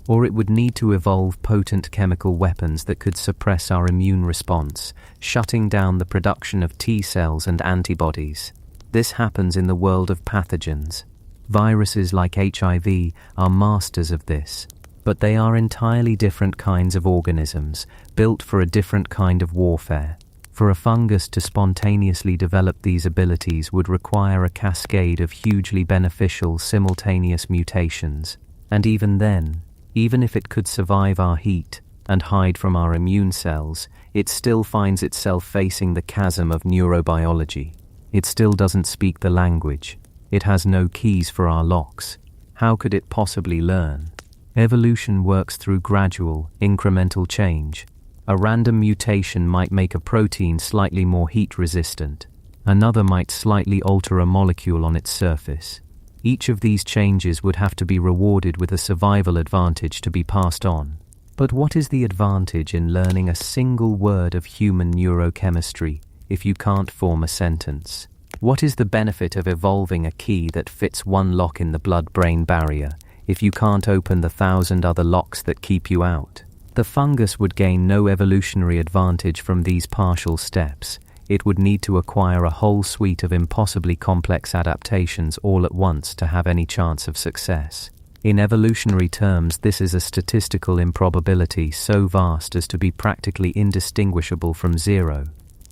Or it would need to evolve potent chemical weapons that could suppress our immune response, shutting down the production of T cells and antibodies. This happens in the world of pathogens. Viruses like HIV are masters of this, but they are entirely different kinds of organisms, built for a different kind of warfare. For a fungus to spontaneously develop these abilities would require a cascade of hugely beneficial simultaneous mutations, and even then, even if it could survive our heat and hide from our immune cells, it still finds itself facing the chasm of neurobiology. It still doesn't speak the language. It has no keys for our locks. How could it possibly learn? Evolution works through gradual, incremental change. A random mutation might make a protein slightly more heat-resistant. Another might slightly alter a molecule on its surface. Each of these changes would have to be rewarded with a survival advantage to be passed on. But what is the advantage in learning a single word of human neurochemistry if you can't form a sentence? What is the benefit of evolving a key that fits one lock in the blood-brain barrier if you can't open the 1,000 other locks that keep you out? The fungus would gain no evolutionary advantage from these partial steps. It would need to acquire a whole suite of impossibly complex adaptations all at once to have any chance of success. In evolutionary terms, this is a statistical improbability so vast as to be practically indistinguishable from zero.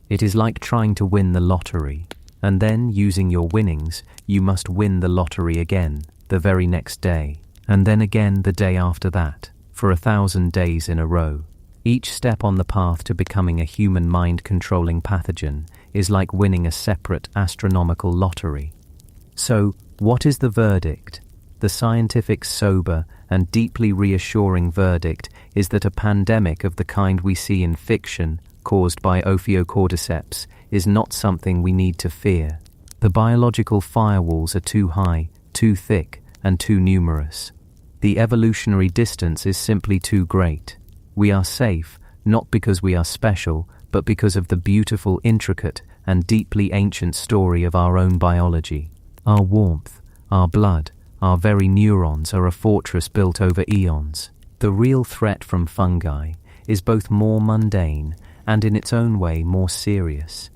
It is like trying to win the lottery, and then, using your winnings, you must win the lottery again, the very next day, and then again the day after that, for 1,000 days in a row. Each step on the path to becoming a human mind-controlling pathogen is like winning a separate astronomical lottery. So, what is the verdict? The scientific, sober, and deeply reassuring verdict is that a pandemic of the kind we see in fiction, caused by Cordyceps, is not something we need to fear. The biological firewalls are too high, too thick, and too numerous. The evolutionary distance is simply too great. We are safe, not because we are special, but because of the beautiful, intricate, and deeply ancient story of our own biology. Our warmth, our blood, our very neurons are a fortress built over eons. The real threat from fungi is both more mundane and in its own way more serious.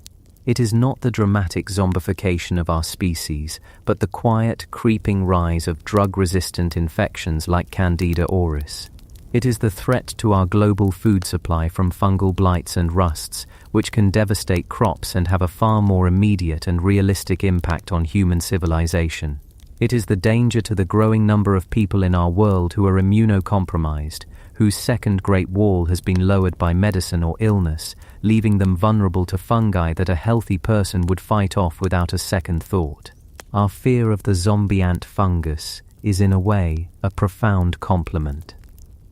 It is not the dramatic zombification of our species, but the quiet, creeping rise of drug-resistant infections like Candida auris. It is the threat to our global food supply from fungal blights and rusts, which can devastate crops and have a far more immediate and realistic impact on human civilization. It is the danger to the growing number of people in our world who are immunocompromised, whose second great wall has been lowered by medicine or illness, leaving them vulnerable to fungi that a healthy person would fight off without a second thought. Our fear of the zombie ant fungus is in a way a profound compliment.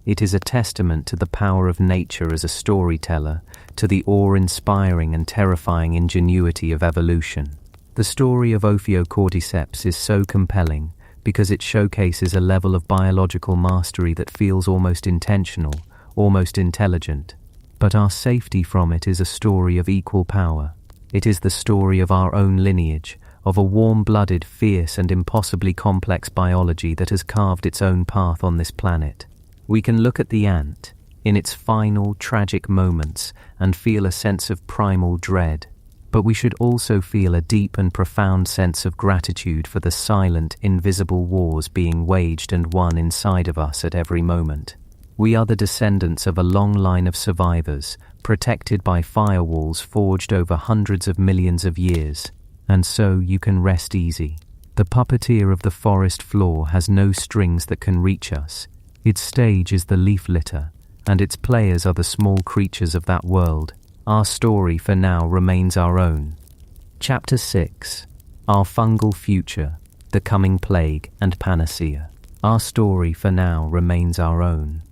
It is a testament to the power of nature as a storyteller, to the awe-inspiring and terrifying ingenuity of evolution. The story of Cordyceps is so compelling because it showcases a level of biological mastery that feels almost intentional, almost intelligent. But our safety from it is a story of equal power. It is the story of our own lineage, of a warm-blooded, fierce and impossibly complex biology that has carved its own path on this planet. We can look at the ant, in its final, tragic moments, and feel a sense of primal dread. But we should also feel a deep and profound sense of gratitude for the silent, invisible wars being waged and won inside of us at every moment. We are the descendants of a long line of survivors, protected by firewalls forged over hundreds of millions of years. And so you can rest easy. The puppeteer of the forest floor has no strings that can reach us. Its stage is the leaf litter, and its players are the small creatures of that world. Our story for now remains our own. Chapter 6. Our Fungal Future, the Coming Plague and Panacea. Our story for now remains our own.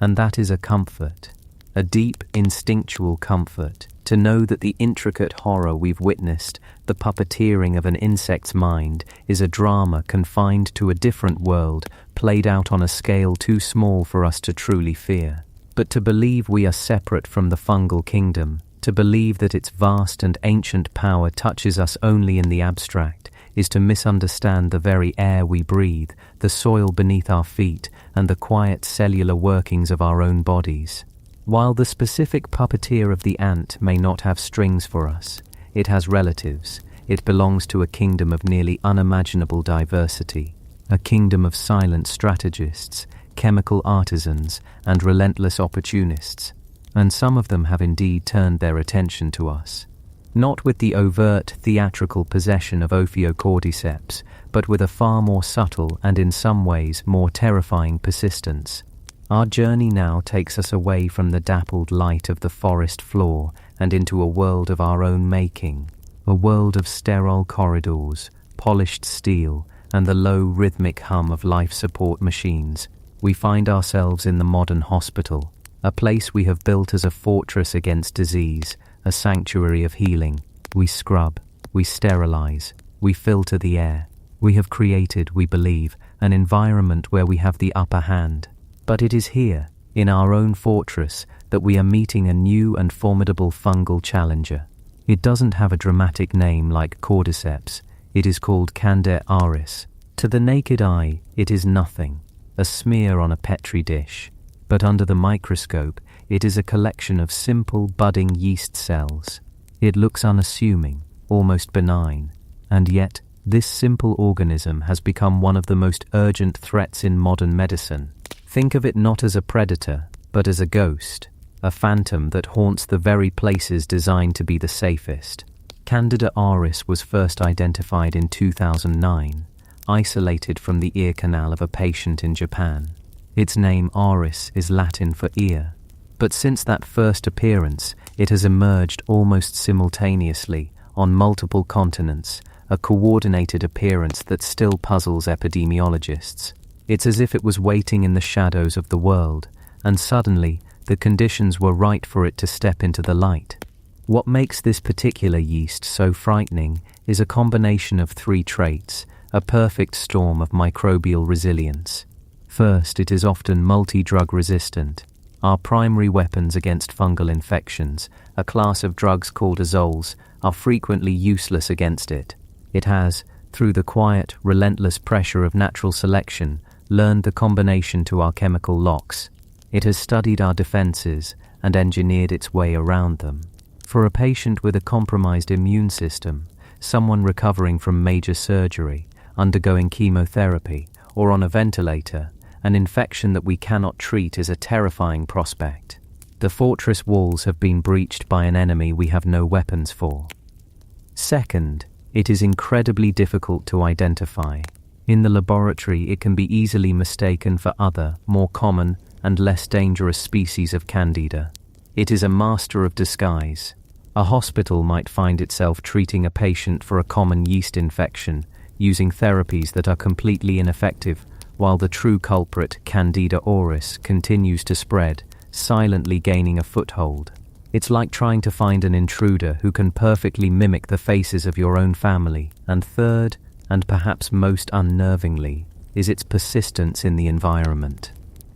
And that is a comfort, a deep instinctual comfort, to know that the intricate horror we've witnessed, the puppeteering of an insect's mind, is a drama confined to a different world, played out on a scale too small for us to truly fear. But to believe we are separate from the fungal kingdom, to believe that its vast and ancient power touches us only in the abstract, is to misunderstand the very air we breathe, the soil beneath our feet, and the quiet cellular workings of our own bodies. While the specific puppeteer of the ant may not have strings for us, it has relatives. It belongs to a kingdom of nearly unimaginable diversity, a kingdom of silent strategists, chemical artisans, and relentless opportunists. And some of them have indeed turned their attention to us. Not with the overt theatrical possession of Cordyceps, but with a far more subtle and in some ways more terrifying persistence. Our journey now takes us away from the dappled light of the forest floor and into a world of our own making, a world of sterile corridors, polished steel, and the low rhythmic hum of life support machines. We find ourselves in the modern hospital, a place we have built as a fortress against disease, a sanctuary of healing. We scrub, we sterilize, we filter the air. We have created, we believe, an environment where we have the upper hand. But it is here, in our own fortress, that we are meeting a new and formidable fungal challenger. It doesn't have a dramatic name like Cordyceps. It is called Candida auris. To the naked eye, it is nothing, a smear on a petri dish. But under the microscope, it is a collection of simple, budding yeast cells. It looks unassuming, almost benign, and yet this simple organism has become one of the most urgent threats in modern medicine. Think of it not as a predator, but as a ghost, a phantom that haunts the very places designed to be the safest. Candida auris was first identified in 2009, isolated from the ear canal of a patient in Japan. Its name auris is Latin for ear, but since that first appearance, it has emerged almost simultaneously on multiple continents, a coordinated appearance that still puzzles epidemiologists. It's as if it was waiting in the shadows of the world, and suddenly the conditions were right for it to step into the light. What makes this particular yeast so frightening is a combination of three traits, a perfect storm of microbial resilience. First, it is often multi-drug resistant. Our primary weapons against fungal infections, a class of drugs called azoles, are frequently useless against it. It has, through the quiet, relentless pressure of natural selection, learned the combination to our chemical locks. It has studied our defenses and engineered its way around them. For a patient with a compromised immune system, someone recovering from major surgery, undergoing chemotherapy, or on a ventilator, an infection that we cannot treat is a terrifying prospect. The fortress walls have been breached by an enemy we have no weapons for. Second, it is incredibly difficult to identify. In the laboratory, it can be easily mistaken for other, more common and less dangerous species of Candida. It is a master of disguise. A hospital might find itself treating a patient for a common yeast infection, using therapies that are completely ineffective, while the true culprit, Candida auris, continues to spread, silently gaining a foothold. It's like trying to find an intruder who can perfectly mimic the faces of your own family. And third, and perhaps most unnervingly, is its persistence in the environment.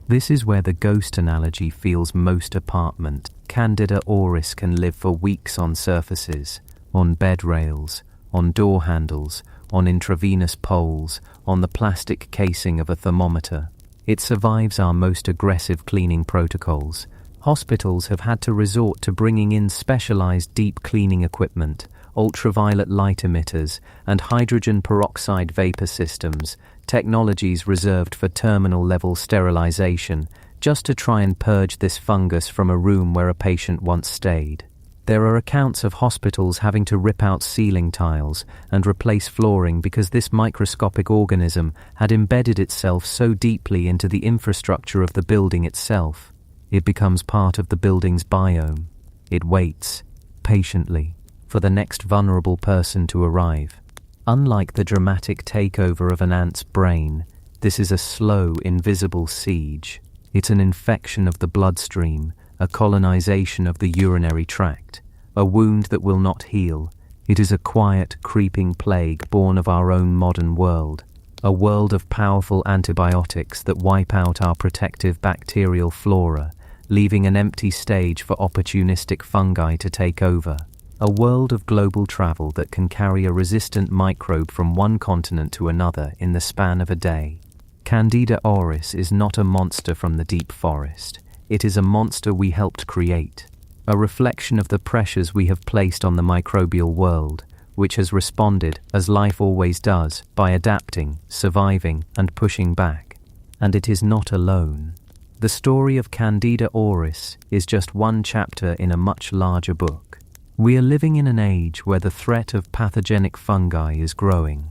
This is where the ghost analogy feels most apparent. Candida auris can live for weeks on surfaces, on bed rails, on door handles, on intravenous poles, on the plastic casing of a thermometer. It survives our most aggressive cleaning protocols. Hospitals have had to resort to bringing in specialized deep cleaning equipment, ultraviolet light emitters, and hydrogen peroxide vapor systems, technologies reserved for terminal-level sterilization, just to try and purge this fungus from a room where a patient once stayed. There are accounts of hospitals having to rip out ceiling tiles and replace flooring because this microscopic organism had embedded itself so deeply into the infrastructure of the building itself. It becomes part of the building's biome. It waits, patiently, for the next vulnerable person to arrive. Unlike the dramatic takeover of an ant's brain, this is a slow, invisible siege. It's an infection of the bloodstream, a colonization of the urinary tract, a wound that will not heal. It is a quiet, creeping plague born of our own modern world, a world of powerful antibiotics that wipe out our protective bacterial flora, leaving an empty stage for opportunistic fungi to take over. A world of global travel that can carry a resistant microbe from one continent to another in the span of a day. Candida auris is not a monster from the deep forest. It is a monster we helped create, a reflection of the pressures we have placed on the microbial world, which has responded, as life always does, by adapting, surviving, and pushing back. And it is not alone. The story of Candida auris is just one chapter in a much larger book. We are living in an age where the threat of pathogenic fungi is growing.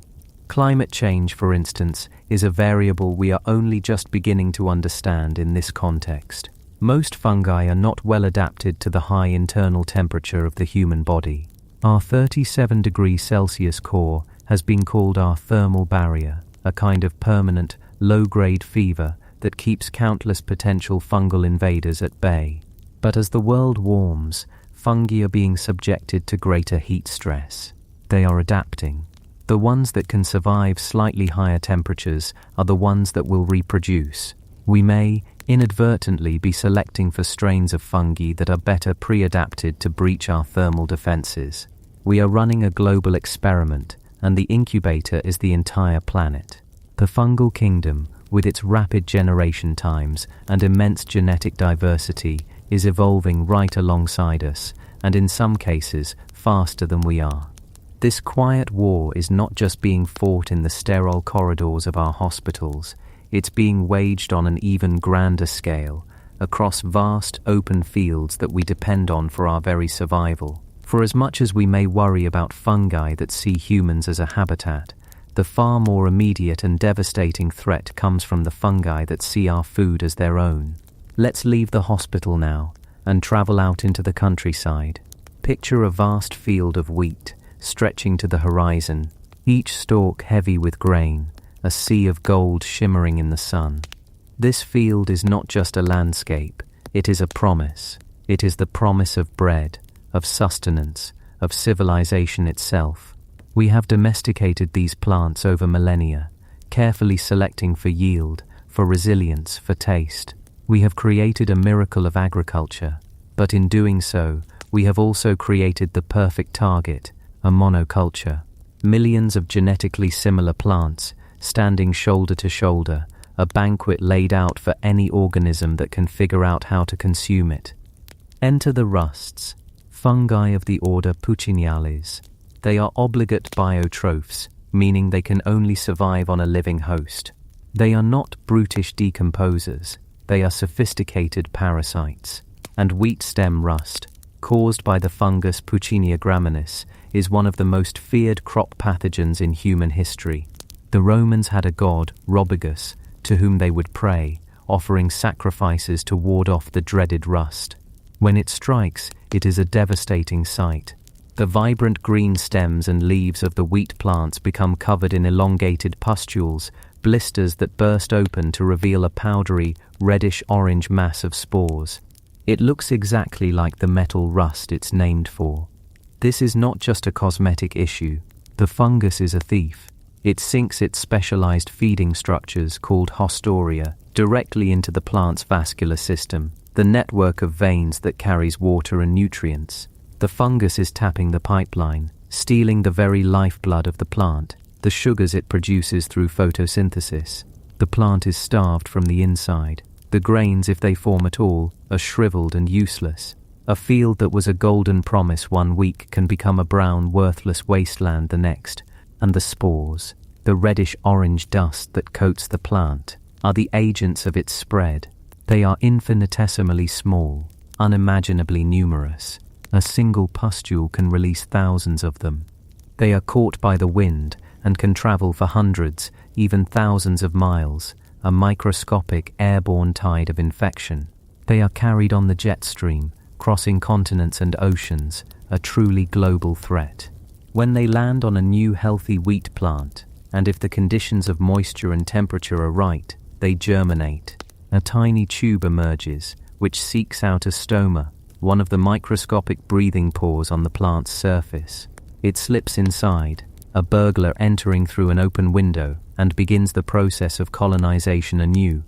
Climate change, for instance, is a variable we are only just beginning to understand in this context. Most fungi are not well adapted to the high internal temperature of the human body. Our 37 degrees Celsius core has been called our thermal barrier, a kind of permanent, low-grade fever that keeps countless potential fungal invaders at bay. But as the world warms, fungi are being subjected to greater heat stress. They are adapting. The ones that can survive slightly higher temperatures are the ones that will reproduce. We may, inadvertently, be selecting for strains of fungi that are better pre-adapted to breach our thermal defenses. We are running a global experiment, and the incubator is the entire planet. The fungal kingdom, with its rapid generation times and immense genetic diversity, is evolving right alongside us, and in some cases, faster than we are. This quiet war is not just being fought in the sterile corridors of our hospitals, it's being waged on an even grander scale, across vast open fields that we depend on for our very survival. For as much as we may worry about fungi that see humans as a habitat, the far more immediate and devastating threat comes from the fungi that see our food as their own. Let's leave the hospital now and travel out into the countryside. Picture a vast field of wheat stretching to the horizon, each stalk heavy with grain, a sea of gold shimmering in the sun. This field is not just a landscape, it is a promise. It is the promise of bread, of sustenance, of civilization itself. We have domesticated these plants over millennia, carefully selecting for yield, for resilience, for taste. We have created a miracle of agriculture, but in doing so, we have also created the perfect target, a monoculture. Millions of genetically similar plants, standing shoulder to shoulder, a banquet laid out for any organism that can figure out how to consume it. Enter the rusts, fungi of the order Puccinales. They are obligate biotrophs, meaning they can only survive on a living host. They are not brutish decomposers, they are sophisticated parasites. And wheat stem rust, caused by the fungus Puccinia graminis, is one of the most feared crop pathogens in human history. The Romans had a god, Robigus, to whom they would pray, offering sacrifices to ward off the dreaded rust. When it strikes, it is a devastating sight. The vibrant green stems and leaves of the wheat plants become covered in elongated pustules, blisters that burst open to reveal a powdery, reddish-orange mass of spores. It looks exactly like the metal rust it's named for. This is not just a cosmetic issue. The fungus is a thief. It sinks its specialized feeding structures, called hostoria, directly into the plant's vascular system, the network of veins that carries water and nutrients. The fungus is tapping the pipeline, stealing the very lifeblood of the plant, the sugars it produces through photosynthesis. The plant is starved from the inside. The grains, if they form at all, are shriveled and useless. A field that was a golden promise one week can become a brown, worthless wasteland the next. And the spores, the reddish-orange dust that coats the plant, are the agents of its spread. They are infinitesimally small, unimaginably numerous. A single pustule can release thousands of them. They are caught by the wind and can travel for hundreds, even thousands of miles, a microscopic airborne tide of infection. They are carried on the jet stream, crossing continents and oceans, a truly global threat. When they land on a new healthy wheat plant, and if the conditions of moisture and temperature are right, they germinate. A tiny tube emerges, which seeks out a stoma, one of the microscopic breathing pores on the plant's surface. It slips inside, a burglar entering through an open window, and begins the process of colonization anew.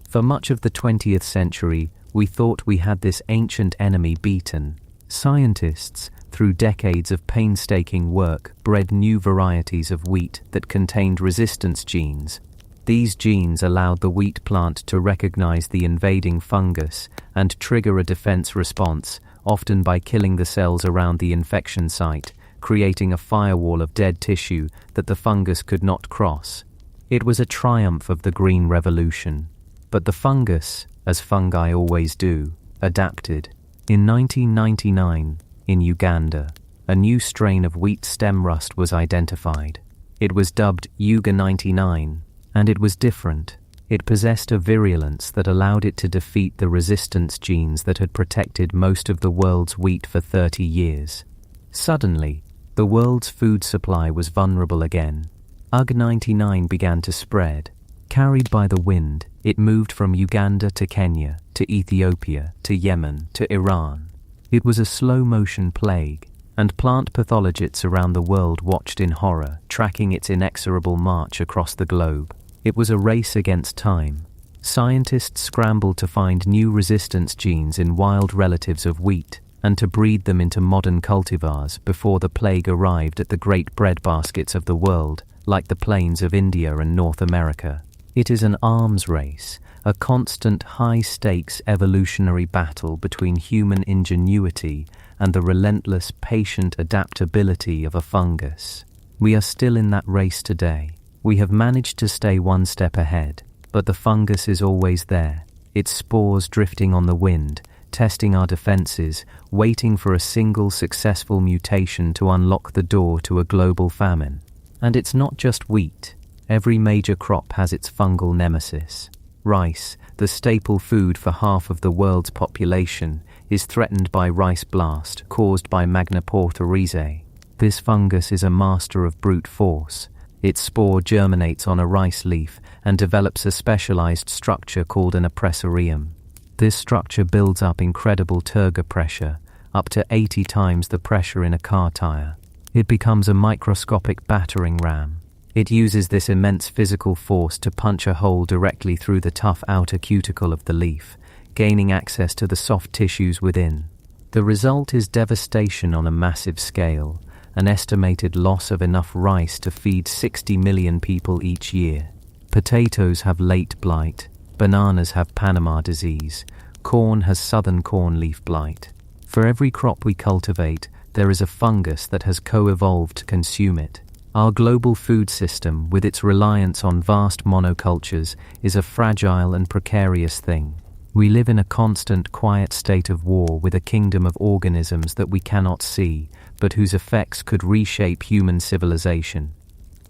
For much of the 20th century, we thought we had this ancient enemy beaten. Scientists, through decades of painstaking work, bred new varieties of wheat that contained resistance genes. These genes allowed the wheat plant to recognize the invading fungus and trigger a defense response, often by killing the cells around the infection site, creating a firewall of dead tissue that the fungus could not cross. It was a triumph of the Green Revolution. But the fungus, as fungi always do, adapted. In 1999, in Uganda, a new strain of wheat stem rust was identified. It was dubbed Uga 99, and it was different. It possessed a virulence that allowed it to defeat the resistance genes that had protected most of the world's wheat for 30 years. Suddenly, the world's food supply was vulnerable again. UG 99 began to spread. Carried by the wind, it moved from Uganda to Kenya, to Ethiopia, to Yemen, to Iran. It was a slow-motion plague, and plant pathologists around the world watched in horror, tracking its inexorable march across the globe. It was a race against time. Scientists scrambled to find new resistance genes in wild relatives of wheat, and to breed them into modern cultivars before the plague arrived at the great breadbaskets of the world, like the plains of India and North America. It is an arms race, a constant high-stakes evolutionary battle between human ingenuity and the relentless patient adaptability of a fungus. We are still in that race today. We have managed to stay one step ahead, but the fungus is always there, its spores drifting on the wind, testing our defenses, waiting for a single successful mutation to unlock the door to a global famine. And it's not just wheat. Every major crop has its fungal nemesis. Rice, the staple food for half of the world's population, is threatened by rice blast caused by Magnaportha rhizae. This fungus is a master of brute force. Its spore germinates on a rice leaf and develops a specialized structure called an oppressorium. This structure builds up incredible turgor pressure, up to 80 times the pressure in a car tire. It becomes a microscopic battering ram. It uses this immense physical force to punch a hole directly through the tough outer cuticle of the leaf, gaining access to the soft tissues within. The result is devastation on a massive scale, an estimated loss of enough rice to feed 60 million people each year. Potatoes have late blight, bananas have Panama disease, corn has southern corn leaf blight. For every crop we cultivate, there is a fungus that has co-evolved to consume it. Our global food system, with its reliance on vast monocultures, is a fragile and precarious thing. We live in a constant, quiet state of war with a kingdom of organisms that we cannot see, but whose effects could reshape human civilization.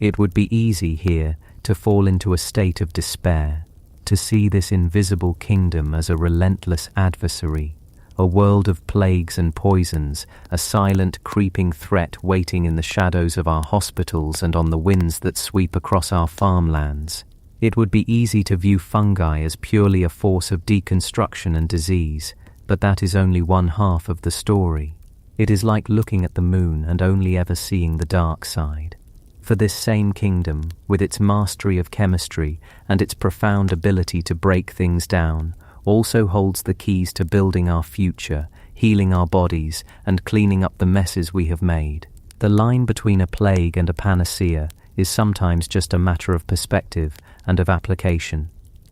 It would be easy here to fall into a state of despair, to see this invisible kingdom as a relentless adversary, a world of plagues and poisons, a silent, creeping threat waiting in the shadows of our hospitals and on the winds that sweep across our farmlands. It would be easy to view fungi as purely a force of deconstruction and disease, but that is only one half of the story. It is like looking at the moon and only ever seeing the dark side. For this same kingdom, with its mastery of chemistry and its profound ability to break things down, also holds the keys to building our future, healing our bodies, and cleaning up the messes we have made. The line between a plague and a panacea is sometimes just a matter of perspective and of application.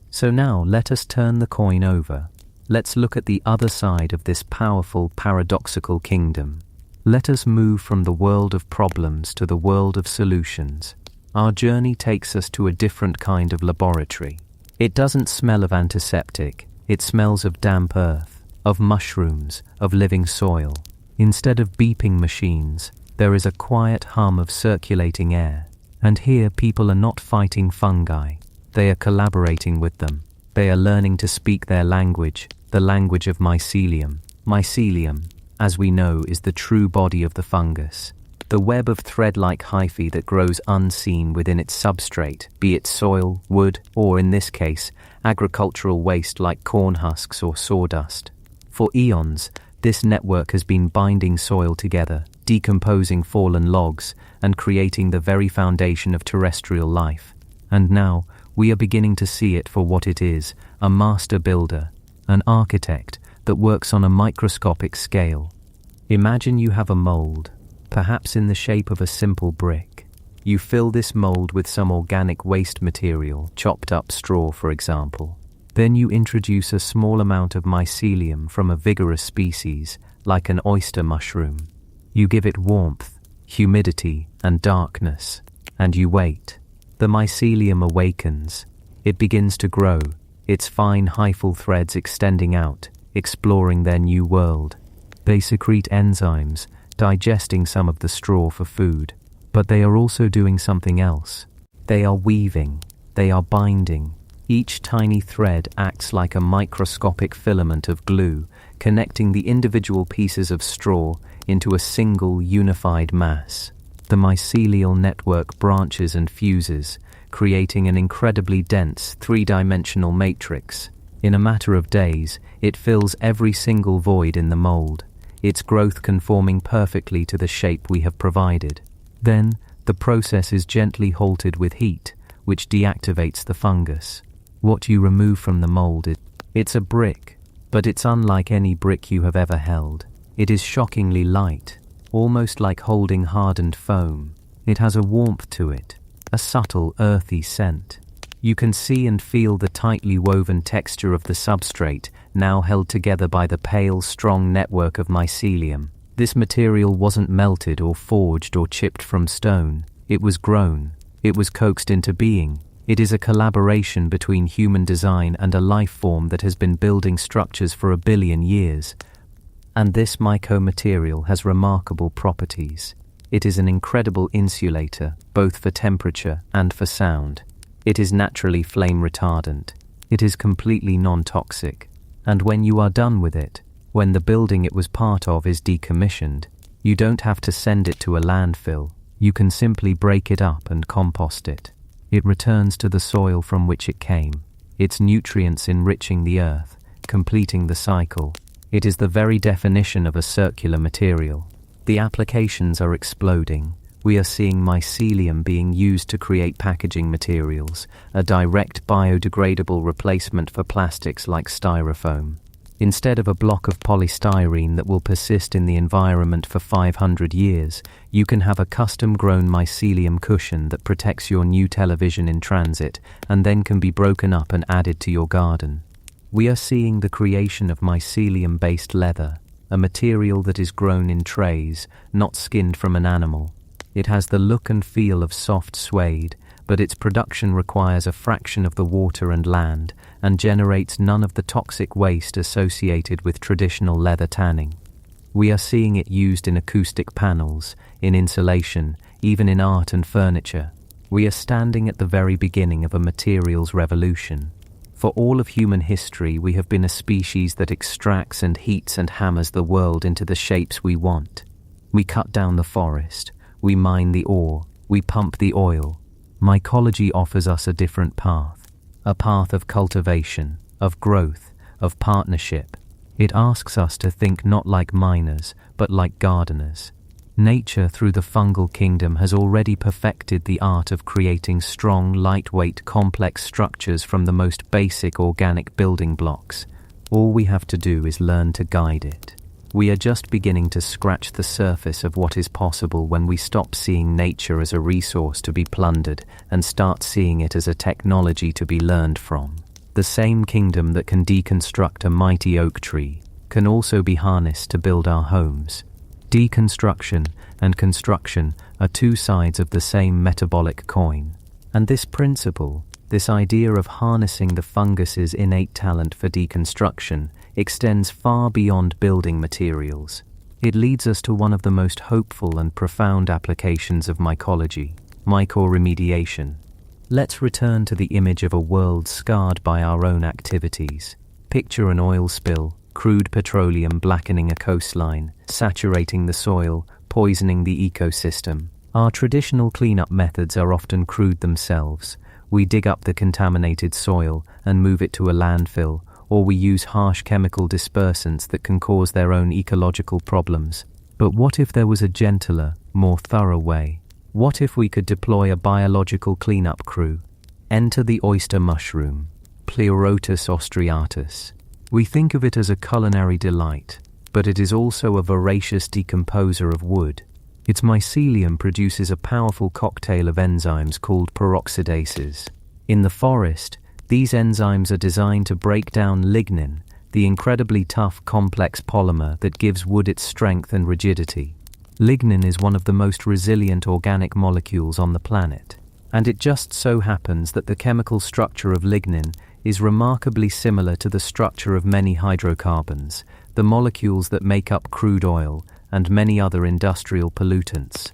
So now let us turn the coin over. Let's look at the other side of this powerful, paradoxical kingdom. Let us move from the world of problems to the world of solutions. Our journey takes us to a different kind of laboratory. It doesn't smell of antiseptic. It smells of damp earth, of mushrooms, of living soil. Instead of beeping machines, there is a quiet hum of circulating air. And here people are not fighting fungi. They are collaborating with them. They are learning to speak their language, the language of Mycelium. Mycelium, as we know, is the true body of the fungus. The web of thread-like hyphae that grows unseen within its substrate, be it soil, wood, or in this case, agricultural waste like corn husks or sawdust. For eons, this network has been binding soil together, decomposing fallen logs, and creating the very foundation of terrestrial life. And now, we are beginning to see it for what it is, a master builder, an architect that works on a microscopic scale. Imagine you have a mold, perhaps in the shape of a simple brick. You fill this mold with some organic waste material, chopped up straw for example. Then you introduce a small amount of mycelium from a vigorous species, like an oyster mushroom. You give it warmth, humidity, and darkness, and you wait. The mycelium awakens. It begins to grow, its fine hyphal threads extending out, exploring their new world. They secrete enzymes, digesting some of the straw for food. But they are also doing something else. They are weaving. They are binding. Each tiny thread acts like a microscopic filament of glue, connecting the individual pieces of straw into a single unified mass. The mycelial network branches and fuses, creating an incredibly dense three-dimensional matrix. In a matter of days, it fills every single void in the mold, its growth conforming perfectly to the shape we have provided. Then, the process is gently halted with heat, which deactivates the fungus. What you remove from the mold, it's a brick, but it's unlike any brick you have ever held. It is shockingly light, almost like holding hardened foam. It has a warmth to it, a subtle, earthy scent. You can see and feel the tightly woven texture of the substrate, now held together by the pale, strong network of mycelium. This material wasn't melted or forged or chipped from stone. It was grown. It was coaxed into being. It is a collaboration between human design and a life form that has been building structures for 1 billion years. And this mycomaterial has remarkable properties. It is an incredible insulator, both for temperature and for sound. It is naturally flame retardant. It is completely non-toxic. And when you are done with it, when the building it was part of is decommissioned, you don't have to send it to a landfill. You can simply break it up and compost it. It returns to the soil from which it came, its nutrients enriching the earth, completing the cycle. It is the very definition of a circular material. The applications are exploding. We are seeing mycelium being used to create packaging materials, a direct biodegradable replacement for plastics like styrofoam. Instead of a block of polystyrene that will persist in the environment for 500 years, you can have a custom-grown mycelium cushion that protects your new television in transit and then can be broken up and added to your garden. We are seeing the creation of mycelium-based leather, a material that is grown in trays, not skinned from an animal. It has the look and feel of soft suede, but its production requires a fraction of the water and land and generates none of the toxic waste associated with traditional leather tanning. We are seeing it used in acoustic panels, in insulation, even in art and furniture. We are standing at the very beginning of a materials revolution. For all of human history, we have been a species that extracts and heats and hammers the world into the shapes we want. We cut down the forest, we mine the ore, we pump the oil. Mycology offers us a different path, a path of cultivation, of growth, of partnership. It asks us to think not like miners, but like gardeners. Nature, through the fungal kingdom, has already perfected the art of creating strong, lightweight, complex structures from the most basic organic building blocks. All we have to do is learn to guide it. We are just beginning to scratch the surface of what is possible when we stop seeing nature as a resource to be plundered and start seeing it as a technology to be learned from. The same kingdom that can deconstruct a mighty oak tree can also be harnessed to build our homes. Deconstruction and construction are two sides of the same metabolic coin. And this principle, this idea of harnessing the fungus's innate talent for deconstruction, extends far beyond building materials. It leads us to one of the most hopeful and profound applications of mycology, mycoremediation. Let's return to the image of a world scarred by our own activities. Picture an oil spill, crude petroleum blackening a coastline, saturating the soil, poisoning the ecosystem. Our traditional cleanup methods are often crude themselves. We dig up the contaminated soil and move it to a landfill, or we use harsh chemical dispersants that can cause their own ecological problems. But what if there was a gentler, more thorough way? What if we could deploy a biological cleanup crew? Enter the oyster mushroom, Pleurotus austriatus. We think of it as a culinary delight, but it is also a voracious decomposer of wood. Its mycelium produces a powerful cocktail of enzymes called peroxidases. In the forest, these enzymes are designed to break down lignin, the incredibly tough, complex polymer that gives wood its strength and rigidity. Lignin is one of the most resilient organic molecules on the planet, and it just so happens that the chemical structure of lignin is remarkably similar to the structure of many hydrocarbons, the molecules that make up crude oil and many other industrial pollutants.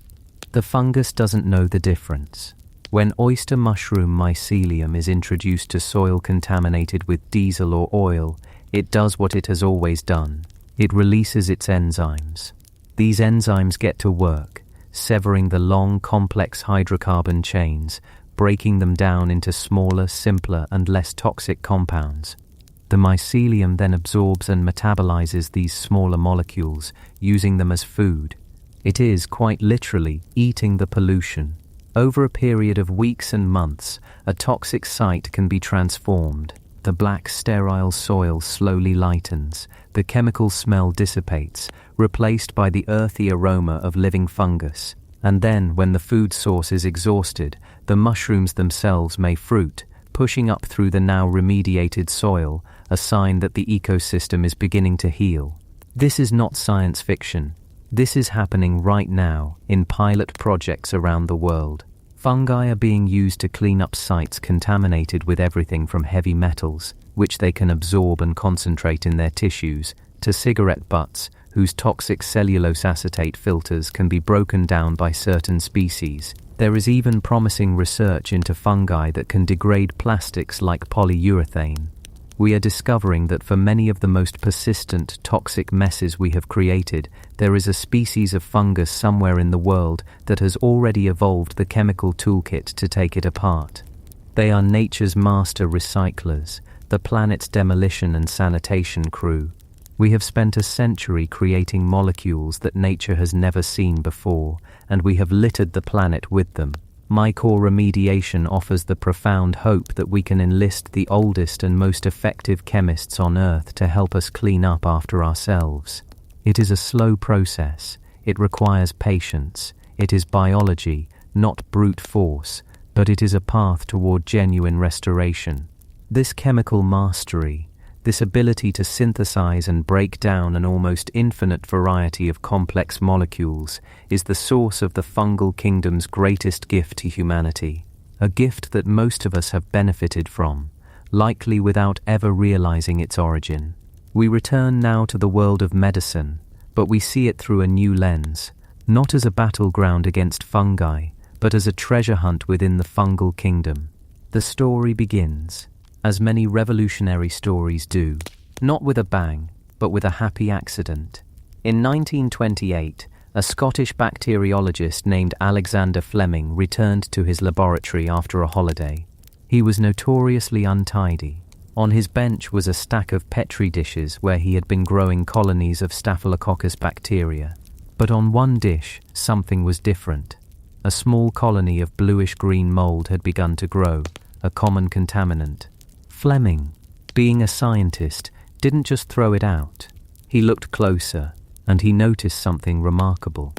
The fungus doesn't know the difference. When oyster mushroom mycelium is introduced to soil contaminated with diesel or oil, it does what it has always done. It releases its enzymes. These enzymes get to work, severing the long, complex hydrocarbon chains, breaking them down into smaller, simpler, and less toxic compounds. The mycelium then absorbs and metabolizes these smaller molecules, using them as food. It is, quite literally, eating the pollution. Over a period of weeks and months, a toxic site can be transformed. The black, sterile soil slowly lightens, the chemical smell dissipates, replaced by the earthy aroma of living fungus. And then, when the food source is exhausted, the mushrooms themselves may fruit, pushing up through the now remediated soil, a sign that the ecosystem is beginning to heal. This is not science fiction. This is happening right now in pilot projects around the world. Fungi are being used to clean up sites contaminated with everything from heavy metals, which they can absorb and concentrate in their tissues, to cigarette butts, whose toxic cellulose acetate filters can be broken down by certain species. There is even promising research into fungi that can degrade plastics like polyurethane. We are discovering that for many of the most persistent, toxic messes we have created, there is a species of fungus somewhere in the world that has already evolved the chemical toolkit to take it apart. They are nature's master recyclers, the planet's demolition and sanitation crew. We have spent a century creating molecules that nature has never seen before, and we have littered the planet with them. Mycoremediation offers the profound hope that we can enlist the oldest and most effective chemists on Earth to help us clean up after ourselves. It is a slow process. It requires patience. It is biology, not brute force, but it is a path toward genuine restoration. This chemical mastery, this ability to synthesize and break down an almost infinite variety of complex molecules, is the source of the fungal kingdom's greatest gift to humanity, a gift that most of us have benefited from, likely without ever realizing its origin. We return now to the world of medicine, but we see it through a new lens, not as a battleground against fungi, but as a treasure hunt within the fungal kingdom. The story begins, as many revolutionary stories do, not with a bang, but with a happy accident. In 1928, a Scottish bacteriologist named Alexander Fleming returned to his laboratory after a holiday. He was notoriously untidy. On his bench was a stack of Petri dishes where he had been growing colonies of Staphylococcus bacteria. But on one dish, something was different. A small colony of bluish-green mold had begun to grow, a common contaminant. Fleming, being a scientist, didn't just throw it out. He looked closer, and he noticed something remarkable.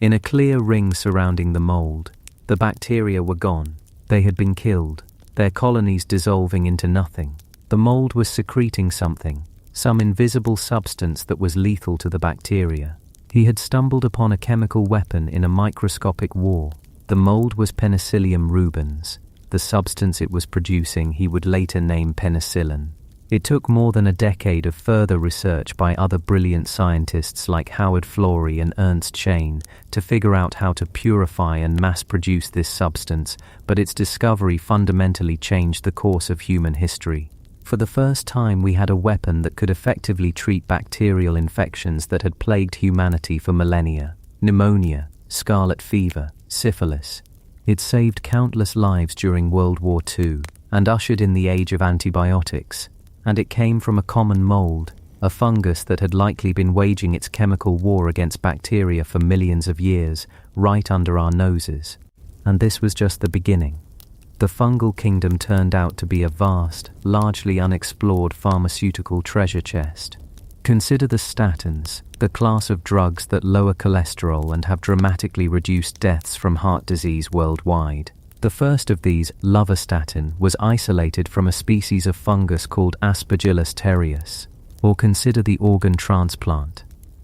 In a clear ring surrounding the mold, the bacteria were gone. They had been killed, their colonies dissolving into nothing. The mold was secreting something, some invisible substance that was lethal to the bacteria. He had stumbled upon a chemical weapon in a microscopic war. The mold was Mycelium rubens. The substance it was producing he would later name penicillin. It took more than a decade of further research by other brilliant scientists like Howard Florey and Ernst Chain to figure out how to purify and mass-produce this substance, but its discovery fundamentally changed the course of human history. For the first time, we had a weapon that could effectively treat bacterial infections that had plagued humanity for millennia: pneumonia, scarlet fever, syphilis. It saved countless lives during World War II and ushered in the age of antibiotics, and it came from a common mold, a fungus that had likely been waging its chemical war against bacteria for millions of years, right under our noses. And this was just the beginning. The fungal kingdom turned out to be a vast, largely unexplored pharmaceutical treasure chest. Consider the statins, the class of drugs that lower cholesterol and have dramatically reduced deaths from heart disease worldwide. The first of these, lovastatin, was isolated from a species of fungus called Aspergillus terreus. Or consider the organ transplant.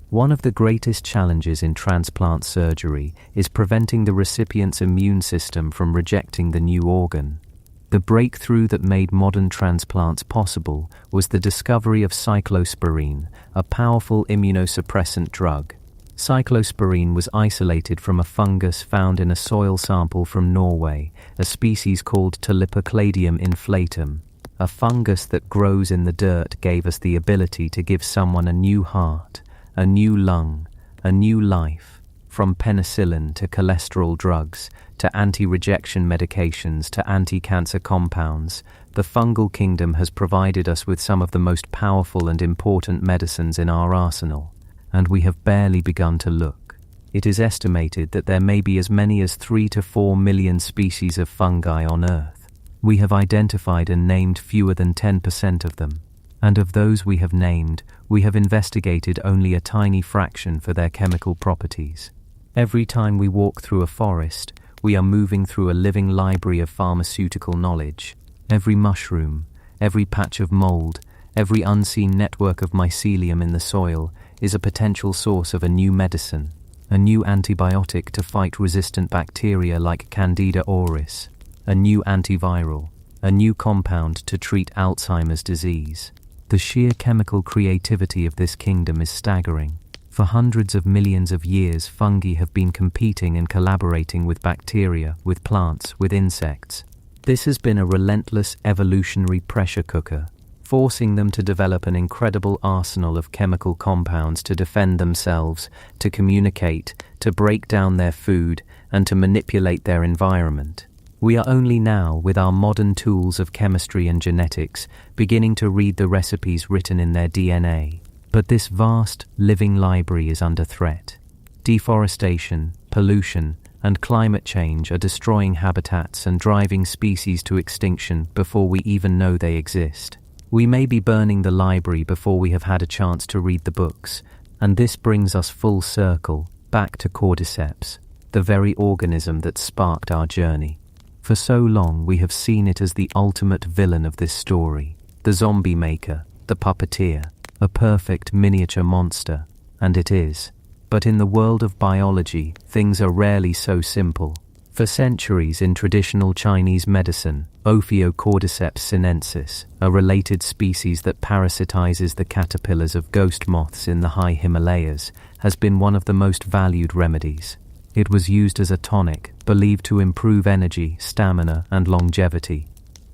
One of the greatest challenges in transplant surgery is preventing the recipient's immune system from rejecting the new organ. The breakthrough that made modern transplants possible was the discovery of cyclosporine, a powerful immunosuppressant drug. Cyclosporine was isolated from a fungus found in a soil sample from Norway, a species called Talipocladium inflatum. A fungus that grows in the dirt gave us the ability to give someone a new heart, a new lung, a new life. From penicillin to cholesterol drugs, to anti-rejection medications to anti-cancer compounds, the fungal kingdom has provided us with some of the most powerful and important medicines in our arsenal, and we have barely begun to look. It is estimated that there may be as many as 3 to 4 million species of fungi on Earth. We have identified and named fewer than 10% of them, and of those we have named, we have investigated only a tiny fraction for their chemical properties. Every time we walk through a forest, we are moving through a living library of pharmaceutical knowledge. Every mushroom, every patch of mold, every unseen network of mycelium in the soil is a potential source of a new medicine, a new antibiotic to fight resistant bacteria like Candida auris, a new antiviral, a new compound to treat Alzheimer's disease. The sheer chemical creativity of this kingdom is staggering. For hundreds of millions of years, fungi have been competing and collaborating with bacteria, with plants, with insects. This has been a relentless evolutionary pressure cooker, forcing them to develop an incredible arsenal of chemical compounds to defend themselves, to communicate, to break down their food, and to manipulate their environment. We are only now, with our modern tools of chemistry and genetics, beginning to read the recipes written in their DNA. But this vast, living library is under threat. Deforestation, pollution, and climate change are destroying habitats and driving species to extinction before we even know they exist. We may be burning the library before we have had a chance to read the books, and this brings us full circle, back to Cordyceps, the very organism that sparked our journey. For so long we have seen it as the ultimate villain of this story, the zombie maker, the puppeteer, a perfect miniature monster, and it is. But in the world of biology, things are rarely so simple. For centuries in traditional Chinese medicine, Ophiocordyceps sinensis, a related species that parasitizes the caterpillars of ghost moths in the high Himalayas, has been one of the most valued remedies. It was used as a tonic, believed to improve energy, stamina, and longevity.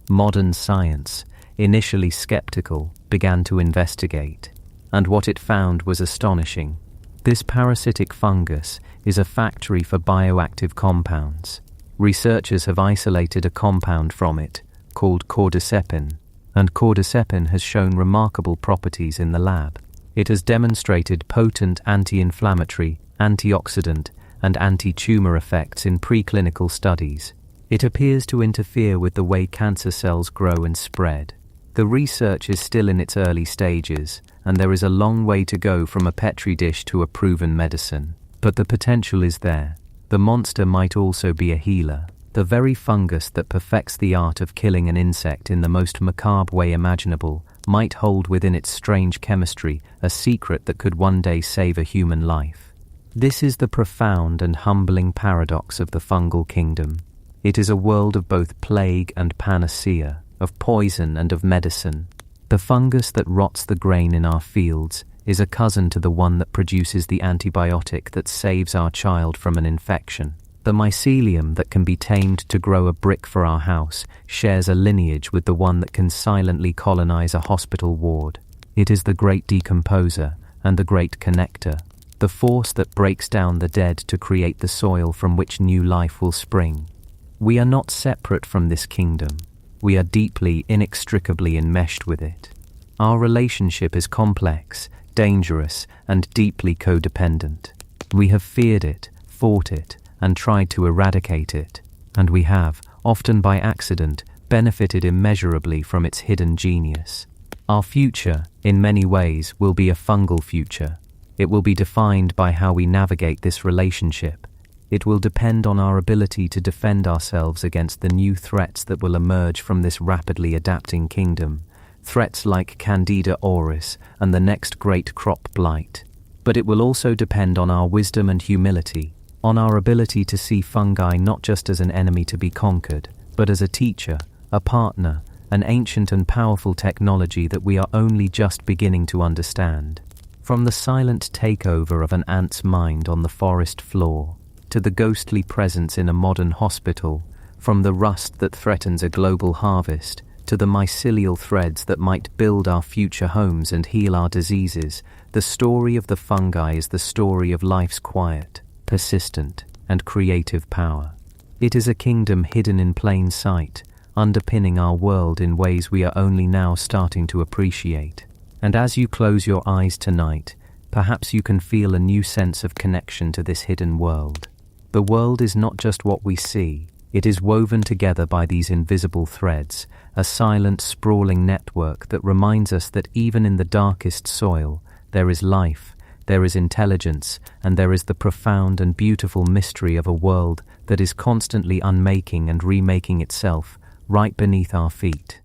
Modern science, initially skeptical, began to investigate, and what it found was astonishing. This parasitic fungus is a factory for bioactive compounds. Researchers have isolated a compound from it, called cordycepin, and cordycepin has shown remarkable properties in the lab. It has demonstrated potent anti-inflammatory, antioxidant, and anti-tumor effects in preclinical studies. It appears to interfere with the way cancer cells grow and spread. The research is still in its early stages, and there is a long way to go from a petri dish to a proven medicine. But the potential is there. The monster might also be a healer. The very fungus that perfects the art of killing an insect in the most macabre way imaginable might hold within its strange chemistry a secret that could one day save a human life. This is the profound and humbling paradox of the fungal kingdom. It is a world of both plague and panacea, of poison and of medicine. The fungus that rots the grain in our fields is a cousin to the one that produces the antibiotic that saves our child from an infection. The mycelium that can be tamed to grow a brick for our house shares a lineage with the one that can silently colonize a hospital ward. It is the great decomposer and the great connector, the force that breaks down the dead to create the soil from which new life will spring. We are not separate from this kingdom. We are deeply, inextricably enmeshed with it. Our relationship is complex, dangerous, and deeply codependent. We have feared it, fought it, and tried to eradicate it, and we have, often by accident, benefited immeasurably from its hidden genius. Our future, in many ways, will be a fungal future. It will be defined by how we navigate this relationship. It will depend on our ability to defend ourselves against the new threats that will emerge from this rapidly adapting kingdom, threats like Candida auris and the next great crop blight. But it will also depend on our wisdom and humility, on our ability to see fungi not just as an enemy to be conquered, but as a teacher, a partner, an ancient and powerful technology that we are only just beginning to understand. From the silent takeover of an ant's mind on the forest floor, to the ghostly presence in a modern hospital, from the rust that threatens a global harvest, to the mycelial threads that might build our future homes and heal our diseases, the story of the fungi is the story of life's quiet, persistent, and creative power. It is a kingdom hidden in plain sight, underpinning our world in ways we are only now starting to appreciate. And as you close your eyes tonight, perhaps you can feel a new sense of connection to this hidden world. The world is not just what we see, it is woven together by these invisible threads, a silent, sprawling network that reminds us that even in the darkest soil, there is life, there is intelligence, and there is the profound and beautiful mystery of a world that is constantly unmaking and remaking itself right beneath our feet.